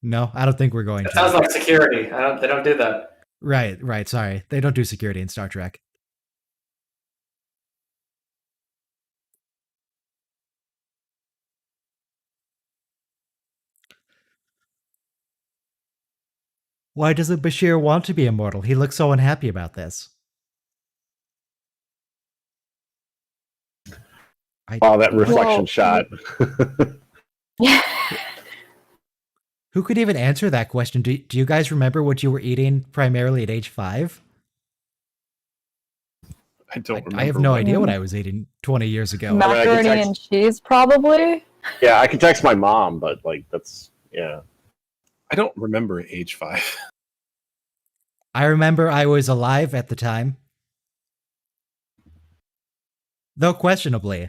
No, I don't think we're going to. Sounds like security. They don't do that. Right. Sorry. They don't do security in Star Trek. Why doesn't Bashir want to be immortal? He looks so unhappy about this. Oh, that reflection shot. Who could even answer that question? Do you guys remember what you were eating primarily at age 5? I don't remember. I have no idea what I was eating 20 years ago. Macaroni and cheese, probably. Yeah, I can text my mom, but like that's I don't remember age 5. I remember I was alive at the time. Though questionably,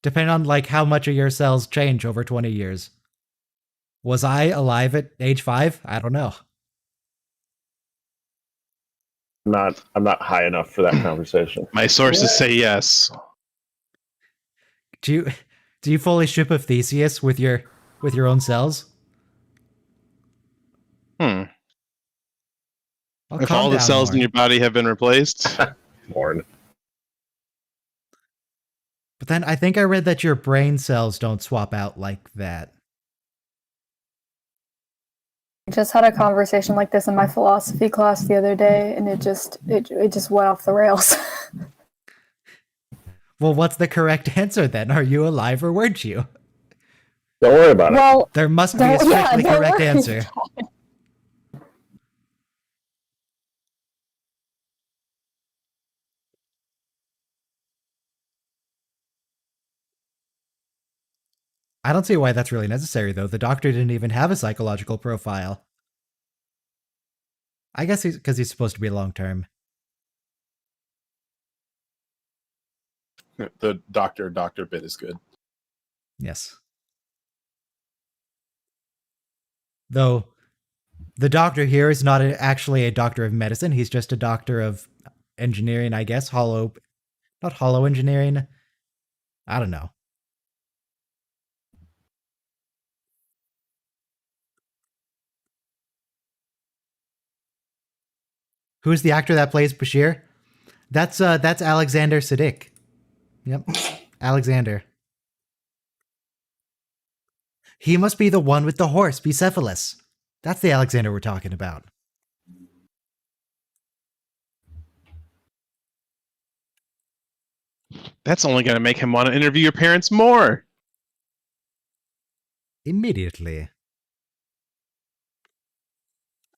depending on like how much of your cells change over 20 years. Was I alive at age 5? I don't know. I'm not high enough for that conversation. My sources say yes. Do you fully ship of Theseus with your own cells? If all the cells in your body have been replaced, Morn. But then I think I read that your brain cells don't swap out like that. I just had a conversation like this in my philosophy class the other day, and it just went off the rails. Well, what's the correct answer then? Are you alive or weren't you? Don't worry about it. Well, there must be a strictly correct answer. I don't see why that's really necessary, though. The doctor didn't even have a psychological profile. I guess because he's supposed to be long-term. The doctor bit is good. Yes. Though, the doctor here is not actually a doctor of medicine. He's just a doctor of engineering, I guess. Not hollow engineering. I don't know. Who's the actor that plays Bashir? That's Alexander Siddiq. Yep, Alexander. He must be the one with the horse, Bucephalus. That's the Alexander we're talking about. That's only going to make him want to interview your parents more. Immediately.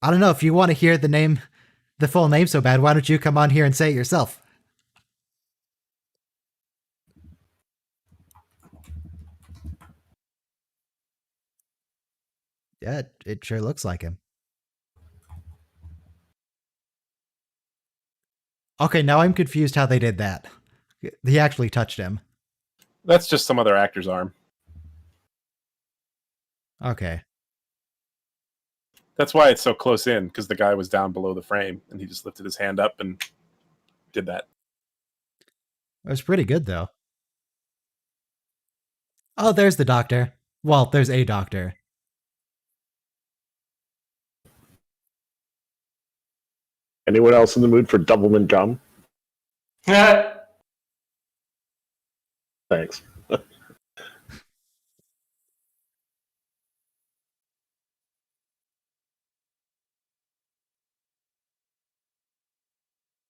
I don't know, if you want to hear the full name so bad, why don't you come on here and say it yourself? Yeah, it sure looks like him. Okay, now I'm confused how they did that. He actually touched him. That's just some other actor's arm. Okay. That's why it's so close in, because the guy was down below the frame, and he just lifted his hand up and did that. It was pretty good, though. Oh, there's the doctor. Well, there's a doctor. Anyone else in the mood for Doublemint gum? Thanks.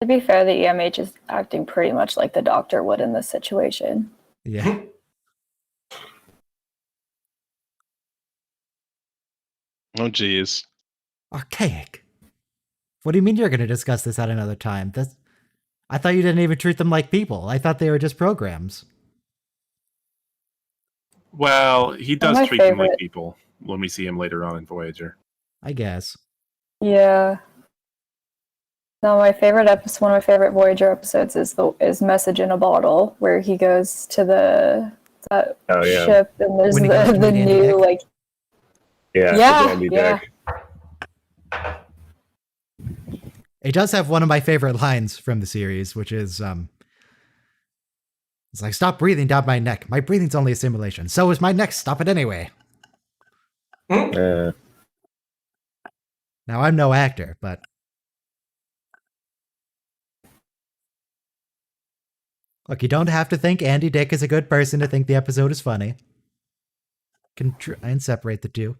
To be fair, the EMH is acting pretty much like the doctor would in this situation. Yeah. Oh, geez. Archaic. What do you mean you're going to discuss this at another time? I thought you didn't even treat them like people. I thought they were just programs. Well, he does my treat them like favorite. people when we see him later on in Voyager. I guess. Yeah. No, one of my favorite Voyager episodes is Message in a Bottle, where he goes to that ship and there's When he goes to the meet Andy new Dick? like Yeah, Andy Dick. It does have one of my favorite lines from the series, which is, it's like, stop breathing down my neck. My breathing's only a simulation. So is my neck. Stop it anyway. Now, I'm no actor, but... Look, you don't have to think Andy Dick is a good person to think the episode is funny. Can try and separate the two.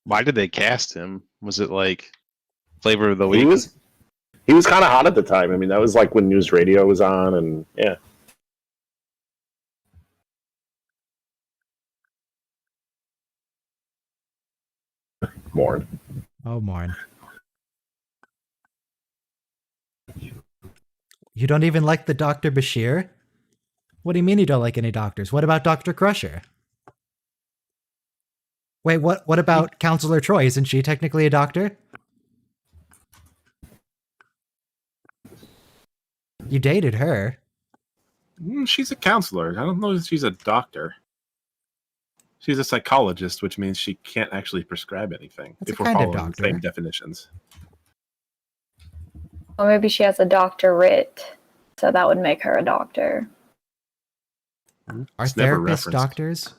Why did they cast him? Was it like flavor of the week? He was kind of hot at the time. I mean, that was like when news radio was on, and yeah. Morn. Oh, Morn. You don't even like the Dr. Bashir? What do you mean you don't like any doctors? What about Dr. Crusher? Wait, what about Counselor Troy? Isn't she technically a doctor? You dated her. She's a counselor. I don't know if she's a doctor. She's a psychologist, which means she can't actually prescribe anything. That's if a we're kind of following the doctor. same definitions. Or maybe she has a doctorate, so that would make her a doctor. Are It's never therapists referenced. doctors?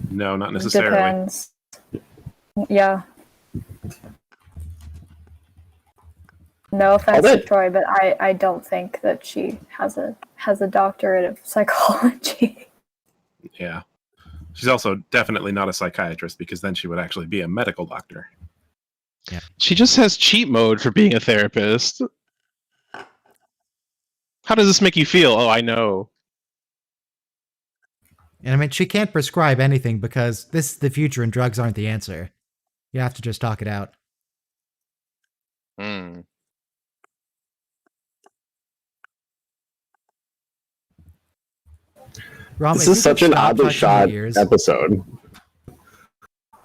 No, not necessarily. Depends. Yeah. No offense to Troy, but I don't think that she has a doctorate of psychology. Yeah. She's also definitely not a psychiatrist, because then she would actually be a medical doctor. Yeah. She just has cheat mode for being a therapist. How does this make you feel? Oh, I know. And I mean, she can't prescribe anything because this is the future and drugs aren't the answer. You have to just talk it out. Hmm. Rom, This if is you such could an stop oddly touching shot your ears. episode.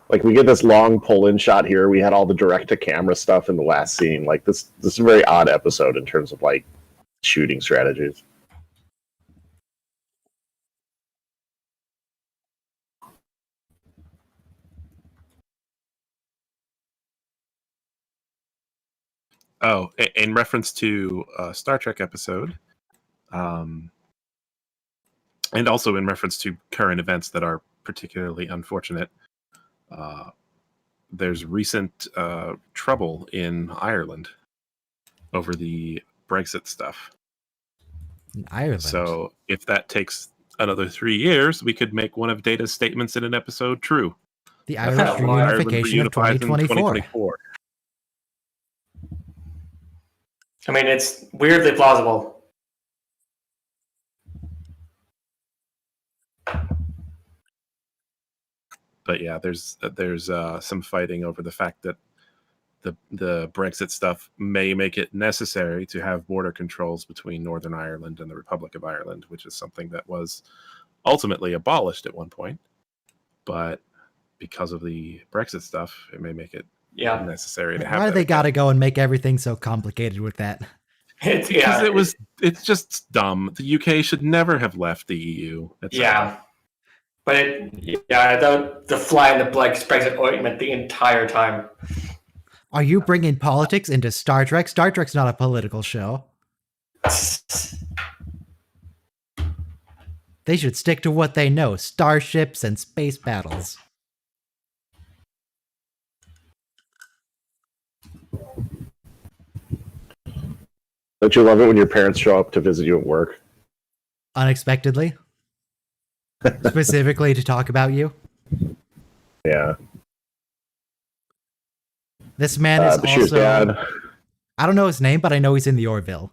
Like, we get this long pull-in shot here. We had all the direct-to-camera stuff in the last scene. Like, this is a very odd episode in terms of, like, shooting strategies. Oh, in reference to a Star Trek episode, and also in reference to current events that are particularly unfortunate, there's recent trouble in Ireland over the Brexit stuff. In Ireland? So if that takes another 3 years, we could make one of Data's statements in an episode true. The That's Irish how Ireland reunification of reunifies in 2024. I mean, it's weirdly plausible. But yeah, there's some fighting over the fact that the Brexit stuff may make it necessary to have border controls between Northern Ireland and the Republic of Ireland, which is something that was ultimately abolished at one point. But because of the Brexit stuff, it may make it necessary to have. Why do that they again. gotta go and make everything so complicated with that? It's just dumb. The UK should never have left the EU. Yeah. But the fly in the Brexit ointment the entire time. Are you bringing politics into Star Trek? Star Trek's not a political show. They should stick to what they know, starships and space battles. Don't you love it when your parents show up to visit you at work? Unexpectedly? Specifically to talk about you? Yeah. This man is Bashir's also... dad. I don't know his name, but I know he's in the Orville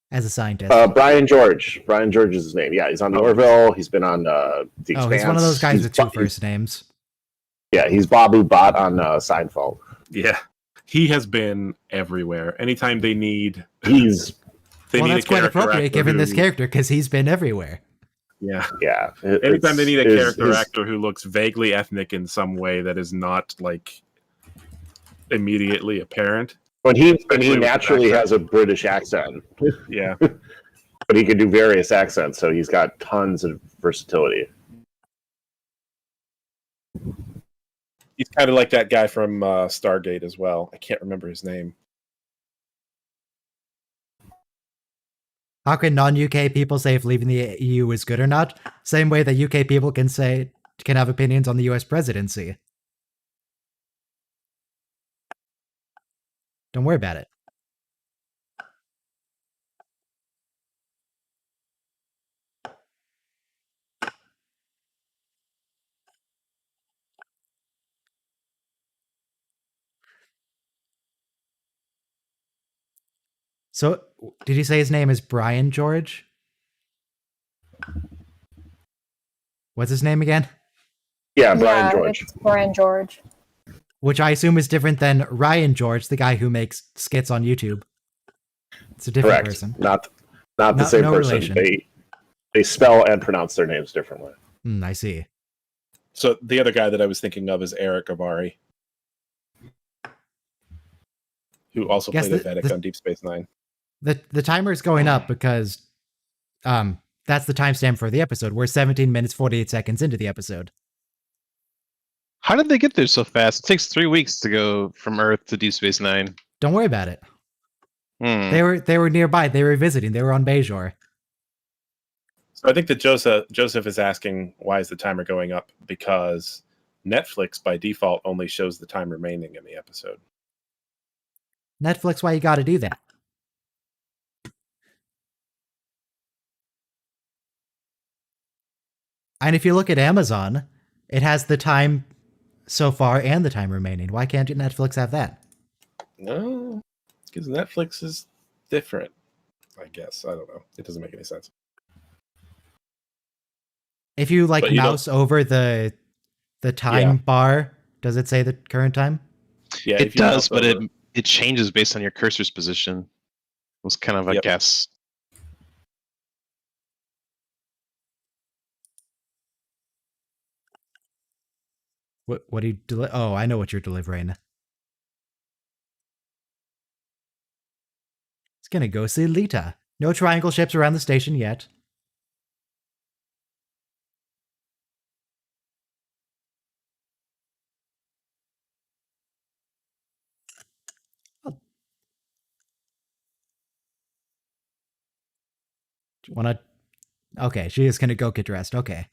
as a scientist. Brian George. Brian George is his name. Yeah, he's on the Orville. He's been on The Expanse. He's one of those guys with two first names. Yeah, he's Babu Bot on Seinfeld. Yeah, he has been everywhere. Anytime they need, he's. That's quite appropriate given this character because he's been everywhere. Yeah, yeah. Anytime they need a character actor who looks vaguely ethnic in some way that is not like immediately apparent. But he naturally has a British accent. Yeah, but he can do various accents, so he's got tons of versatility. He's kind of like that guy from Stargate as well. I can't remember his name. How can non-UK people say if leaving the EU is good or not? Same way that UK people can have opinions on the US presidency. Don't worry about it. So, did you say his name is Brian George? What's his name again? Yeah, Brian George. It's Brian George. Which I assume is different than Ryan George, the guy who makes skits on YouTube. It's a different Correct. person. Not the same no person. relation. They spell and pronounce their names differently. I see. So the other guy that I was thinking of is Eric Avari, who also Yes, played a Vedic on Deep Space Nine. The timer is going up because that's the timestamp for the episode. We're 17 minutes 48 seconds into the episode. How did they get there so fast? It takes 3 weeks to go from Earth to Deep Space Nine. Don't worry about it. They were nearby. They were visiting. They were on Bajor. So I think that Joseph is asking, why is the timer going up? Because Netflix by default only shows the time remaining in the episode. Netflix, why you got to do that? And if you look at Amazon, it has the time so far and the time remaining. Why can't Netflix have that? No, because Netflix is different, I guess. I don't know. It doesn't make any sense. If you mouse over the time bar, does it say the current time? Yeah, it does, but it changes based on your cursor's position. It was kind of a guess. What do you Oh, I know what you're delivering. It's gonna go see Lita. No triangle ships around the station yet. Do you wanna... Okay, she is gonna go get dressed. Okay.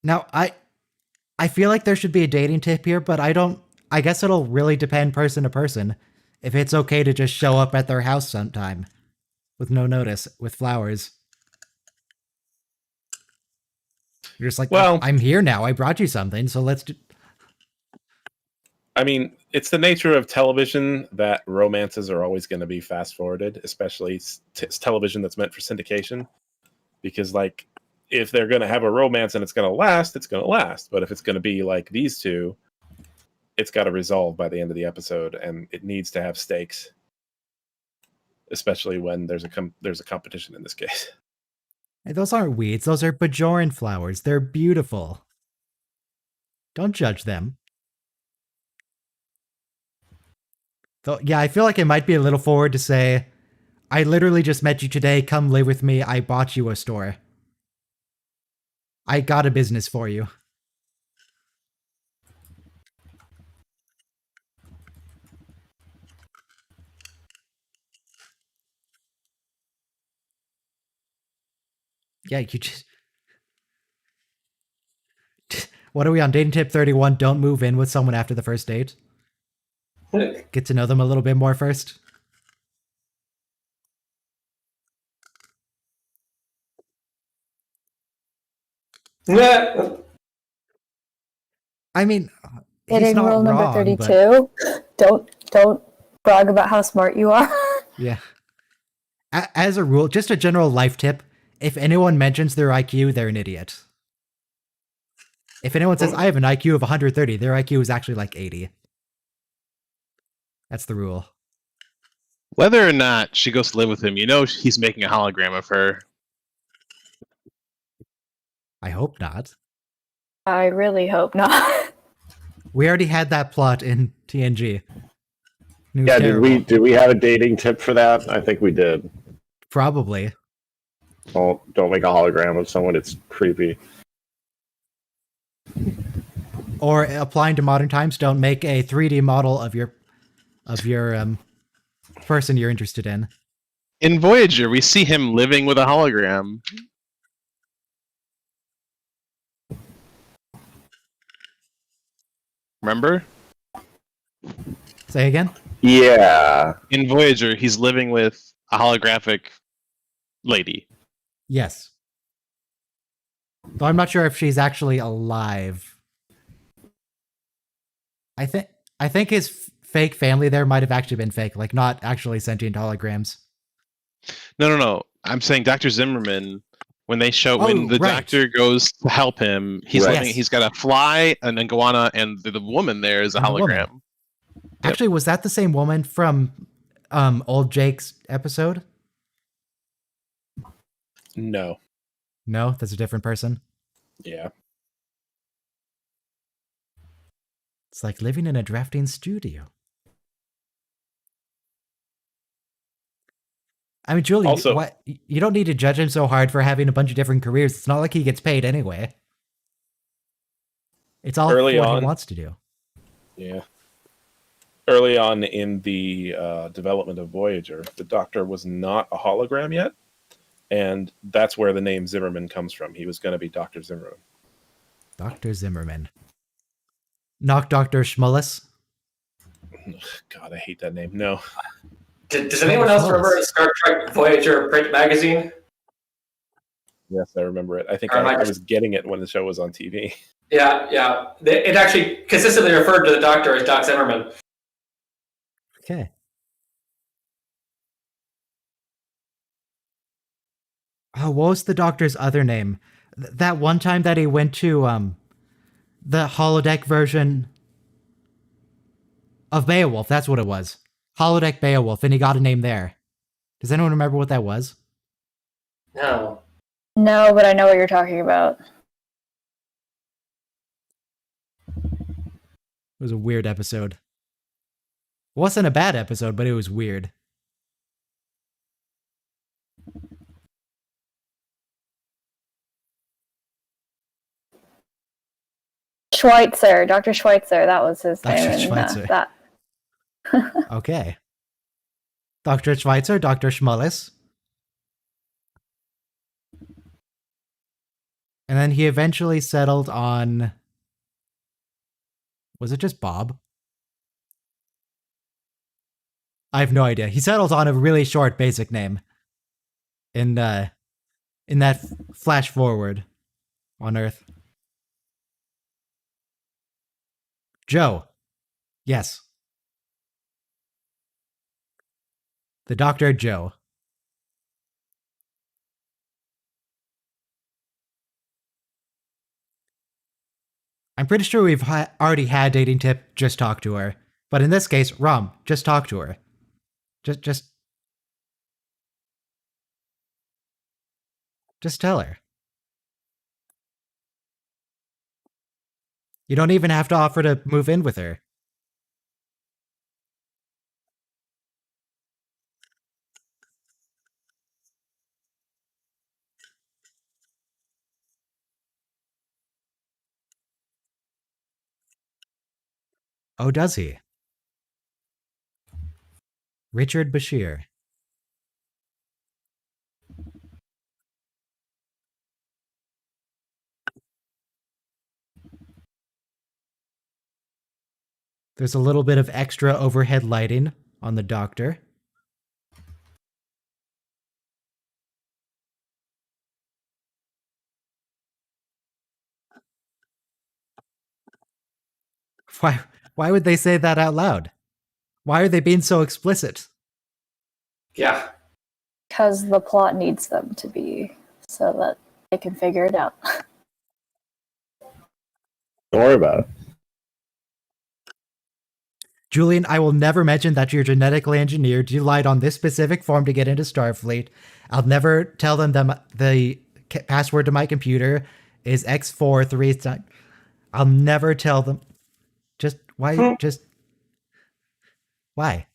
Now, I feel like there should be a dating tip here, but I guess it'll really depend person to person if it's okay to just show up at their house sometime with no notice, with flowers. You're just like, well, I'm here now. I brought you something, so let's do... I mean, it's the nature of television that romances are always going to be fast-forwarded, especially television that's meant for syndication. Because, if they're going to have a romance and it's going to last, it's going to last. But if it's going to be like these two, it's got to resolve by the end of the episode, and it needs to have stakes, especially when there's a competition in this case. Hey, those aren't weeds. Those are Bajoran flowers. They're beautiful. Don't judge them. Though, yeah, I feel like it might be a little forward to say, I literally just met you today. Come live with me. I bought you a store. I got a business for you. Yeah, you just... What are we on? Dating tip 31, don't move in with someone after the first date. Get to know them a little bit more first. Yeah. I mean, hitting rule number 32. Don't brag about how smart you are. Yeah. As a rule, just a general life tip, if anyone mentions their IQ, they're an idiot. If anyone says, I have an IQ of 130, their IQ is actually like 80. That's the rule. Whether or not she goes to live with him, he's making a hologram of her. I hope not. I really hope not. We already had that plot in TNG. Yeah, did we have a dating tip for that? I think we did. Probably. Oh, don't make a hologram of someone. It's creepy. Or applying to modern times, don't make a 3D model of your person you're interested in. In Voyager, we see him living with a hologram. Remember? Say again? Yeah. In Voyager, he's living with a holographic lady. Yes. Though I'm not sure if she's actually alive. I think his fake family there might have actually been fake, like not actually sentient holograms. No. I'm saying Dr. Zimmerman. When they show when the right. doctor goes to help him, he's Right. living, he's got a fly, an iguana, and the woman there is a And the woman. hologram. Actually, was that the same woman from old Jake's episode? No. No, that's a different person. Yeah. It's like living in a drafting studio. I mean, Julie, Also- what, you don't need to judge him so hard for having a bunch of different careers. It's not like he gets paid anyway. It's all Early for what on- he wants to do. Yeah. Early on in the development of Voyager, the Doctor was not a hologram yet, and that's where the name Zimmerman comes from. He was going to be Dr. Zimmerman. Dr. Zimmerman. Knock Dr. Schmullis. God, I hate that name. No. Does anyone else remember Star Trek Voyager print magazine? Yes, I remember it. I think Or am I I just- was getting it when the show was on TV. Yeah. It actually consistently referred to the Doctor as Doc Zimmerman. Okay. Oh, what was the doctor's other name? That one time that he went to the holodeck version of Beowulf, that's what it was. Holodeck Beowulf, and he got a name there. Does anyone remember what that was? No. No, but I know what you're talking about. It was a weird episode. It wasn't a bad episode, but it was weird. Schweitzer, Dr. Schweitzer, that was his Dr. name. Schweitzer. That. Okay. Dr. Schweitzer, Dr. Schmullis. And then he eventually settled on... Was it just Bob? I have no idea. He settled on a really short basic name. In that flash forward on Earth. Joe. Yes. The Dr. Joe. I'm pretty sure we've already had dating tip, just talk to her. But in this case, Rom, just talk to her. Just tell her. You don't even have to offer to move in with her. Oh, does he? Richard Bashir. There's a little bit of extra overhead lighting on the Doctor. Why would they say that out loud? Why are they being so explicit? Yeah. Because the plot needs them to be, so that they can figure it out. Don't worry about it. Julian, I will never mention that you're genetically engineered. You lied on this specific form to get into Starfleet. I'll never tell them that the password to my computer is X43. I'll never tell them. Just why? Just why?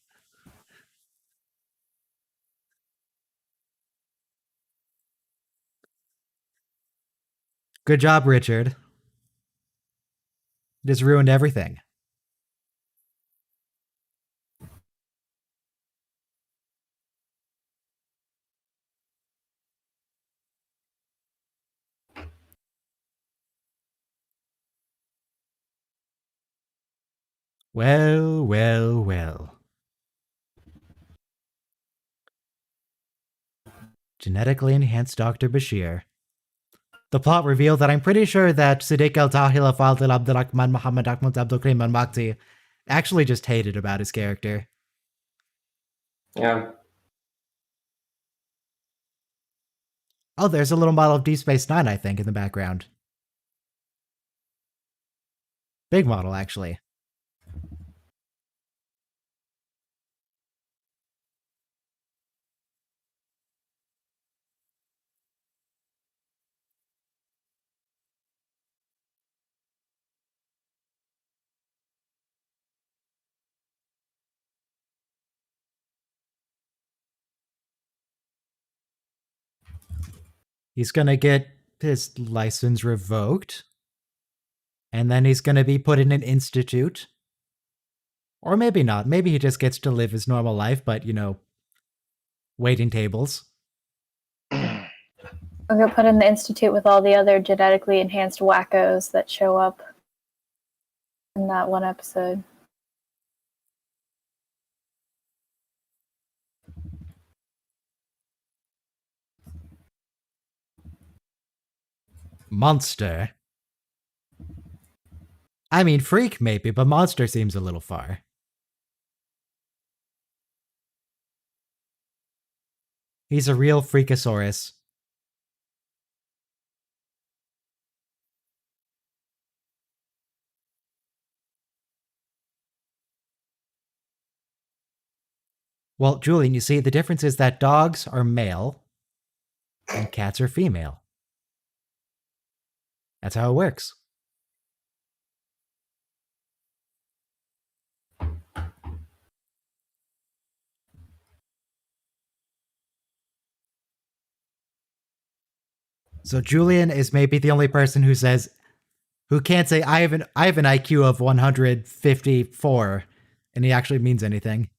Good job, Richard. Just ruined everything. Well. Genetically enhanced Dr. Bashir. The plot revealed that I'm pretty sure that Siddiq al-Tahil Fadil Abdurrahman Muhammad Ahmad Abdul Karim al-Makti actually just hated about his character. Yeah. Oh, there's a little model of Deep Space Nine, I think, in the background. Big model, actually. He's gonna get his license revoked. And then he's gonna be put in an institute. Or maybe not. Maybe he just gets to live his normal life, but, you know, waiting tables. I'll get put in the institute with all the other genetically enhanced wackos that show up in that one episode. Monster. I mean, freak maybe, but monster seems a little far. He's a real freakosaurus. Well, Julian, you see, the difference is that dogs are male and cats are female. That's how it works. So Julian is maybe the only person who can't say I have an IQ of 154, and he actually means anything.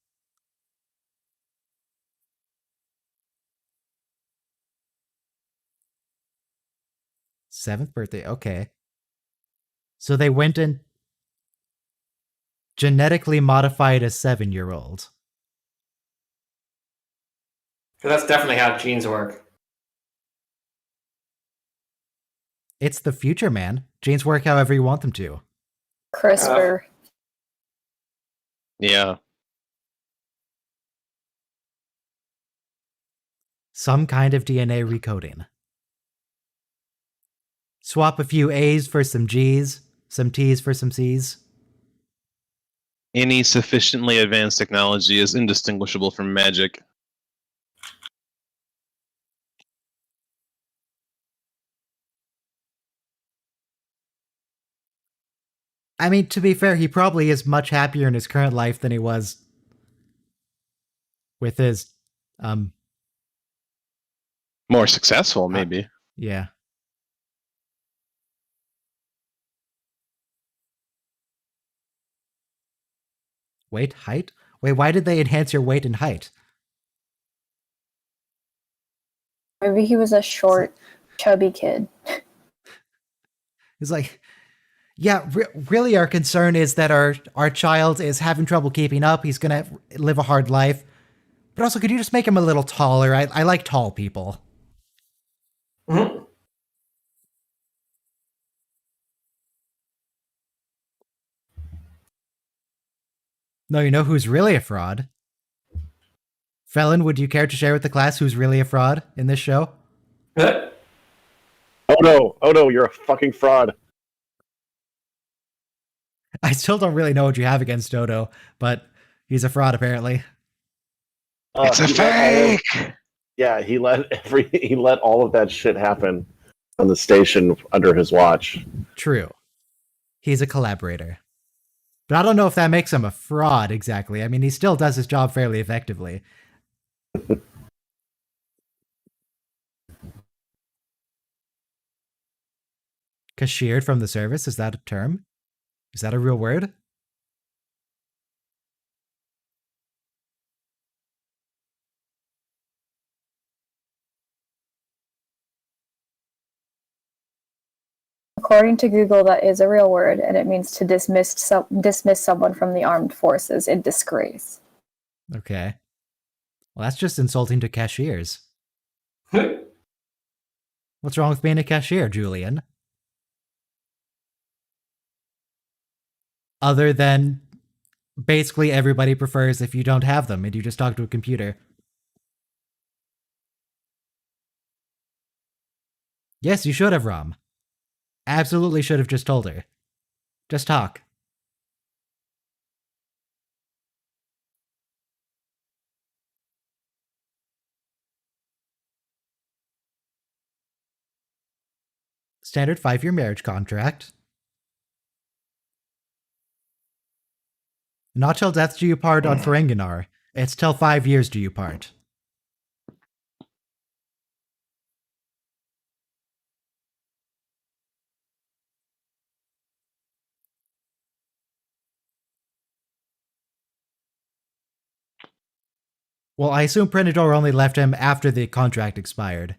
Seventh birthday, okay. So they went and genetically modified a 7-year-old. So that's definitely how genes work. It's the future, man. Genes work however you want them to. CRISPR. Yeah. Some kind of DNA recoding. Swap a few A's for some G's, some T's for some C's. Any sufficiently advanced technology is indistinguishable from magic. I mean, to be fair, he probably is much happier in his current life than he was with his, More successful, maybe. yeah. Weight, height? Wait, why did they enhance your weight and height? Maybe he was a short, chubby kid. It's like, yeah, really our concern is that our child is having trouble keeping up. He's going to live a hard life. But also, could you just make him a little taller? I like tall people. Mm-hmm. No, you know who's really a fraud? Felon, would you care to share with the class who's really a fraud in this show? Oh no, you're a fucking fraud. I still don't really know what you have against Dodo, but he's a fraud apparently. It's a fake! Yeah, he let all of that shit happen on the station under his watch. True. He's a collaborator. But I don't know if that makes him a fraud exactly. I mean, he still does his job fairly effectively. Cashiered from the service, is that a term? Is that a real word? According to Google, that is a real word, and it means to dismiss someone from the armed forces in disgrace. Okay. Well, that's just insulting to cashiers. What's wrong with being a cashier, Julian? Other than basically everybody prefers if you don't have them and you just talk to a computer. Yes, you should have, Rom. Absolutely should have just told her. Just talk. Standard 5-year marriage contract. Not till death do you part on Ferenginar. It's till 5 years do you part. Well, I assume Prenador only left him after the contract expired.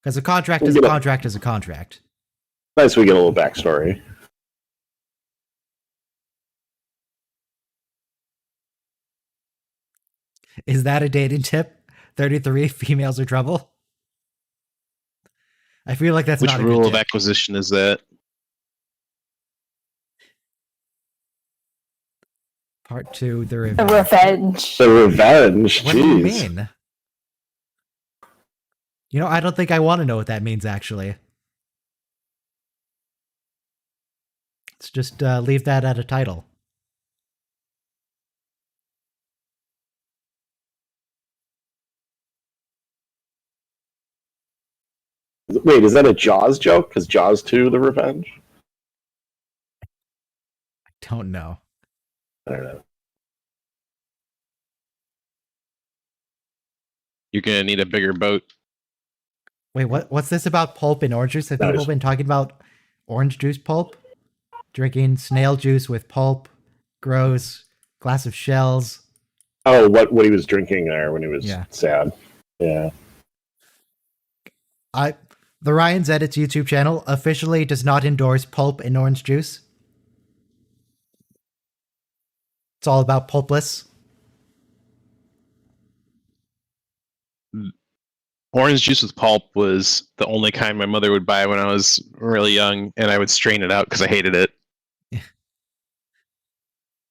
Because a contract is a contract is a contract. Nice we get a little backstory. Is that a dating tip? 33 females are trouble? I feel like that's Which not a rule good of tip. acquisition is that? Part 2, the The revenge. revenge. The revenge. What do you Jeez. mean? You know, I don't think I want to know what that means, actually. Let's just leave that at a title. Wait, is that a Jaws joke? Because Jaws 2, The Revenge? I don't know. I don't know. You're gonna need a bigger boat. Wait, what's this about pulp and orange juice? Have people been talking about orange juice pulp? Drinking snail juice with pulp, gross, glass of shells. Oh, what he was drinking there when he was sad. Yeah. The Ryan's Edits YouTube channel officially does not endorse pulp and orange juice. It's all about pulpless. Orange juice with pulp was the only kind my mother would buy when I was really young, and I would strain it out because I hated it.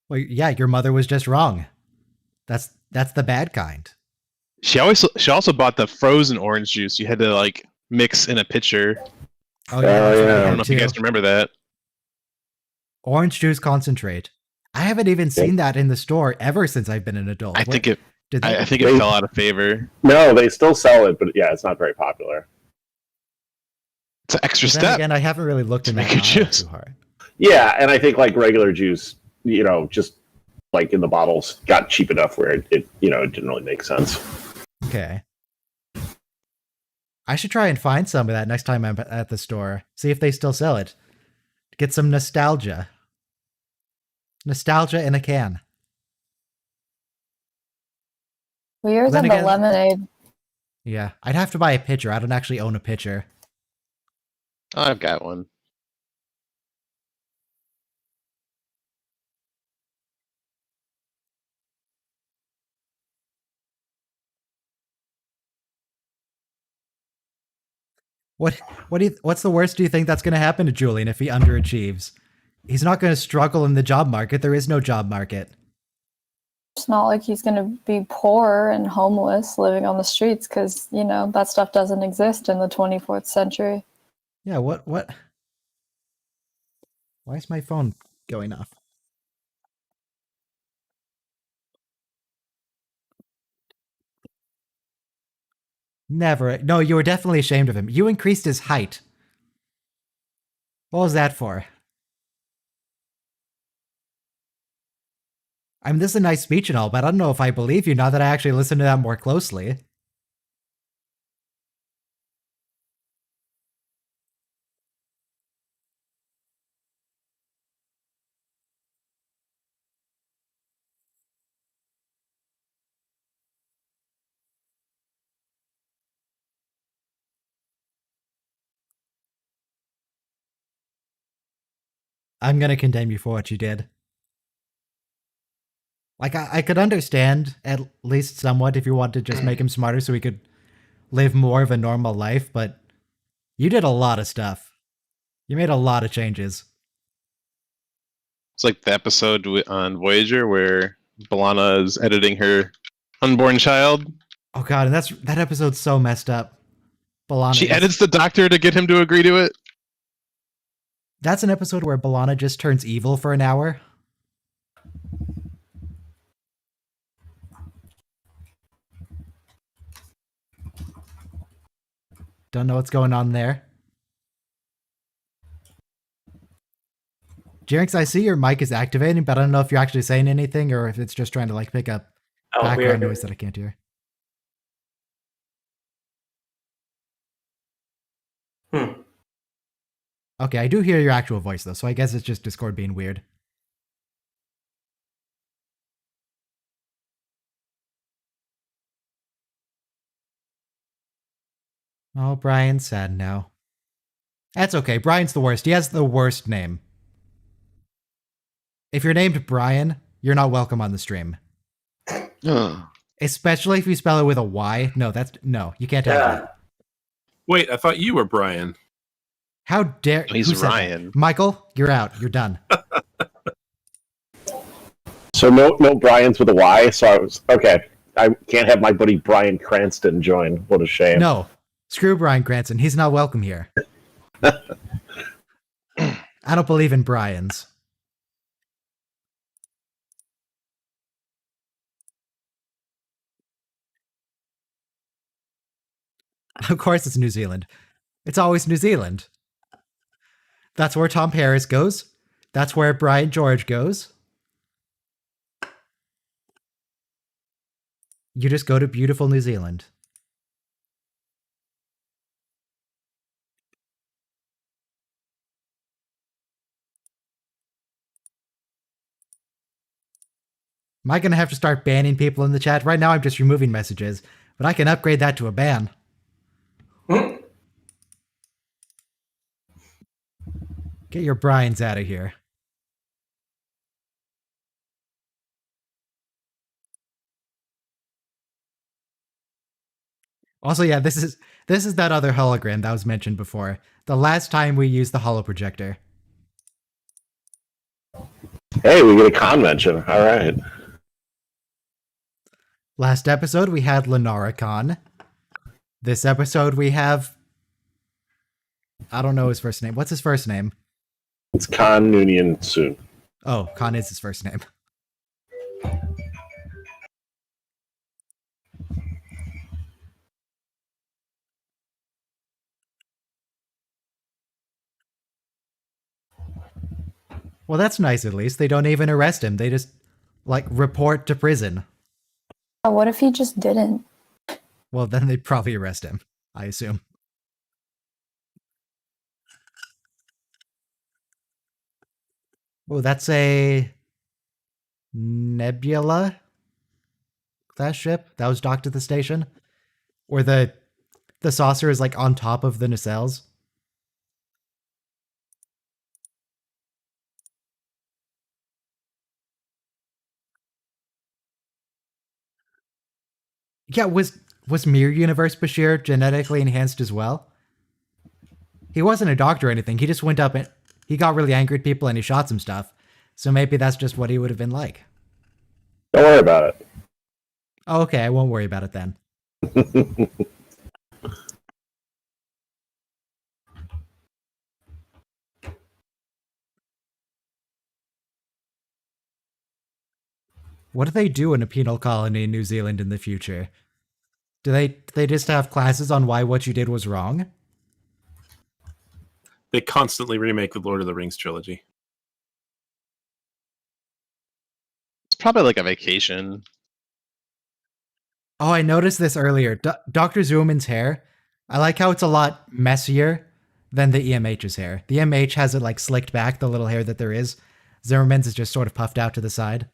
Well, yeah, your mother was just wrong. That's the bad kind. She also bought the frozen orange juice. You had to like mix in a pitcher. Oh yeah, that's right, I don't know if you guys remember that. Orange juice concentrate. I haven't even seen that in the store ever since I've been an adult. I think it They- fell out of favor. No, they still sell it, but yeah, it's not very popular. It's an extra But then step. Again, I haven't really looked in to that make your aisle juice. too hard. Yeah, and I think like regular juice, you know, just like in the bottles, got cheap enough where it it didn't really make sense. Okay. I should try and find some of that next time I'm at the store. See if they still sell it. Get some nostalgia. Nostalgia in a can. Well, yours Then on the again- lemonade. Yeah, I'd have to buy a pitcher. I don't actually own a pitcher. Oh, I've got one. What's the worst do you think that's going to happen to Julian if he underachieves? He's not going to struggle in the job market. There is no job market. It's not like he's going to be poor and homeless living on the streets because, you know, that stuff doesn't exist in the 24th century. Yeah, what? Why is my phone going off? Never. No, you were definitely ashamed of him. You increased his height. What was that for? I mean, this is a nice speech and all, but I don't know if I believe you now that I actually listen to that more closely. I'm gonna condemn you for what you did. Like, I could understand, at least somewhat, if you wanted to just make him smarter so he could live more of a normal life, but You did a lot of stuff. You made a lot of changes. It's like the episode on Voyager where B'Elanna is editing her unborn child. Oh god, and that episode's so messed up. B'Elanna She edits the doctor to get him to agree to it. That's an episode where B'Elanna just turns evil for an hour. Don't know what's going on there. Jinx, I see your mic is activating, but I don't know if you're actually saying anything or if it's just trying to like pick up background noise that I can't hear. Okay, I do hear your actual voice though, so I guess it's just Discord being weird. Oh, Brian's sad now. That's okay. Brian's the worst. He has the worst name. If you're named Brian, you're not welcome on the stream. Especially if you spell it with a Y. No, you can't have that. Wait, I thought you were Brian. How dare He's Ryan. Michael, you're out. You're done. So no Brian's with a Y. So I was okay. I can't have my buddy Brian Cranston join. What a shame. No, screw Brian Cranston. He's not welcome here. I don't believe in Brian's. Of course it's New Zealand. It's always New Zealand. That's where Tom Harris goes. That's where Brian George goes. You just go to beautiful New Zealand. Am I going to have to start banning people in the chat? Right now I'm just removing messages, but I can upgrade that to a ban. Get your Brians out of here. Also, yeah, this is that other hologram that was mentioned before. The last time we used the holoprojector. Hey, we get a convention. All right. Last episode we had Lenara Khan. This episode we have... I don't know his first name. What's his first name? It's Khan Noonien Soon. Oh, Khan is his first name. Well, that's nice at least. They don't even arrest him. They just, like, report to prison. Oh, what if he just didn't? Well, then they'd probably arrest him, I assume. Oh, that's a Nebula class ship that was docked at the station, where the saucer is like on top of the nacelles. Yeah, was Mirror Universe Bashir genetically enhanced as well? He wasn't a doctor or anything. He just went up and he got really angry at people and he shot some stuff. So maybe that's just what he would have been like. Don't worry about it. Oh, okay, I won't worry about it then. What do they do in a penal colony in New Zealand in the future? Do they just have classes on why what you did was wrong? They constantly remake the Lord of the Rings trilogy. It's probably like a vacation. Oh, I noticed this earlier. Dr. Zooman's hair, I like how it's a lot messier than the EMH's hair. The EMH has it like slicked back, the little hair that there is. Zimmerman's is just sort of puffed out to the side.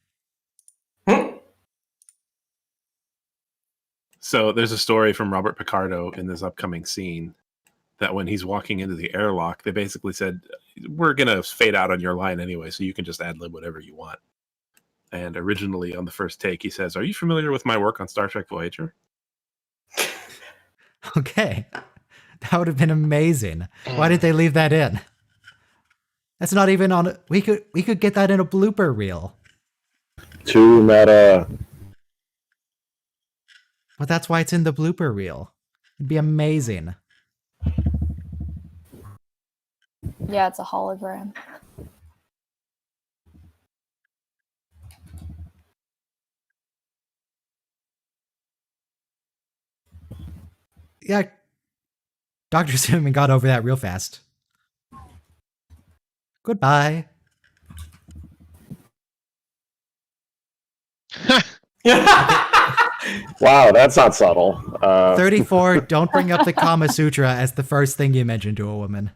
So there's a story from Robert Picardo in this upcoming scene that when he's walking into the airlock, they basically said, we're going to fade out on your line anyway, so you can just ad-lib whatever you want. And originally on the first take, he says, are you familiar with my work on Star Trek Voyager? Okay. That would have been amazing. Why did they leave that in? That's not even on. We could get that in a blooper reel. Too meta. But that's why it's in the blooper reel. It'd be amazing. Yeah, it's a hologram. Yeah, Dr. Cinnamon got over that real fast. Goodbye. Wow, that's not subtle. 34, don't bring up the Kama Sutra as the first thing you mention to a woman.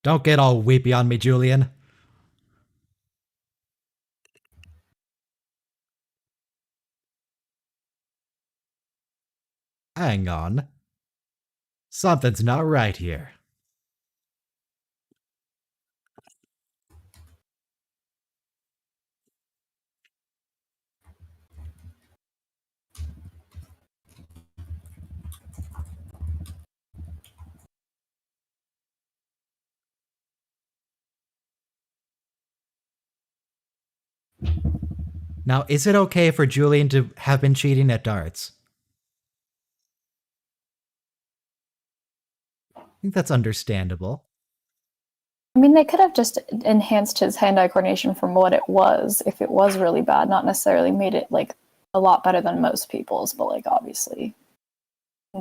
Don't get all weepy on me, Julian. Hang on. Something's not right here. Now, is it okay for Julian to have been cheating at darts? I think that's understandable. I mean, they could have just enhanced his hand-eye coordination from what it was, if it was really bad, not necessarily made it, like, a lot better than most people's, but, like, obviously,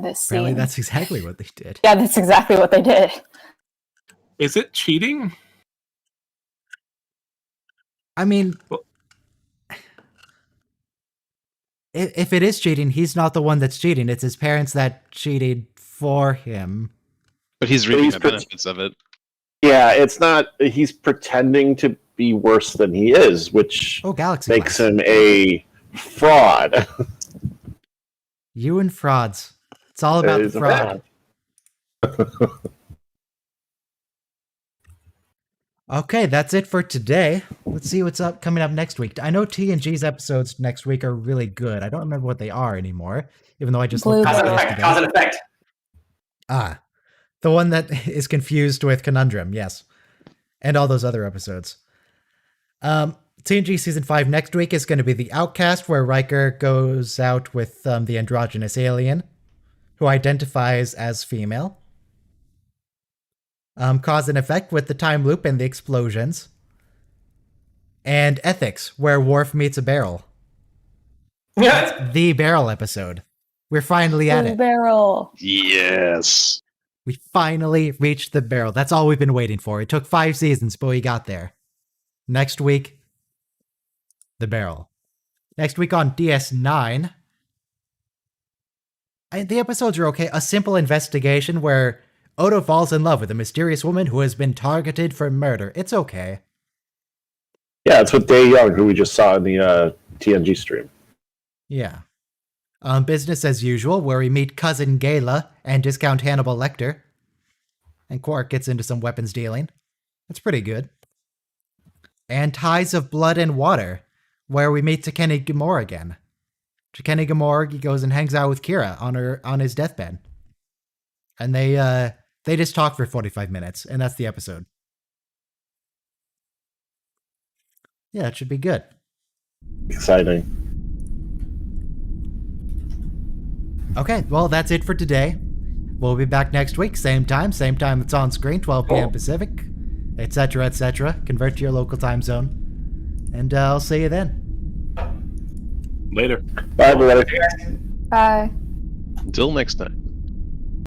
this scene... Apparently that's exactly what they did. Yeah, that's exactly what they did. Is it cheating? I mean... If it is cheating, he's not the one that's cheating. It's his parents that cheated for him. But he's reaping the benefits of it. Yeah, it's not. He's pretending to be worse than he is, which makes him a fraud. You and frauds. It's all about the fraud. Okay, that's it for today. Let's see what's coming up next week. I know TNG's episodes next week are really good. I don't remember what they are anymore, even though I just looked at it yesterday. Cause and effect. Ah, the one that is confused with Conundrum, yes. And all those other episodes. TNG Season 5 next week is going to be The Outcast, where Riker goes out with the androgynous alien, who identifies as female. Cause and Effect with the time loop and the explosions. And Ethics, where Worf meets a barrel. That's the barrel episode. We're finally at it. Barrel. Yes. We finally reached the barrel. That's all we've been waiting for. It took 5 seasons, but we got there. Next week, the barrel. Next week on DS9, the episodes are okay. A simple investigation where Odo falls in love with a mysterious woman who has been targeted for murder. It's okay. Yeah, it's with Dae Young, who we just saw in the TNG stream. Yeah. Business as usual, where we meet Cousin Gayla and Discount Hannibal Lecter. And Quark gets into some weapons dealing. That's pretty good. And Ties of Blood and Water, where we meet Tekeni Gamora again. Tekeni Gamora goes and hangs out with Kira on his deathbed. And they just talk for 45 minutes, and that's the episode. Yeah, it should be good. Exciting. Okay, well, that's it for today. We'll be back next week, same time it's on screen, 12 p.m. Pacific, etc., etc. Convert to your local time zone. And I'll see you then. Later. Bye, everybody. Bye. Until next time.